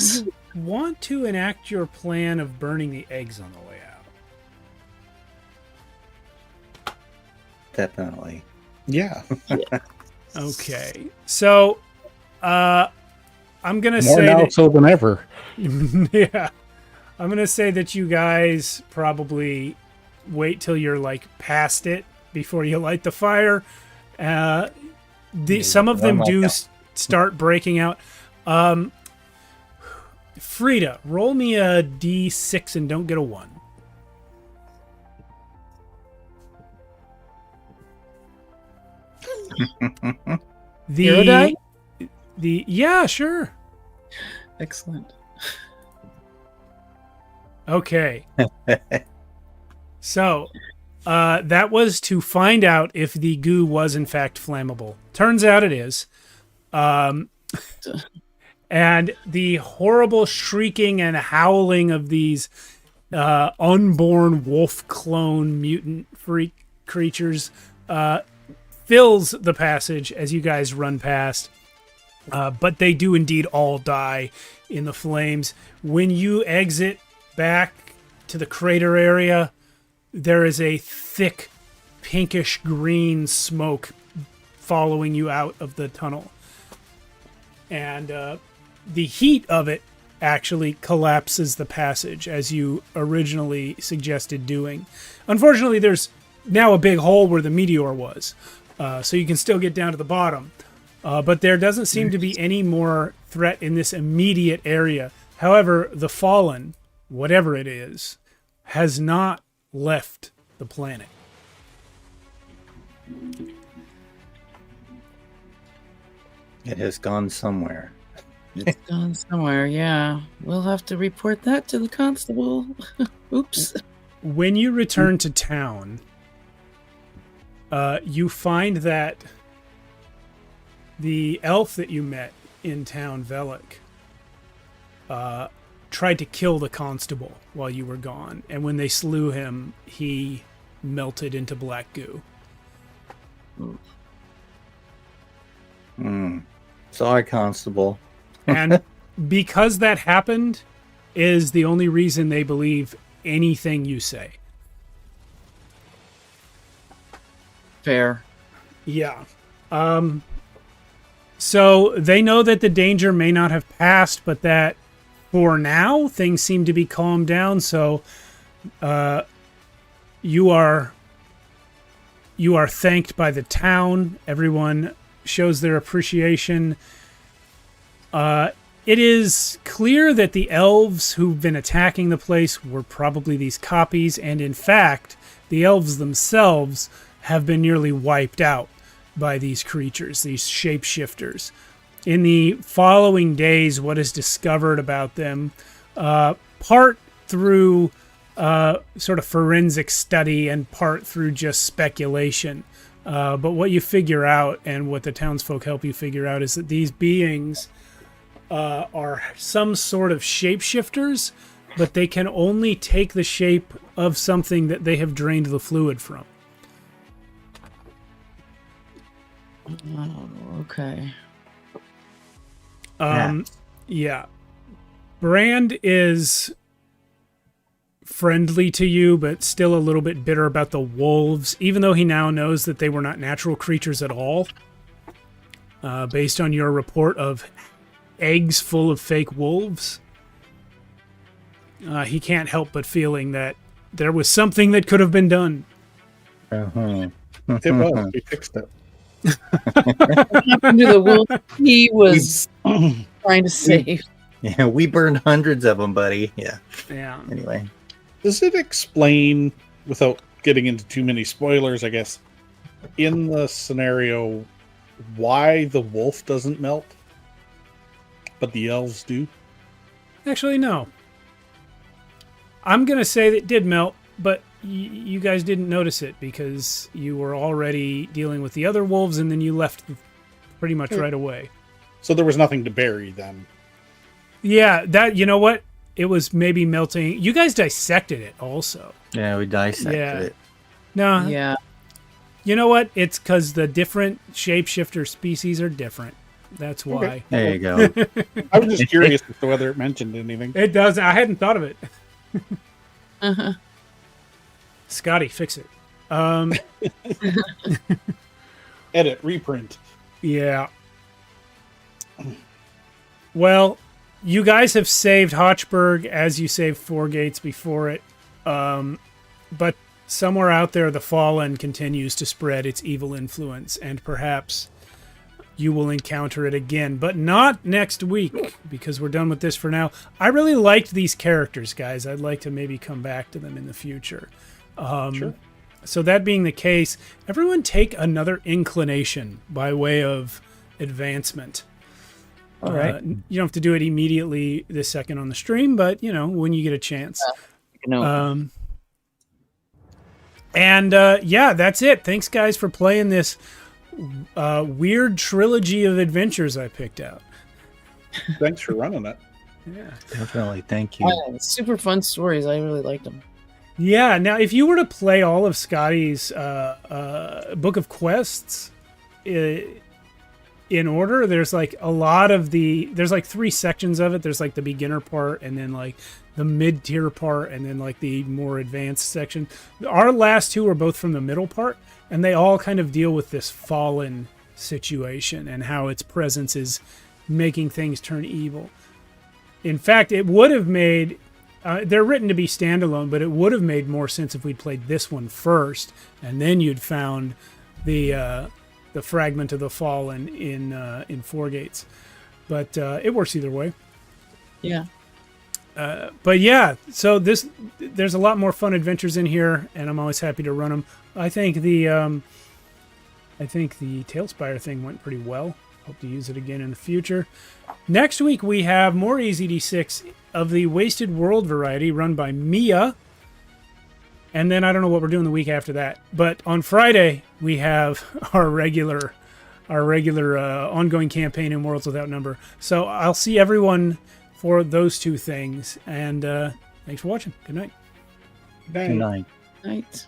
want to enact your plan of burning the eggs on the way out? Definitely. Yeah. Okay. So I'm gonna More say now that, so than ever. yeah. I'm gonna say that you guys probably wait till you're like past it before you light the fire. Some of them do start breaking out. Frida, roll me a D6 and don't get a 1. Zero die? Yeah, sure. Excellent. Okay. So, that was to find out if the goo was in fact flammable. Turns out it is. And the horrible shrieking and howling of these unborn wolf clone mutant freak creatures fills the passage as you guys run past. But they do indeed all die in the flames. When you exit back to the crater area, there is a thick pinkish green smoke following you out of the tunnel. And the heat of it actually collapses the passage as you originally suggested doing. Unfortunately, there's now a big hole where the meteor was, so you can still get down to the bottom. But there doesn't seem to be any more threat in this immediate area. However, the Fallen, whatever it is, has not left the planet. It has gone somewhere. It's gone somewhere, yeah. We'll have to report that to the constable. Oops. When you return to town, you find that the elf that you met in town, Velik, tried to kill the constable while you were gone. And when they slew him, he melted into black goo. Sorry, constable. And because that happened is the only reason they believe anything you say. Fair. Yeah. So they know that the danger may not have passed, but that for now things seem to be calmed down. So you are thanked by the town. Everyone shows their appreciation. It is clear that the elves who've been attacking the place were probably these copies, and in fact, the elves themselves have been nearly wiped out by these creatures, these shapeshifters. In the following days, what is discovered about them, part through sort of forensic study and part through just speculation. But what you figure out, and what the townsfolk help you figure out, is that these beings are some sort of shapeshifters, but they can only take the shape of something that they have drained the fluid from. Oh, okay. Yeah. Brand is friendly to you, but still a little bit bitter about the wolves, even though he now knows that they were not natural creatures at all. Based on your report of eggs full of fake wolves. he can't help but feeling that there was something that could have been done. Uh-huh. It was. We fixed it. What happened to the wolf he was trying to save? Yeah, we burned hundreds of them, buddy. Yeah. Yeah. Anyway. Does it explain, without getting into too many spoilers, I guess, in the scenario, why the wolf doesn't melt, but the elves do? Actually, no. I'm going to say that it did melt, but you guys didn't notice it because you were already dealing with the other wolves and then you left pretty much right away. So there was nothing to bury then. Yeah, that, you know what? It was maybe melting. You guys dissected it also. Yeah, we dissected it. No. Yeah. You know what? It's because the different shapeshifter species are different. That's why. Okay. There you go. I was just curious as to whether it mentioned anything. It does. I hadn't thought of it. Uh-huh. Scotty, fix it. Edit, reprint. Yeah. Well, you guys have saved Hotchberg as you saved Four Gates before it. But somewhere out there, the Fallen continues to spread its evil influence, and perhaps you will encounter it again, but not next week, because we're done with this for now. I really liked these characters, guys. I'd like to maybe come back to them in the future. Sure. So that being the case, everyone take another inclination by way of advancement. All right. You don't have to do it immediately this second on the stream, but, you know, when you get a chance. No. Yeah, that's it. Thanks, guys, for playing this weird trilogy of adventures I picked out. Thanks for running it. Yeah. Definitely. Thank you. Super fun stories. I really liked them. Yeah. Now, if you were to play all of Scotty's Book of Quests in order, there's like a lot of there's like 3 sections of it. There's like the beginner part, and then like the mid-tier part, and then like the more advanced section. Our last 2 are both from the middle part, and they all kind of deal with this fallen situation and how its presence is making things turn evil. In fact, it would have made... they're written to be standalone, but it would have made more sense if we'd played this one first, and then you'd found the fragment of the Fallen in Four Gates. But it works either way. Yeah. But yeah, so there's a lot more fun adventures in here, and I'm always happy to run them. I think the Tailspire thing went pretty well. Hope to use it again in the future. Next week we have more EZD6 of the Wasted World variety run by Mia. And then I don't know what we're doing the week after that. But on Friday we have our regular ongoing campaign in Worlds Without Number. So I'll see everyone for those 2 things. And thanks for watching. Good night. Good night. Good night. Night.